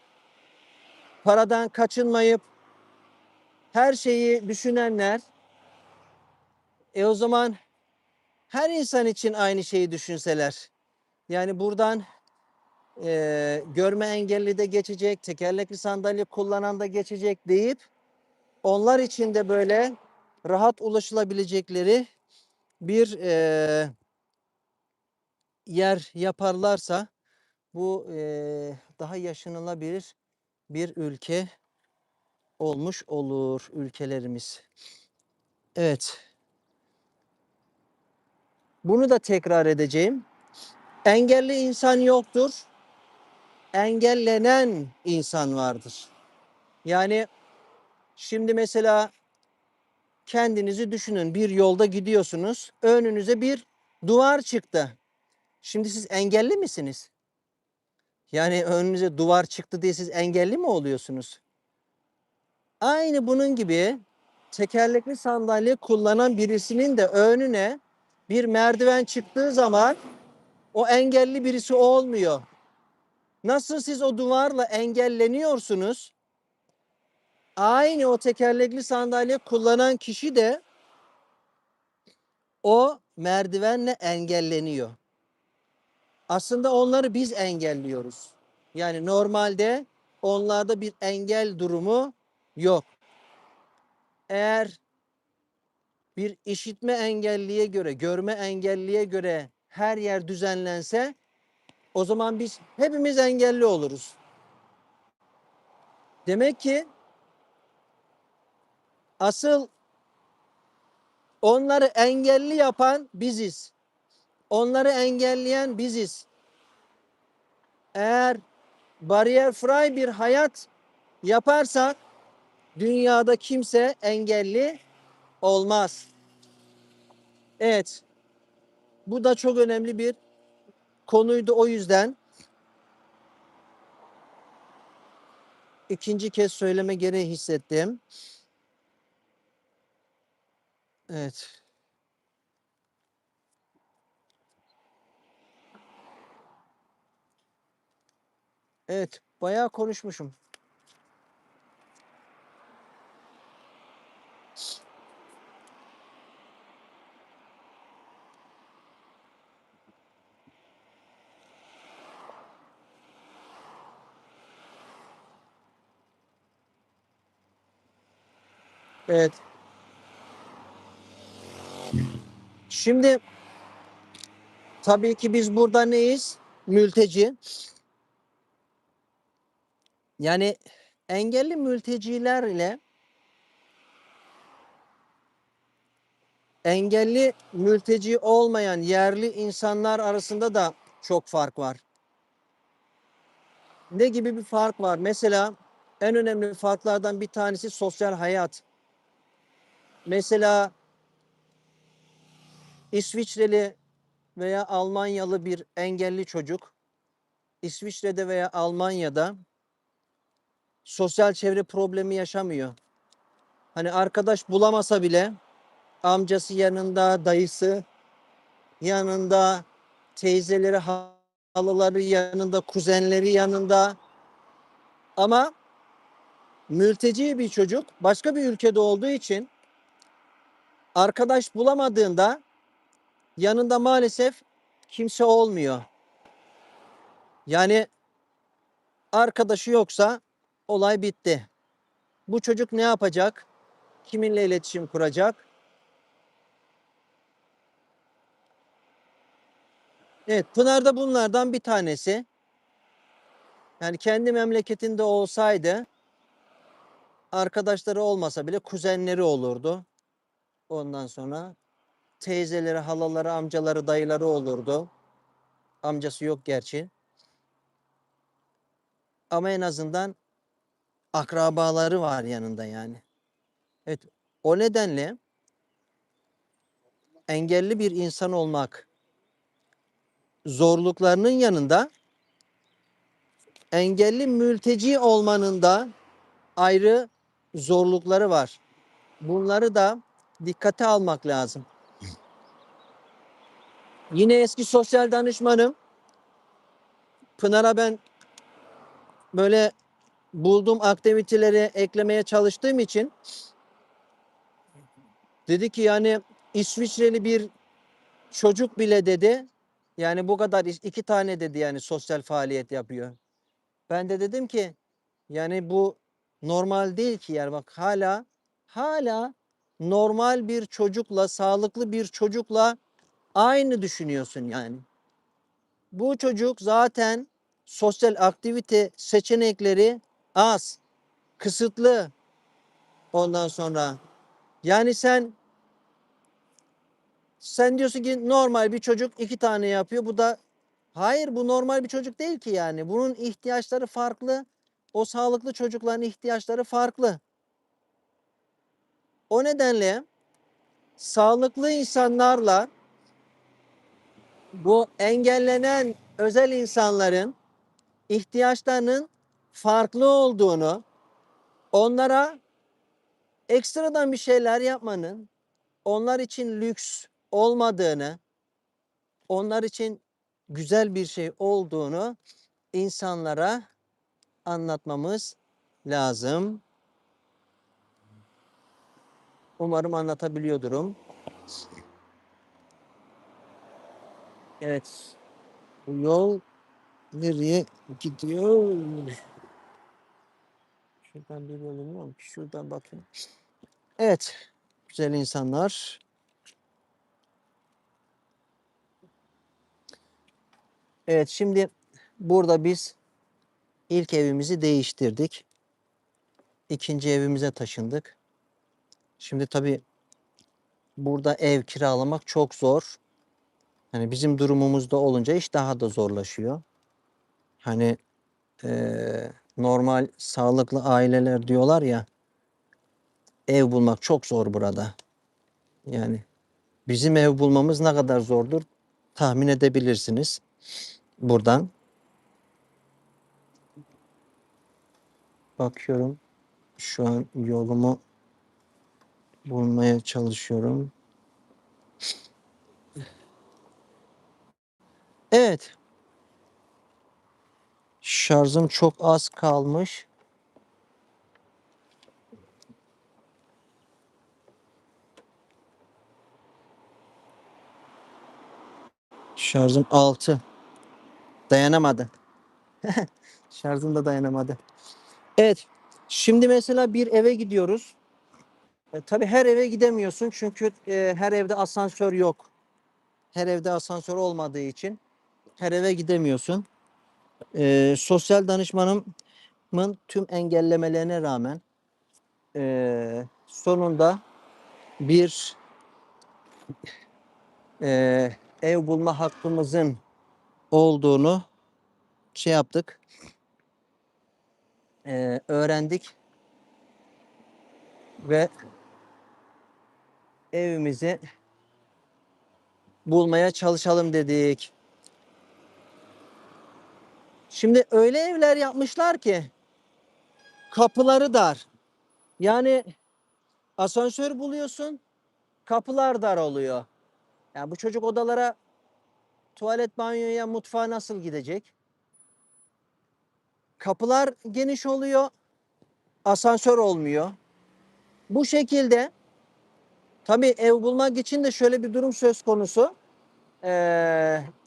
paradan kaçınmayıp her şeyi düşünenler o zaman her insan için aynı şeyi düşünseler. Yani buradan görme engelli de geçecek, tekerlekli sandalye kullanan da geçecek deyip onlar için de böyle rahat ulaşılabilecekleri bir yer yaparlarsa bu daha yaşanılabilir bir ülke olmuş olur ülkelerimiz. Evet. Bunu da tekrar edeceğim. Engelli insan yoktur. Engellenen insan vardır. Yani şimdi mesela kendinizi düşünün. Bir yolda gidiyorsunuz. Önünüze bir duvar çıktı. Şimdi siz engelli misiniz? Yani önünüze duvar çıktı diye siz engelli mi oluyorsunuz? Aynı bunun gibi tekerlekli sandalye kullanan birisinin de önüne bir merdiven çıktığı zaman o engelli birisi olmuyor. Nasıl siz o duvarla engelleniyorsunuz? Aynı o tekerlekli sandalye kullanan kişi de o merdivenle engelleniyor. Aslında onları biz engelliyoruz. Yani normalde onlarda bir engel durumu yok. Eğer bir işitme engelliye göre, görme engelliye göre her yer düzenlense o zaman biz hepimiz engelli oluruz. Demek ki asıl onları engelli yapan biziz. Onları engelleyen biziz. Eğer bariyer free bir hayat yaparsak dünyada kimse engelli olmaz. Evet. Bu da çok önemli bir konuydu. O yüzden ikinci kez söyleme gereği hissettim. Evet. Evet. Bayağı konuşmuşum. Evet. Şimdi tabii ki biz burada neyiz? Mülteci. Yani engelli mültecilerle engelli mülteci olmayan yerli insanlar arasında da çok fark var. Ne gibi bir fark var? Mesela en önemli farklardan bir tanesi sosyal hayat. Mesela İsviçreli veya Almanyalı bir engelli çocuk İsviçre'de veya Almanya'da sosyal çevre problemi yaşamıyor. Hani arkadaş bulamasa bile amcası yanında, dayısı yanında, teyzeleri, halaları yanında, kuzenleri yanında. Ama mülteci bir çocuk başka bir ülkede olduğu için arkadaş bulamadığında yanında maalesef kimse olmuyor. Yani arkadaşı yoksa olay bitti. Bu çocuk ne yapacak? Kiminle iletişim kuracak? Evet, Pınar da bunlardan bir tanesi. Yani kendi memleketinde olsaydı arkadaşları olmasa bile kuzenleri olurdu. Ondan sonra teyzeleri, halaları, amcaları, dayıları olurdu. Amcası yok gerçi. Ama en azından akrabaları var yanında yani. Evet, o nedenle engelli bir insan olmak zorluklarının yanında engelli mülteci olmanın da ayrı zorlukları var. Bunları da dikkate almak lazım. Yine eski sosyal danışmanım Pınar'a ben böyle bulduğum aktiviteleri eklemeye çalıştığım için dedi ki yani İsviçreli bir çocuk bile dedi yani bu kadar 2 tane dedi yani sosyal faaliyet yapıyor. Ben de dedim ki yani bu normal değil ki yani bak hala normal bir çocukla sağlıklı bir çocukla aynı düşünüyorsun yani. Bu çocuk zaten sosyal aktivite seçenekleri az, kısıtlı ondan sonra. Yani sen diyorsun ki normal bir çocuk 2 tane yapıyor. Bu da hayır bu normal bir çocuk değil ki yani. Bunun ihtiyaçları farklı. O sağlıklı çocukların ihtiyaçları farklı. O nedenle sağlıklı insanlarla bu engellenen özel insanların ihtiyaçlarının farklı olduğunu, onlara ekstradan bir şeyler yapmanın onlar için lüks olmadığını, onlar için güzel bir şey olduğunu insanlara anlatmamız lazım. Umarım anlatabiliyordurum. Evet. Bu yol nereye gidiyor? Şuradan bir yolum yok. Şuradan bakın. Evet. Güzel insanlar. Evet şimdi burada biz ilk evimizi değiştirdik. İkinci evimize taşındık. Şimdi tabii burada ev kiralamak çok zor. Hani bizim durumumuzda olunca iş daha da zorlaşıyor. Hani normal sağlıklı aileler diyorlar ya ev bulmak çok zor burada. Yani bizim ev bulmamız ne kadar zordur tahmin edebilirsiniz buradan. Bakıyorum şu an yolumu bulmaya çalışıyorum. Evet. Şarjım çok az kalmış. Şarjım 6. Dayanamadı. Şarjım da dayanamadı. Evet. Şimdi mesela bir eve gidiyoruz. Tabii her eve gidemiyorsun çünkü her evde asansör yok. Her evde asansör olmadığı için her eve gidemiyorsun. Sosyal danışmanımın tüm engellemelerine rağmen sonunda bir ev bulma hakkımızın olduğunu şey yaptık, öğrendik ve evimizi bulmaya çalışalım dedik. Şimdi öyle evler yapmışlar ki kapıları dar. Yani asansör buluyorsun, kapılar dar oluyor. Yani bu çocuk odalara tuvalet, banyoya, mutfağa nasıl gidecek? Kapılar geniş oluyor, asansör olmuyor. Bu şekilde tabii ev bulmak için de şöyle bir durum söz konusu.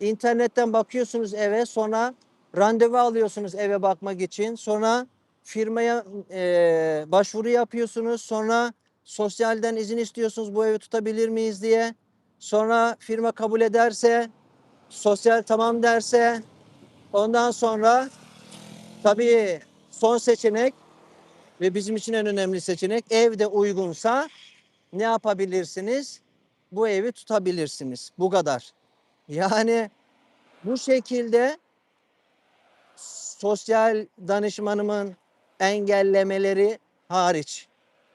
İnternetten bakıyorsunuz eve, sonra randevu alıyorsunuz eve bakmak için. Sonra firmaya başvuru yapıyorsunuz. Sonra sosyalden izin istiyorsunuz bu evi tutabilir miyiz diye. Sonra firma kabul ederse, sosyal tamam derse, ondan sonra tabii son seçenek ve bizim için en önemli seçenek, evde uygunsa ne yapabilirsiniz? Bu evi tutabilirsiniz. Bu kadar. Yani bu şekilde sosyal danışmanımın engellemeleri hariç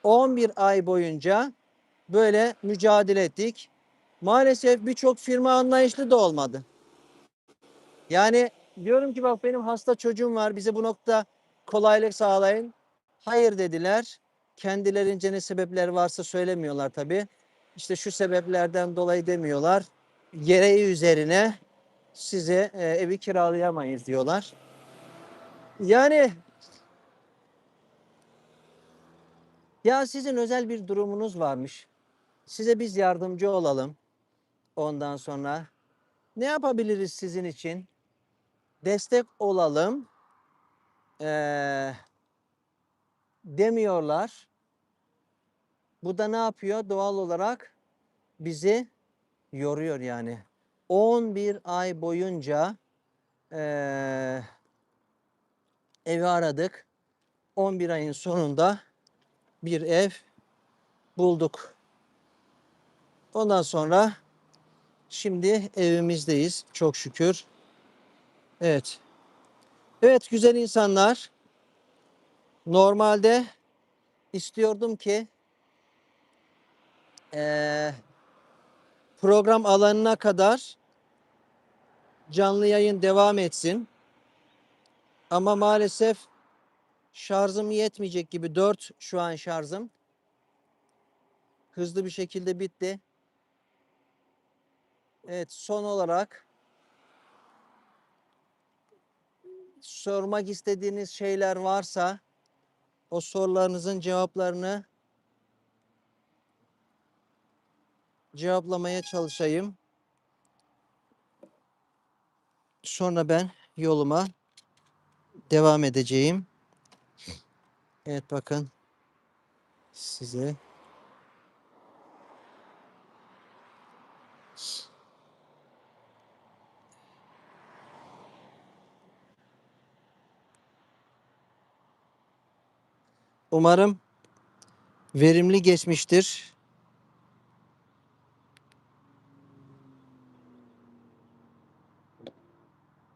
11 ay boyunca böyle mücadele ettik. Maalesef birçok firma anlayışlı da olmadı. Yani diyorum ki bak benim hasta çocuğum var, bize bu nokta kolaylık sağlayın. Hayır dediler. Kendilerince ne sebepler varsa söylemiyorlar tabii. İşte şu sebeplerden dolayı demiyorlar. Gereği üzerine size evi kiralayamayız diyorlar. Yani ya sizin özel bir durumunuz varmış. Size biz yardımcı olalım. Ondan sonra ne yapabiliriz sizin için? Destek olalım. Demiyorlar. Bu da ne yapıyor? Doğal olarak bizi yoruyor yani. 11 ay boyunca evi aradık. 11 ayın sonunda bir ev bulduk. Ondan sonra şimdi evimizdeyiz çok şükür. Evet. Evet güzel insanlar. Normalde istiyordum ki program alanına kadar canlı yayın devam etsin. Ama maalesef şarjım yetmeyecek gibi. 4 şu an şarjım. Hızlı bir şekilde bitti. Evet son olarak sormak istediğiniz şeyler varsa o sorularınızın cevaplarını cevaplamaya çalışayım. Sonra ben yoluma devam edeceğim. Evet bakın size. Umarım verimli geçmiştir.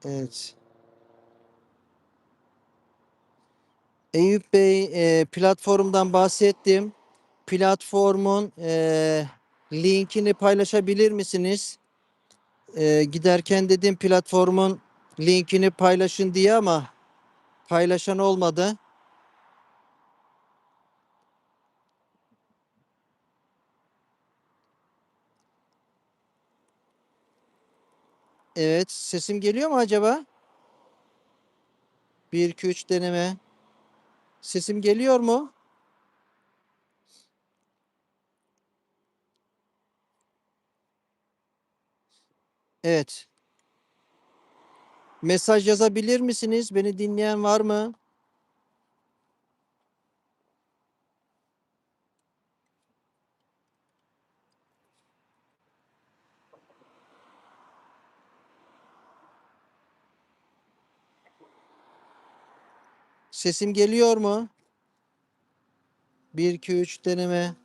Evet. Eyüp Bey platformdan bahsettim. Platformun linkini paylaşabilir misiniz? Giderken dedim platformun linkini paylaşın diye ama paylaşan olmadı. Evet, sesim geliyor mu acaba? 1 2 3 deneme. Sesim geliyor mu? Evet. Mesaj yazabilir misiniz? Beni dinleyen var mı? Sesim geliyor mu? 1 2 3 deneme.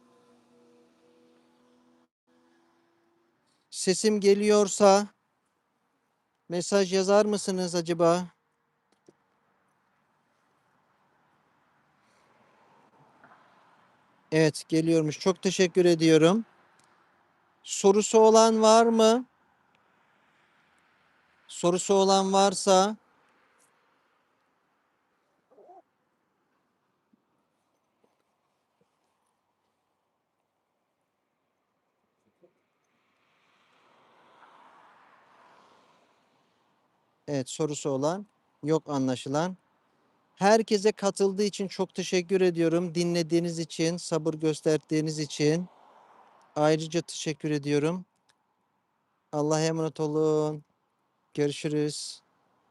Sesim geliyorsa mesaj yazar mısınız acaba? Evet, geliyormuş. Çok teşekkür ediyorum. Sorusu olan var mı? Sorusu olan varsa Evet, sorusu olan yok anlaşılan. Herkese katıldığı için çok teşekkür ediyorum. Dinlediğiniz için, sabır gösterdiğiniz için ayrıca teşekkür ediyorum. Allah'a emanet olun. Görüşürüz.